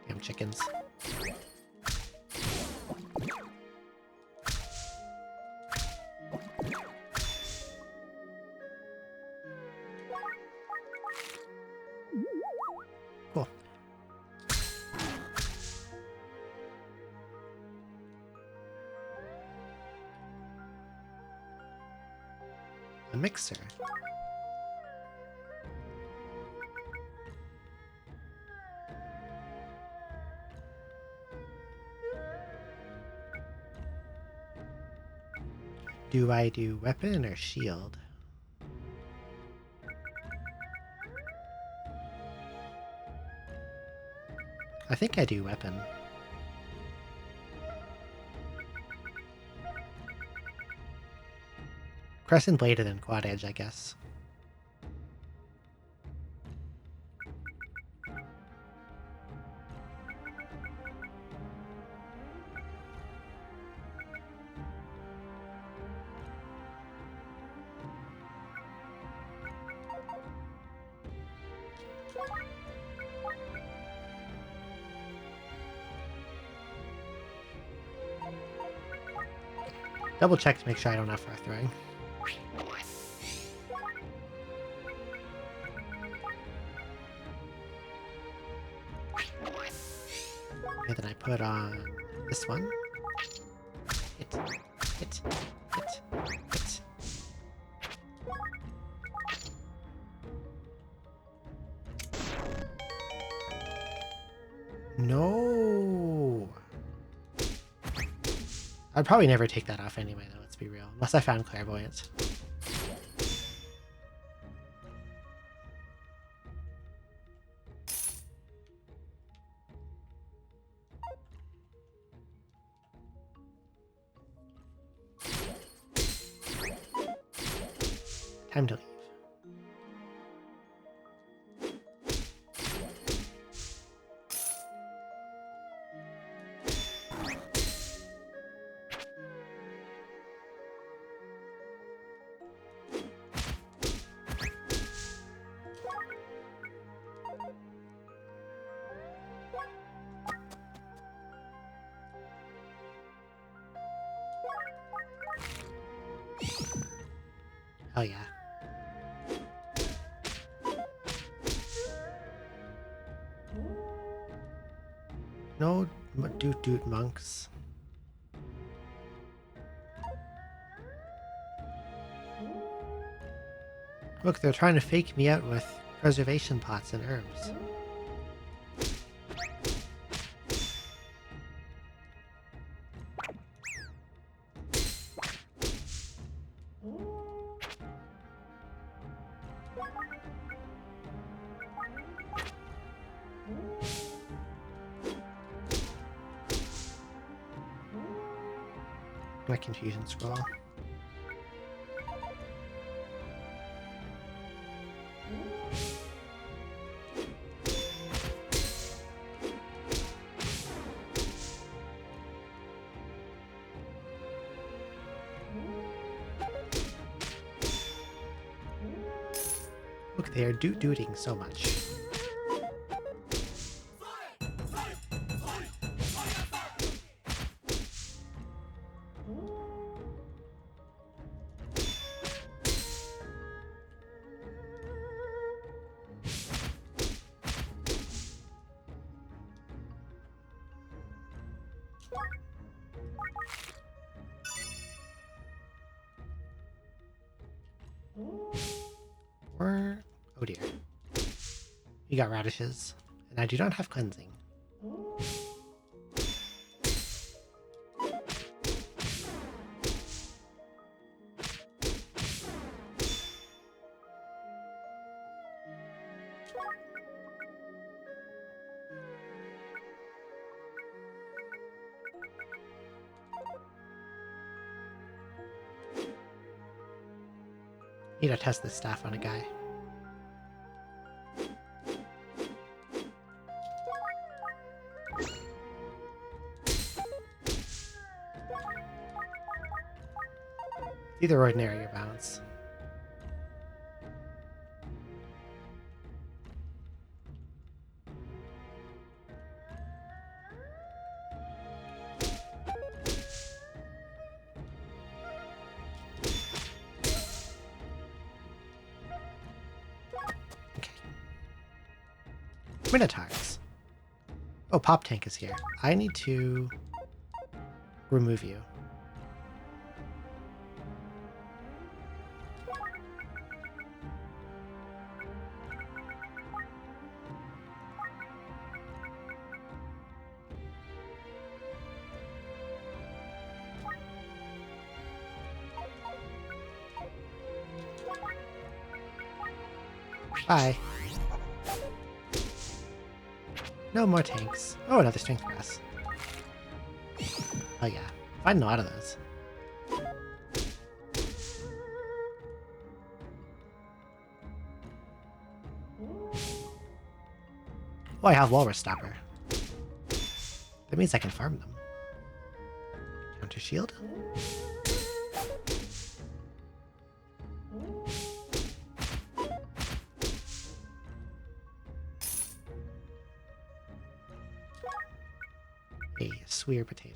Damn chickens. Cool. A mixer. Do I do weapon or shield? I think I do weapon. Crescent bladed and quad edge, I guess. Double check to make sure I don't have far throwing. And then I put on this one. Hit, hit, hit, hit. No! I'd probably never take that off anyway, though, let's be real. Unless I found Clairvoyance. Time to leave. Hell yeah. No doot monks. Look, they're trying to fake me out with preservation pots and herbs. My confusion scroll. Look, they are dooting so much. Oh dear. You got radishes, and I do not have cleansing. Need to test this staff on a guy. Either ordinary or balance. Okay. Minotaurs. Oh, Pop Tank is here. I need to remove you. Bye. No more tanks. Oh, another strength grass. Oh yeah, finding a lot of those. Oh, I have Walrus Stopper. That means I can farm them. Counter shield. A sweer potato.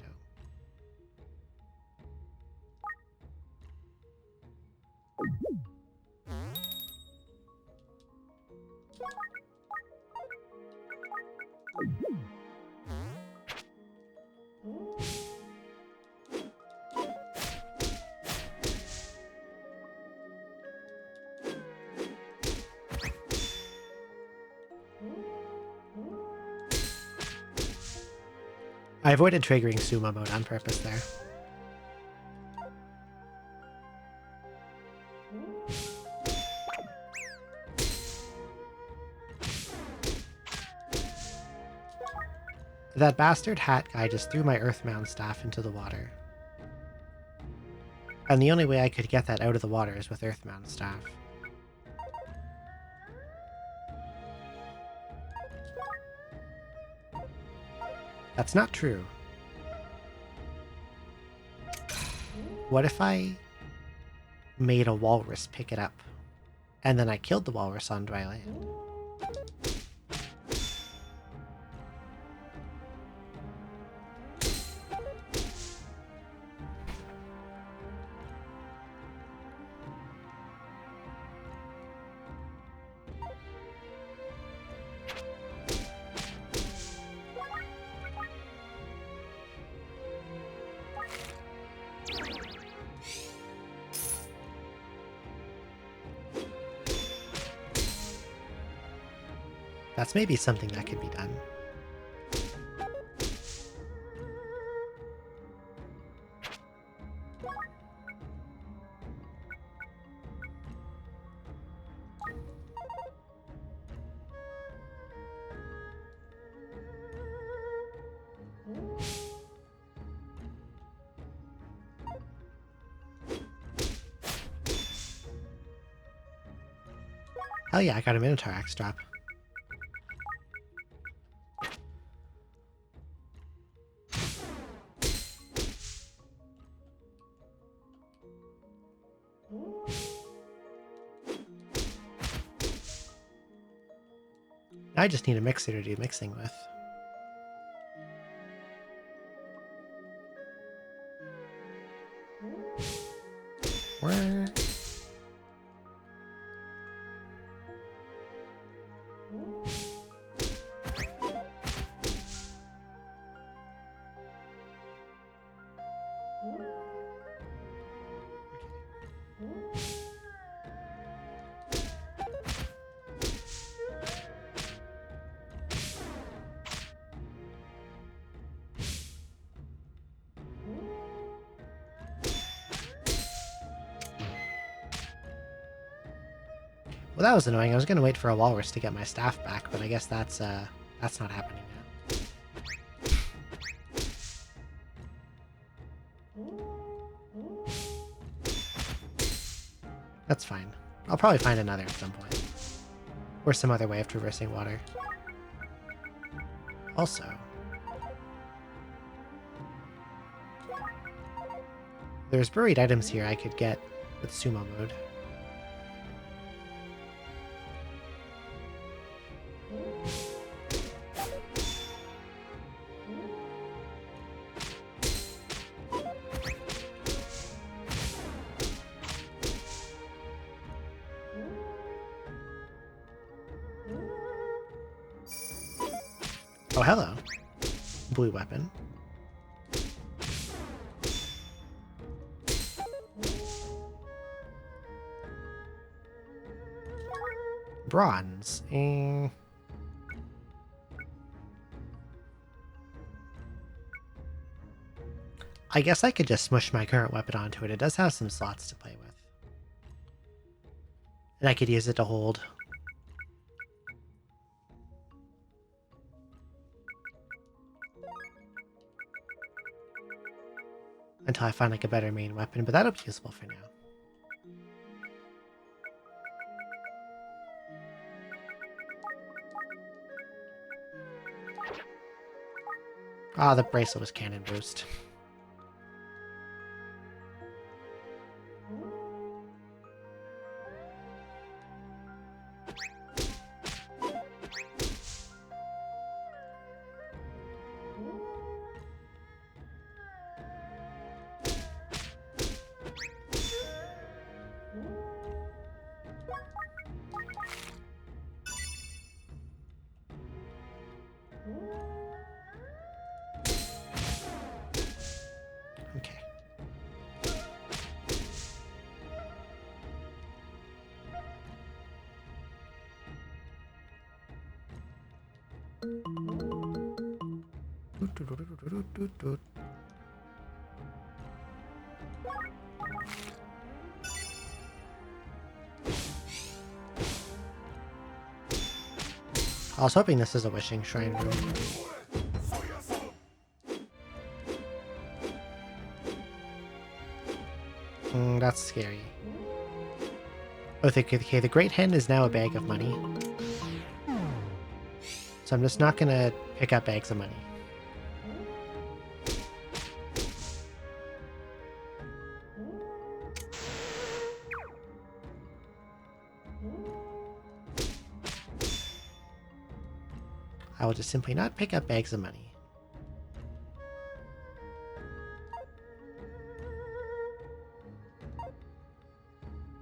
I avoided triggering sumo mode on purpose there. That bastard hat guy just threw my Earthmound staff into the water. And the only way I could get that out of the water is with Earthmound staff. That's not true. What if I made a walrus pick it up, and then I killed the walrus on dry land? That's maybe something that could be done. Hell yeah, I got a Minotaur axe drop. I just need a mixer to do mixing with. Where? Well, that was annoying. I was going to wait for a walrus to get my staff back, but I guess that's not happening now. That's fine. I'll probably find another at some point. Or some other way of traversing water. Also, there's buried items here I could get with sumo mode. Oh, hello. Blue weapon. Bronze. I guess I could just smush my current weapon onto it. It does have some slots to play with. And I could use it to hold. Until I find like a better main weapon, but that'll be useful for now. Ah, the bracelet was cannon boost. I was hoping this is a wishing shrine room. That's scary. Oh, okay, the Great Hen is now a bag of money. So I'm just not gonna pick up bags of money. I will just simply not pick up bags of money.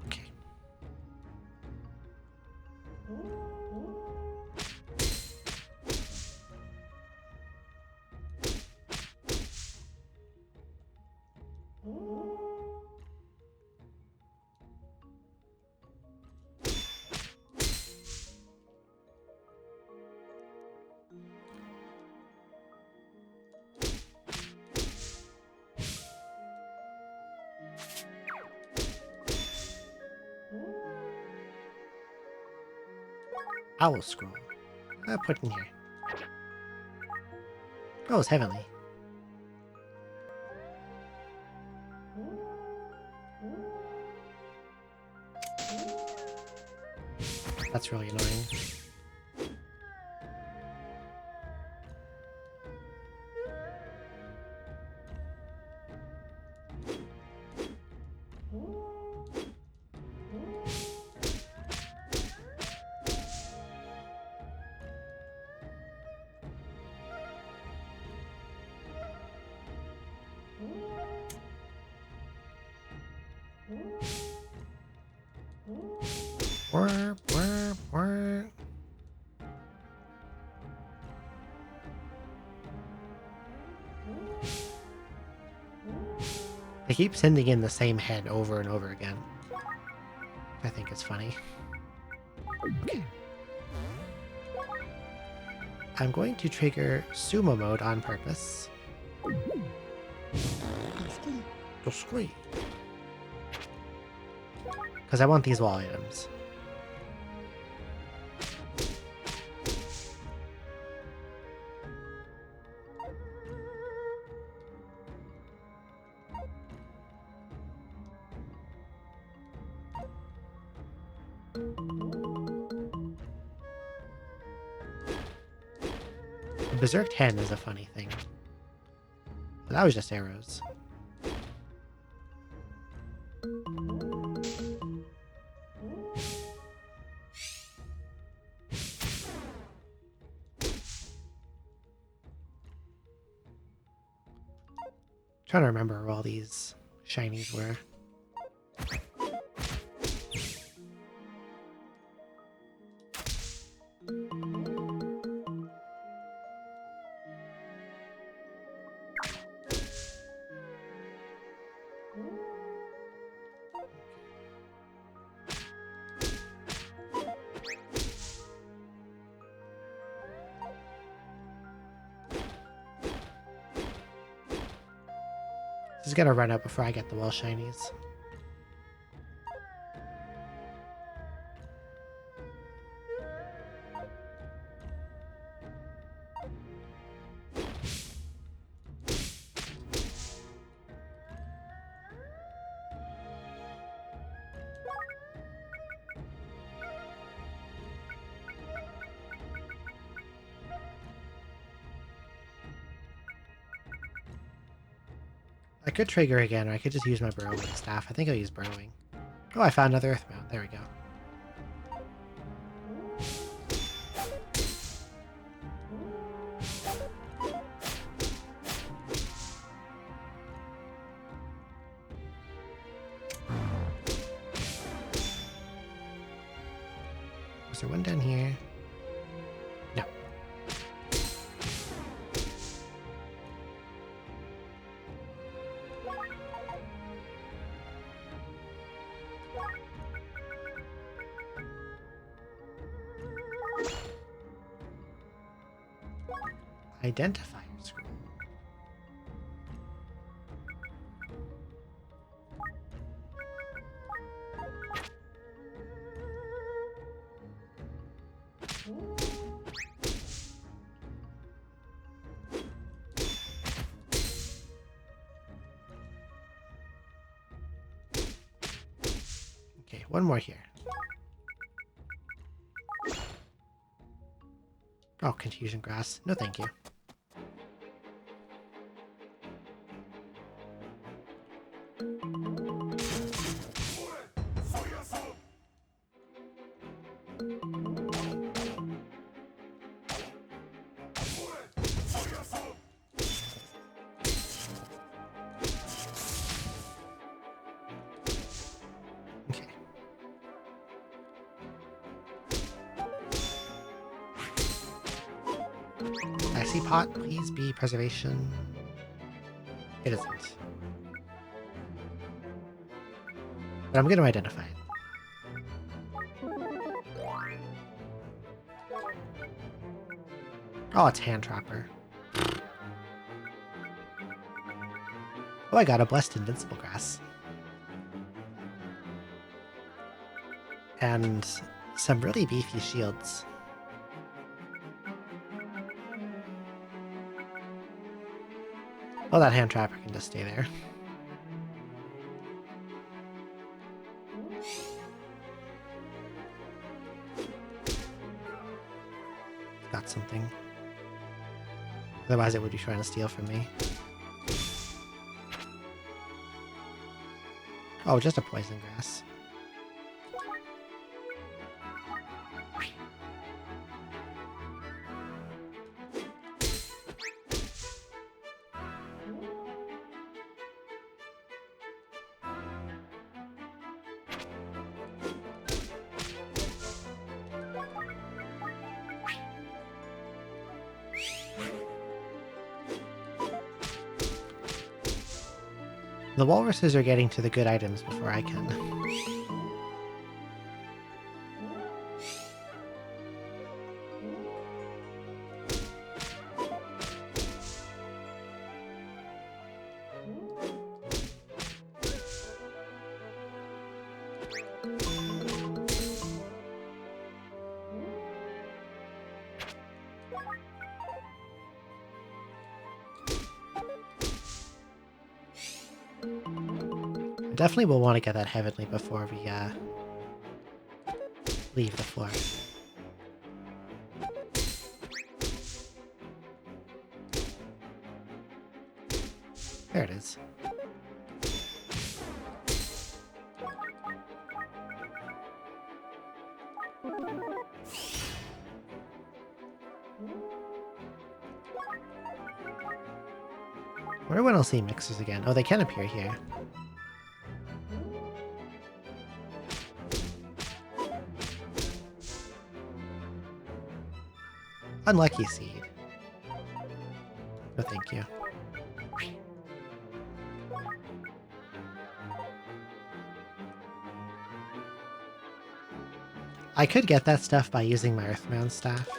Okay. Owl scroll. Put in here. Oh, it's heavenly. That's really annoying. Warp, warp, warp. They keep sending in the same head over and over again. I think it's funny. Okay. I'm going to trigger sumo mode on purpose. Because I want these wall items. The Berserked Hen is a funny thing. But that was just arrows. Trying to remember where all these shinies were. Just gotta run up before I get the wall shinies. I could trigger again, or I could just use my burrowing staff. I think I'll use burrowing. Oh, I found another earthbound. There we go. Was there one down here? No. Identifier scroll. Okay, one more here. Oh, confusion grass. No, thank you. Okay. Icy pot, please be preservation. It isn't. But I'm going to identify it. Oh, it's Hand Trapper. Oh, I got a Blessed Invincible Grass. And some really beefy shields. Oh, that Hand Trapper can just stay there. Got something. Otherwise it would be trying to steal from me. Oh, just a Poison Grass. The walruses are getting to the good items before I can. Definitely will want to get that heavenly before we leave the floor. There it is. Where when I'll see mixers again? Oh, they can appear here. Unlucky seed. No, thank you. I could get that stuff by using my Earthmound staff.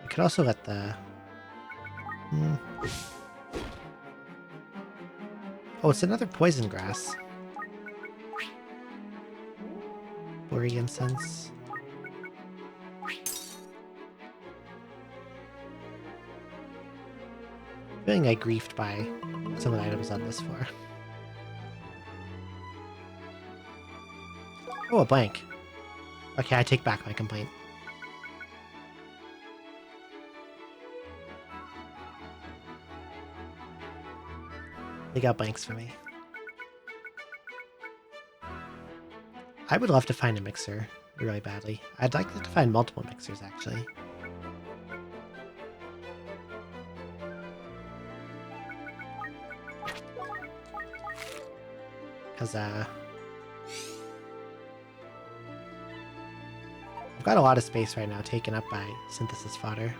I could also let the... Oh, it's another poison grass. Blurry Incense. Feeling I griefed by some of the items on this floor. Oh, a blank. Okay, I take back my complaint. They got blanks for me. I would love to find a mixer really badly. I'd like to find multiple mixers, actually. Because, I've got a lot of space right now taken up by synthesis fodder.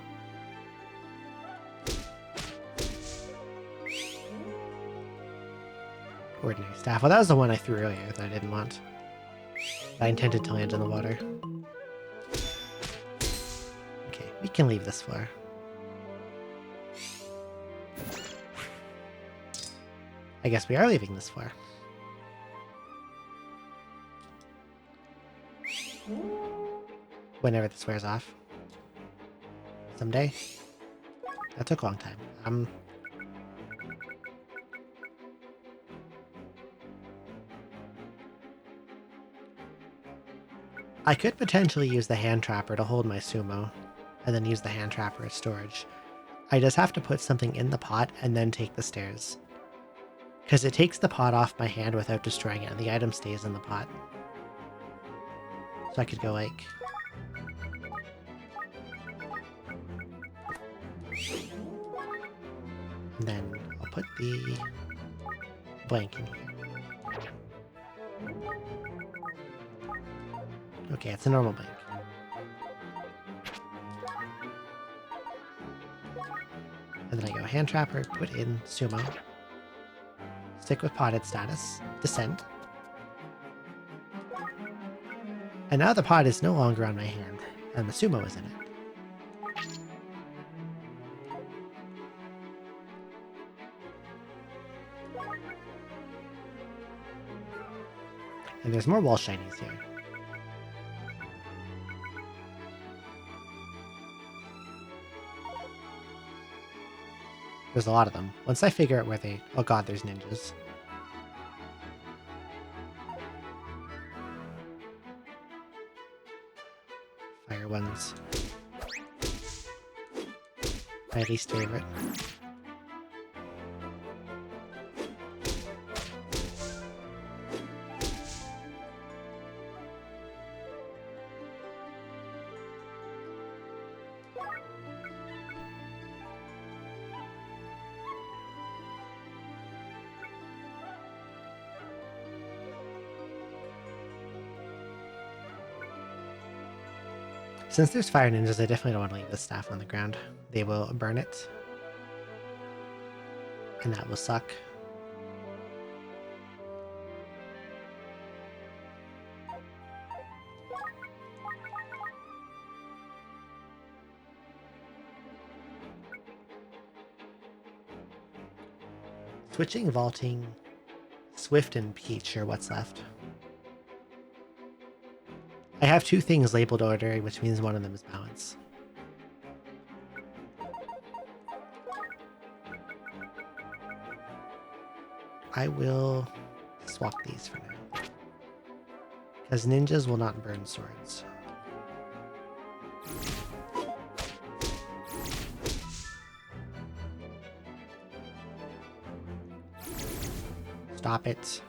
Ordinary staff. Well, that was the one I threw earlier that I didn't want. I intended to land in the water. Okay, we can leave this floor. I guess we are leaving this floor. Whenever this wears off. someday. That took a long time. I could potentially use the hand trapper to hold my sumo, and then use the hand trapper as storage. I just have to put something in the pot and then take the stairs. Because it takes the pot off my hand without destroying it, and the item stays in the pot. So I could go like... And then I'll put the blank in here. Okay, it's a normal blank. And then I go hand trapper, put in sumo. Stick with potted status, descend. And now the pot is no longer on my hand, and the sumo is in it. And there's more wall shinies here. There's a lot of them. Once I figure out where they... Oh god, there's ninjas. Fire ones. My least favorite. Since there's fire ninjas, I definitely don't want to leave this staff on the ground. They will burn it. And that will suck. Switching, vaulting, Swift, and Peach are what's left. I have two things labeled order, which means one of them is balance. I will swap these for now. Because ninjas will not burn swords. Stop it.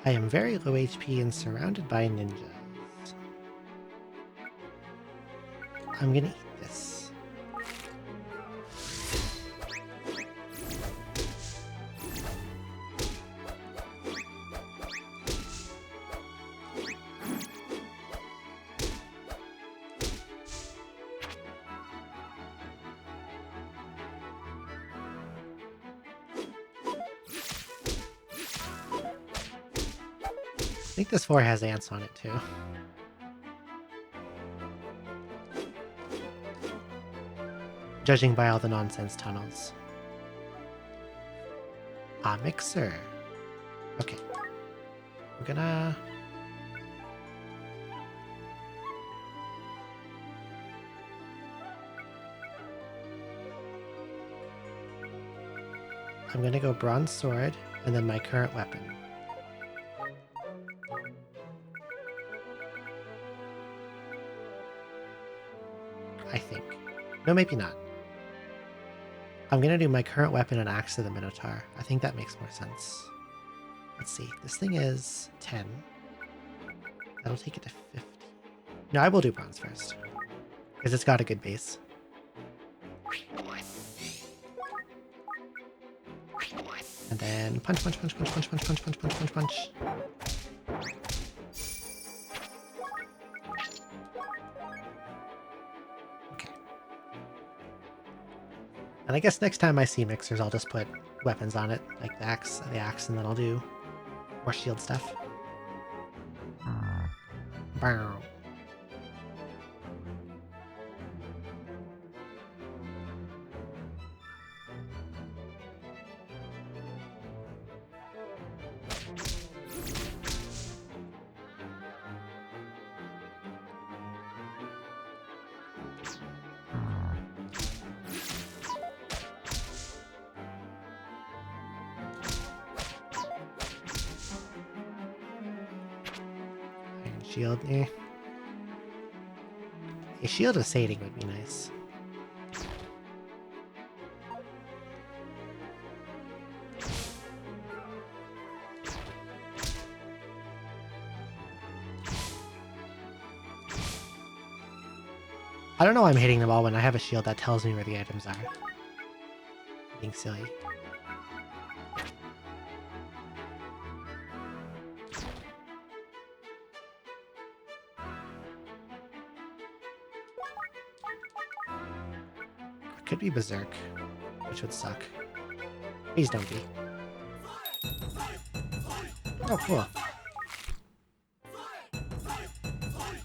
I am very low HP and surrounded by ninjas. I'm gonna eat this. I think this floor has ants on it too. Judging by all the nonsense tunnels. Ah, mixer. Okay. I'm gonna... I'm gonna go bronze sword and then my current weapon. I think. No, maybe not. I'm gonna do my current weapon and Axe to the Minotaur. I think that makes more sense. Let's see. This thing is 10. That'll take it to 50. No, I will do bronze first. Because it's got a good base. And then punch, punch, punch, punch, punch, punch, punch, punch, punch, punch, punch. And I guess next time I see mixers, I'll just put weapons on it, like the axe, and then I'll do more shield stuff. Bow. Iron shield, eh. A shield of sating would be nice. I don't know why I'm hitting them all when I have a shield that tells me where the items are. Being silly. It could be Berserk, which would suck. Please don't be. Oh, cool.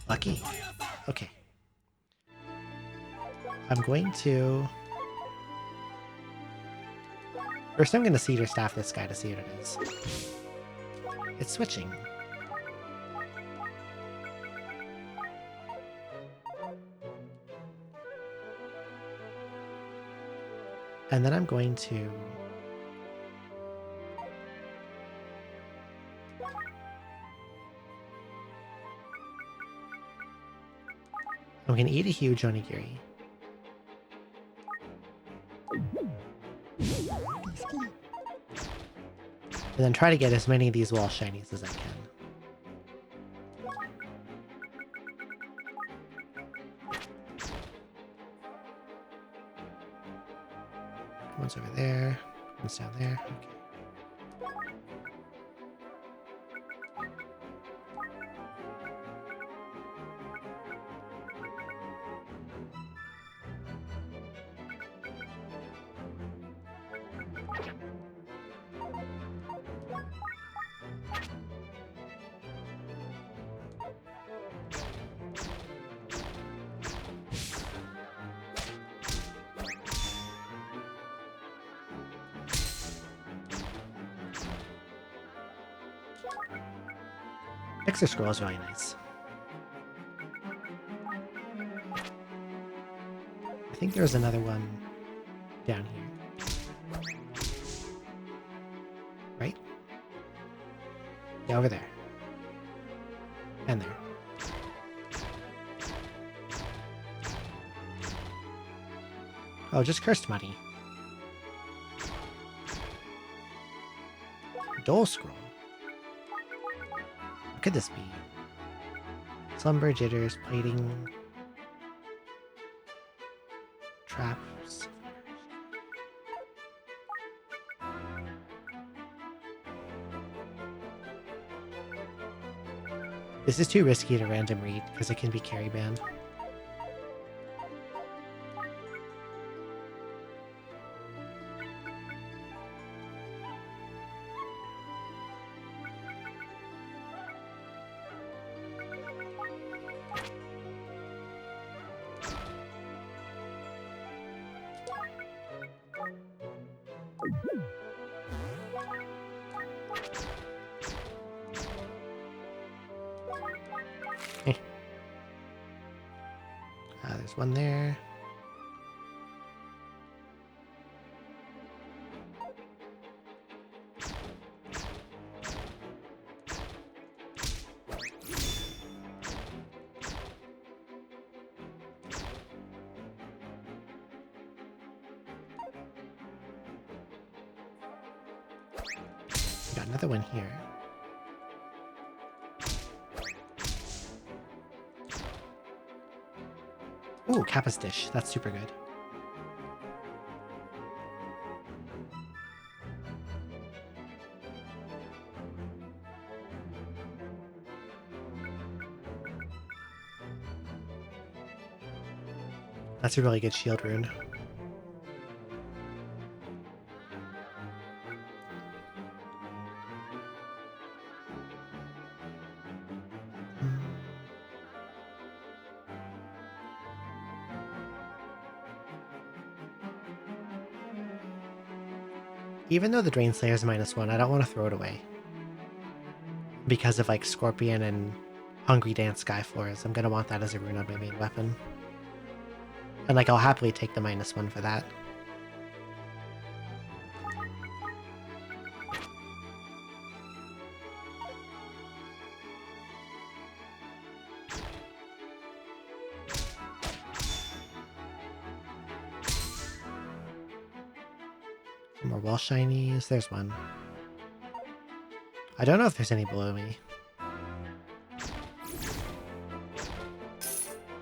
Lucky. Okay. I'm going to... First, I'm going to Cedar Staff this guy to see what it is. It's switching. And then I'm going to... I'm going to eat a huge onigiri. And then try to get as many of these wall shinies as I can. One's over there. One's down there. Okay. Mixer scroll is really nice. I think there's another one down here. Right? Yeah, over there. And there. Oh, just cursed money. Dole scroll. What could this be? Slumber, jitters, plating, traps. This is too risky to random read because it can be carry banned. There's one there. Got another one here. Ooh, Kappa's dish. That's super good. That's a really good shield rune. Even though the Drain Slayer is -1, I don't want to throw it away. Because of like Scorpion and Hungry Dance Skyfloors, I'm going to want that as a rune on my main weapon. And like I'll happily take the -1 for that. More wall shinies. There's one. I don't know if there's any below me.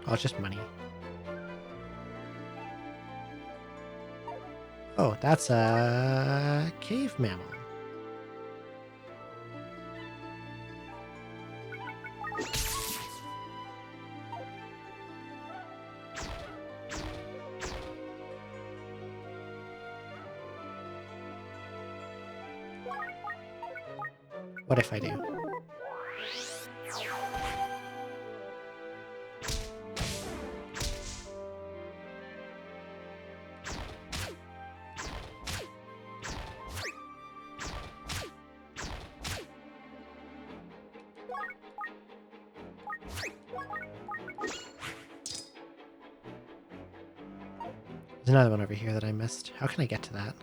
Oh, it's just money. Oh, that's a cave mammal. What if I do? There's another one over here that I missed. How can I get to that?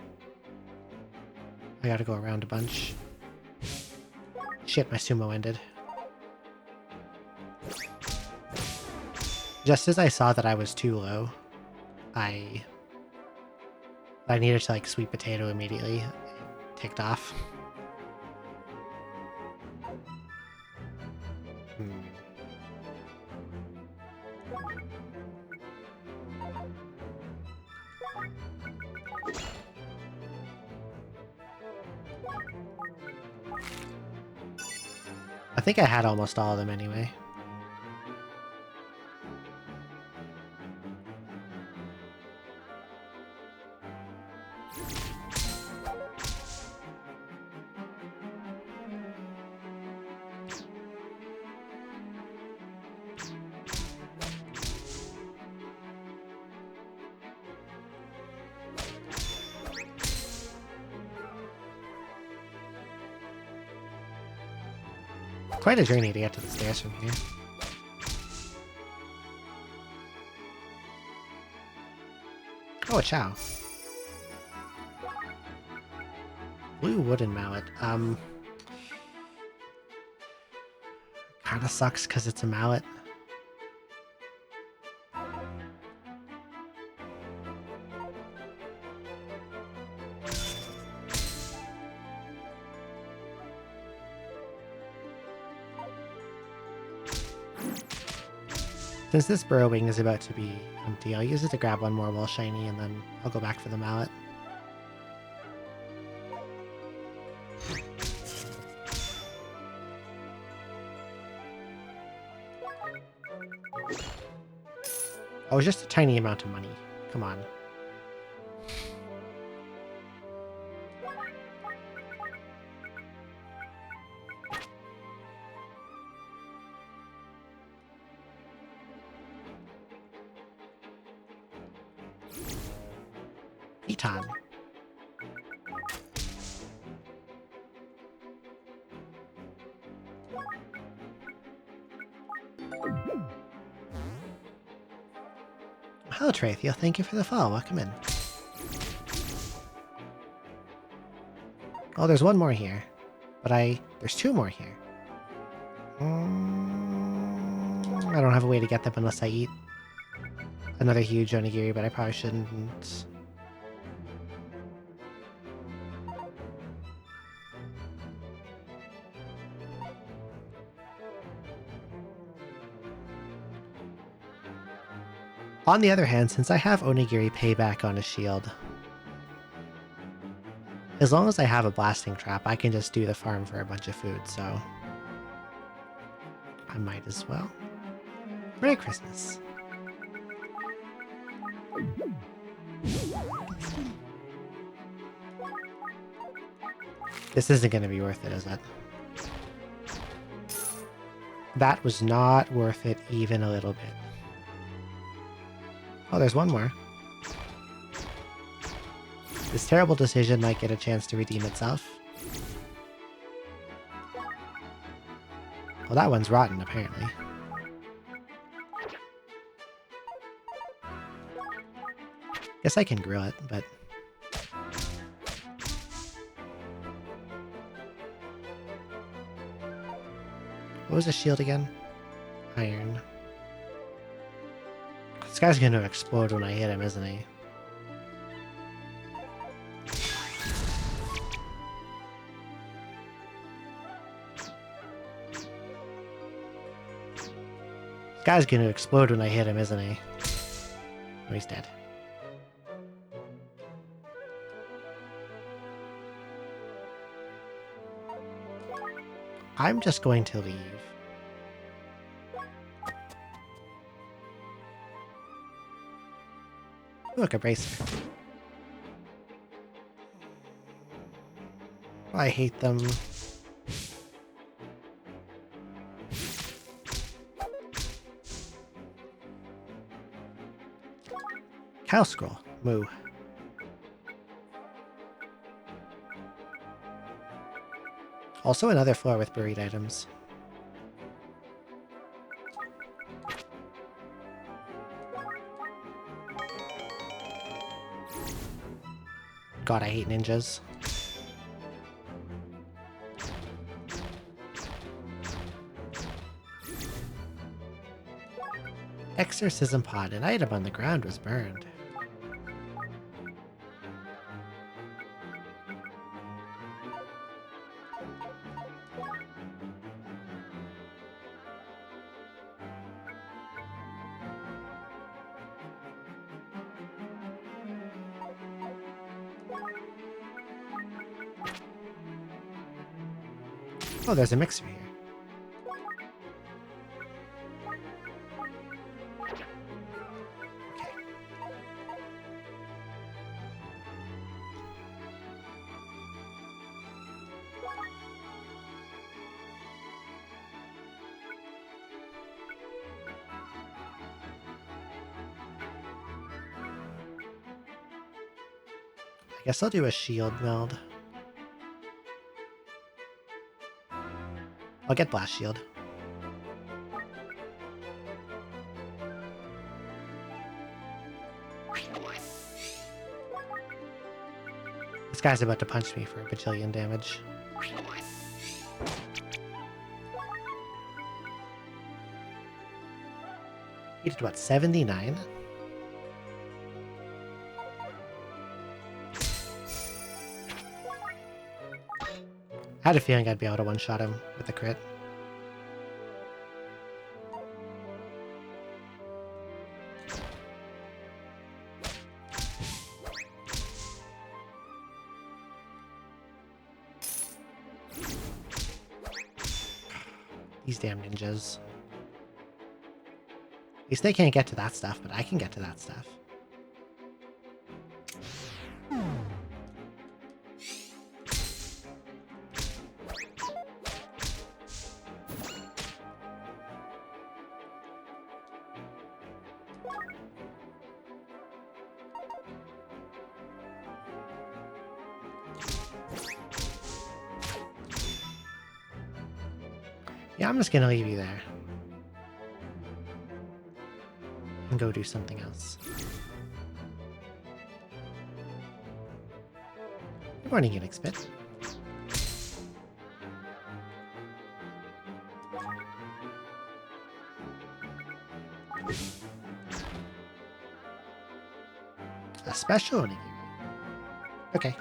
I gotta go around a bunch. Shit, my sumo ended. Just as I saw that I was too low, I needed to like sweet potato immediately. It ticked off. I think I had almost all of them anyway. Quite a journey to get to the stairs from here. Oh, a Chow. Blue wooden mallet. Kinda sucks because it's a mallet. Since this burrowing is about to be empty, I'll use it to grab one more wall shiny and then I'll go back for the mallet. Oh, it's just a tiny amount of money. Come on. Eton. Hello, Trathia. Thank you for the follow. Welcome in. Oh, there's one more here. But there's two more here. I don't have a way to get them unless I eat another huge onigiri, but I probably shouldn't. On the other hand, since I have onigiri payback on a shield, as long as I have a blasting trap, I can just do the farm for a bunch of food, so I might as well. Merry Christmas. This isn't going to be worth it, is it? That was not worth it even a little bit. Oh, there's one more. This terrible decision might get a chance to redeem itself. Well, that one's rotten, apparently. Guess I can grill it, but... What was the shield again? Iron. This guy's gonna explode when I hit him, isn't he? This guy's gonna explode when I hit him, isn't he? Oh, he's dead. I'm just going to leave. Look, a bracer. I hate them. Cow scroll. Moo. Also another floor with buried items. God, I hate ninjas. Exorcism pod. An item on the ground was burned. Oh, there's a mixer here. Okay. I guess I'll do a shield meld. I'll get blast shield. This guy's about to punch me for a bajillion damage. He did what, 79? I had a feeling I'd be able to one-shot him with a crit. These damn ninjas. At least they can't get to that stuff, but I can get to that stuff. Yeah, I'm just gonna leave you there. And go do something else. Good morning, Unix Bit. A special onigiri. Okay.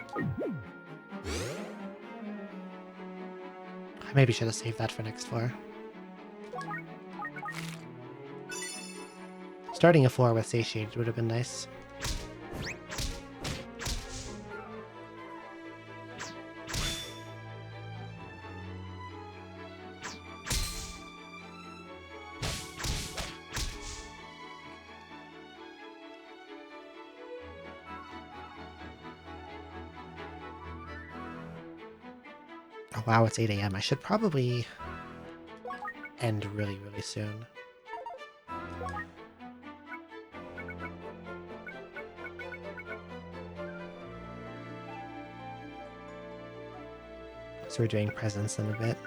I maybe should have saved that for next floor. Starting a floor with satiated would have been nice. Oh wow, it's 8 AM. I should probably end really, really soon. So we're doing presents in a bit.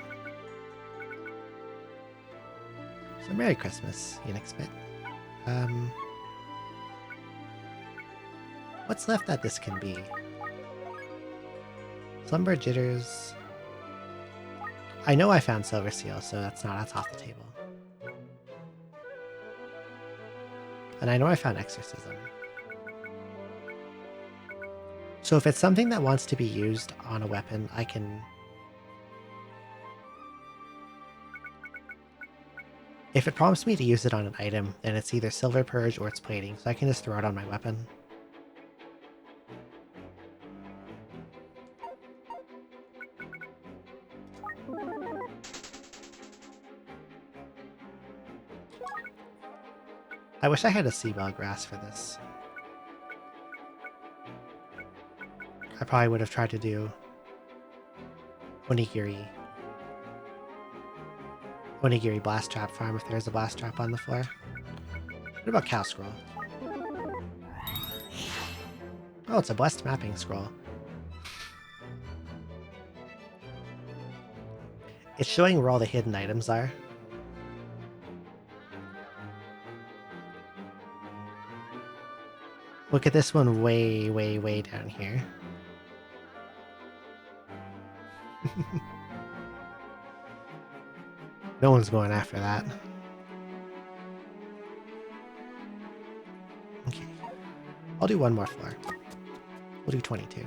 So Merry Christmas, Unix Bit. What's left that this can be? Slumber Jitters. I know I found Silver Seal, so that's off the table. And I know I found Exorcism. So if it's something that wants to be used on a weapon, I can... If it prompts me to use it on an item, then it's either Silver Purge or it's plating, so I can just throw it on my weapon. I wish I had a Seawell Grass for this. I probably would have tried to do Onigiri Blast Trap farm if there's a Blast Trap on the floor. What about Cow Scroll? Oh, it's a Blessed Mapping Scroll. It's showing where all the hidden items are. Look at this one way, way, way down here. No one's going after that. Okay. I'll do one more floor. We'll do 22.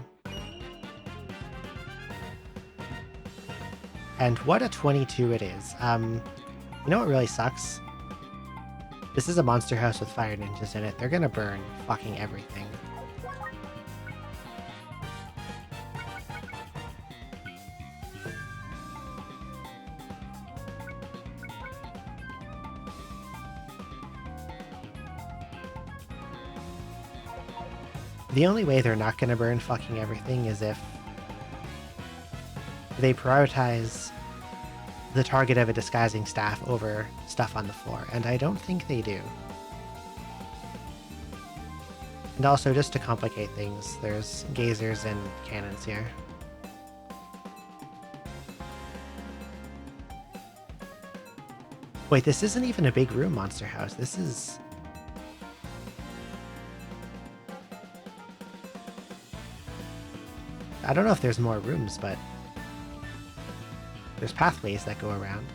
And what a 22 it is. You know what really sucks? This is a monster house with fire ninjas in it. They're gonna burn fucking everything. The only way they're not gonna burn fucking everything is if they prioritize the target of a disguising staff over stuff on the floor, and I don't think they do. And also, just to complicate things, there's gazers and cannons here. Wait, this isn't even a big room monster house. This is... I don't know if there's more rooms, but there's pathways that go around.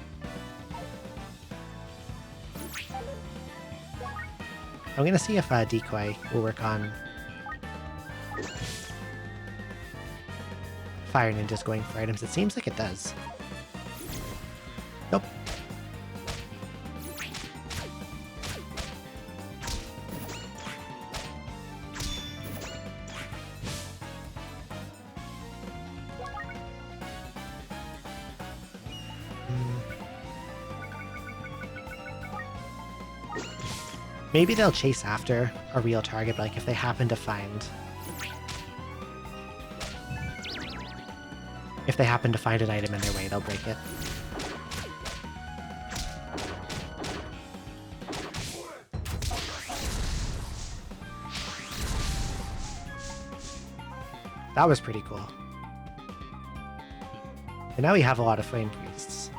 I'm gonna see if Decoy will work on fire ninjas going for items. It seems like it does. Nope. Maybe they'll chase after a real target, like if they happen to find... If they happen to find an item in their way, they'll break it. That was pretty cool. And now we have a lot of flame priests.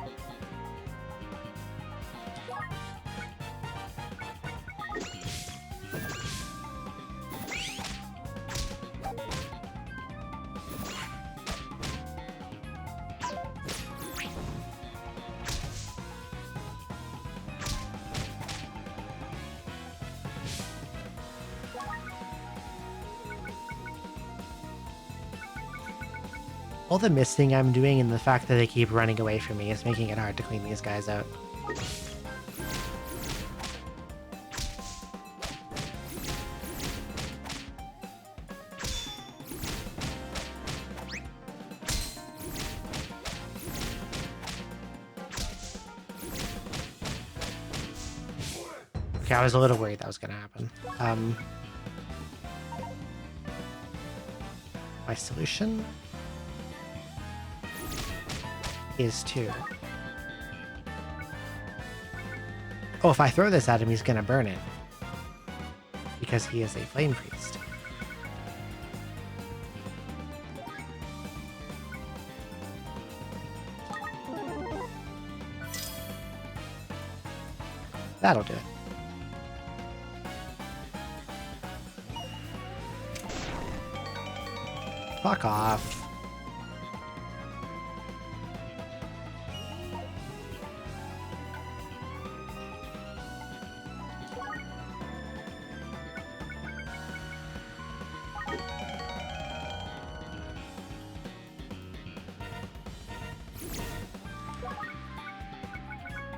All the misting I'm doing and the fact that they keep running away from me is making it hard to clean these guys out. Okay, I was a little worried that was going to happen. My solution is to... Oh, if I throw this at him, he's gonna burn it. Because he is a flame priest. That'll do it. Fuck off.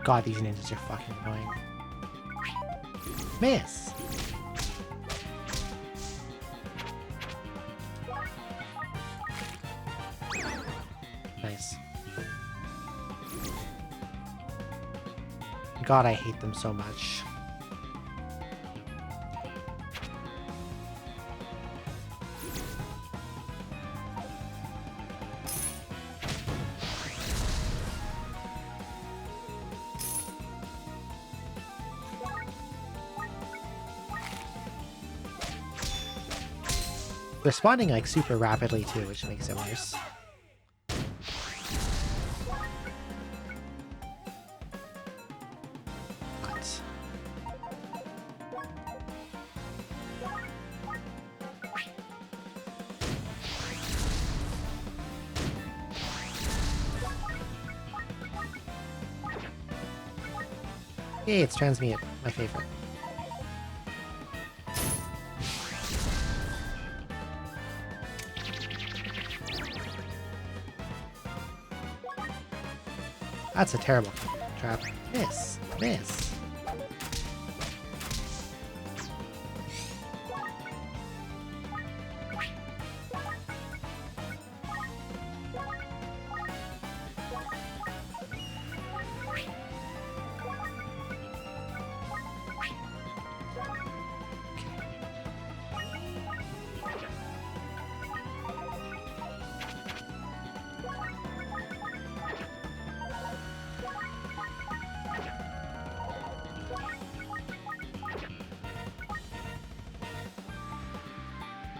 God, these ninjas are fucking annoying. Miss! Nice. God, I hate them so much. They're spawning like super rapidly too, which makes it worse. What? Yay, it's transmute, my favorite. That's a terrible trap. Miss. Miss.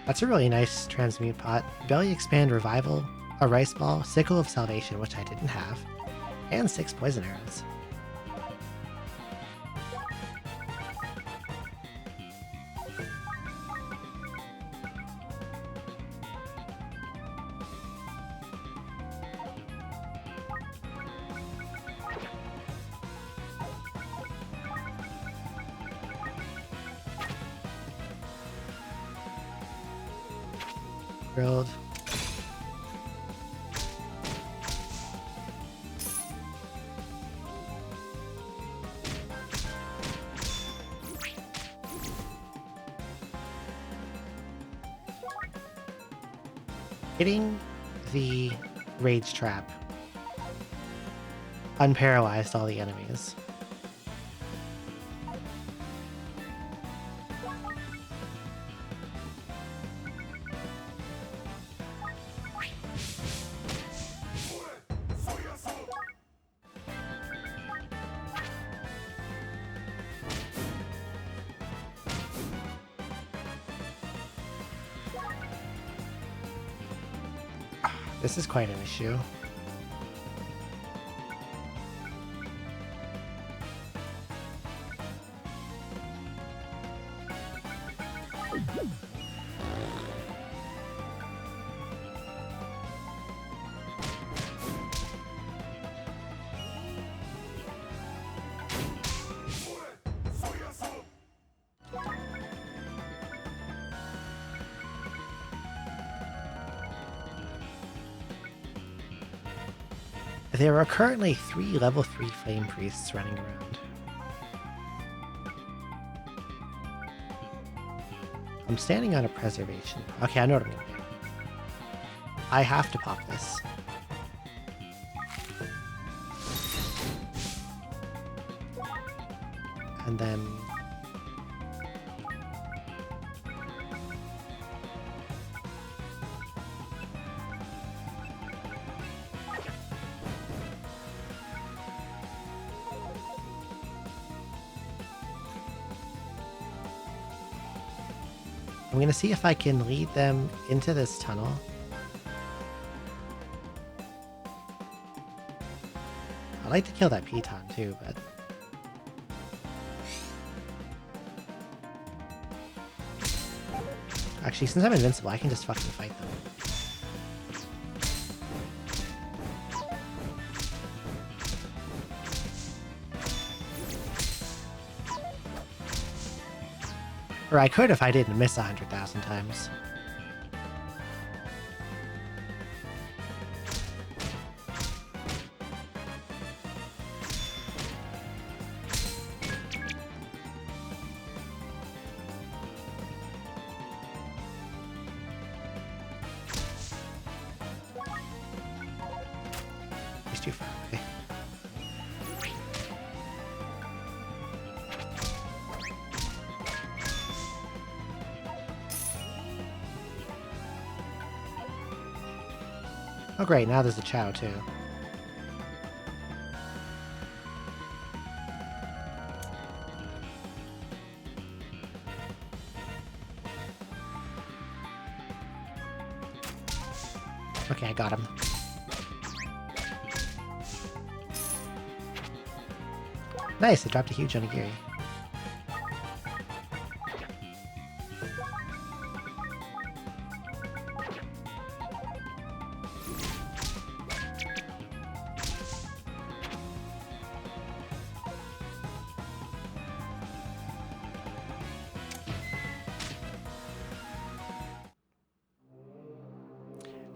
That's a really nice transmute pot. Belly Expand Revival, a Rice Ball, Sickle of Salvation, which I didn't have, and 6 Poison Arrows. Grilled. Hitting the Rage Trap unparalyzed all the enemies. This is quite an issue. There are currently 3 level 3 Flame Priests running around. I'm standing on a preservation. Okay, I know what I'm gonna do. I have to pop this. And then... I'm gonna see if I can lead them into this tunnel. I'd like to kill that Piton too, but... Actually, since I'm invincible, I can just fucking fight them. Or I could if I didn't miss 100,000 times. He's too far away. Oh great, now there's a Chow too. Okay, I got him. Nice, it dropped a huge onigiri.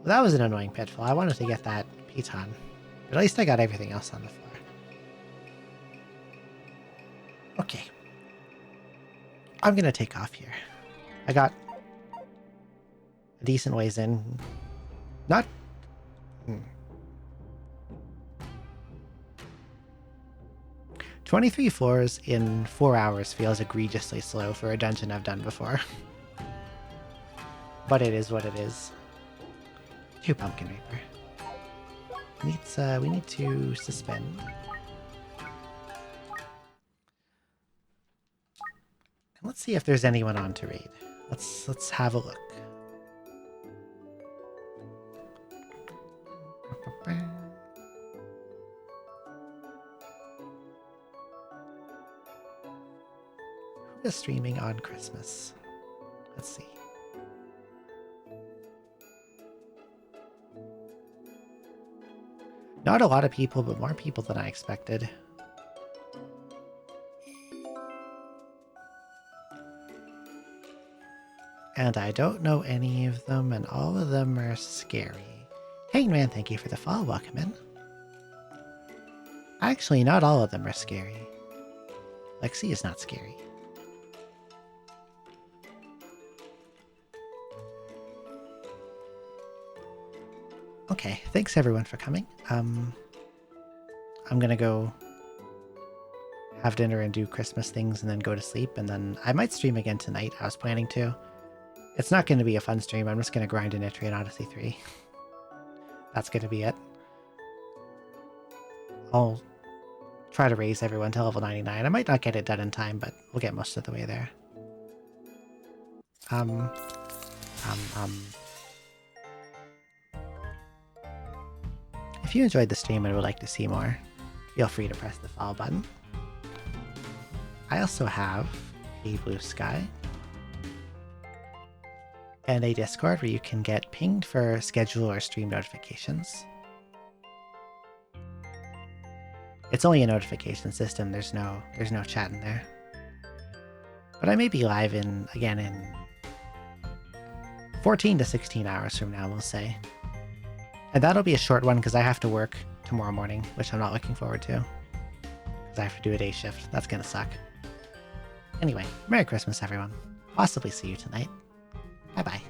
Well, that was an annoying pitfall. I wanted to get that piton, but at least I got everything else on the floor. Okay. I'm gonna take off here. I got a decent ways in. Not... 23 floors in 4 hours feels egregiously slow for a dungeon I've done before. But it is what it is. 2 Pumpkin Reaper. We need to suspend. And let's see if there's anyone on to raid. Let's have a look. Who is streaming on Christmas? Let's see. Not a lot of people, but more people than I expected. And I don't know any of them, and all of them are scary. Hangman, thank you for the follow. Welcome in. Actually, not all of them are scary. Lexi is not scary. Okay, thanks everyone for coming. I'm gonna go have dinner and do Christmas things and then go to sleep, and then I might stream again tonight. I was planning to. It's not going to be a fun stream. I'm just going to grind an Etrian Odyssey 3. That's going to be it. I'll try to raise everyone to level 99. I might not get it done in time, but we'll get most of the way there. If you enjoyed the stream and would like to see more, feel free to press the follow button. I also have a Blue Sky and a Discord where you can get pinged for schedule or stream notifications. It's only a notification system, there's no chat in there. But I may be live again in 14 to 16 hours from now, we'll say. And that'll be a short one because I have to work tomorrow morning, which I'm not looking forward to. Because I have to do a day shift. That's gonna suck. Anyway, Merry Christmas everyone. Possibly see you tonight. Bye bye.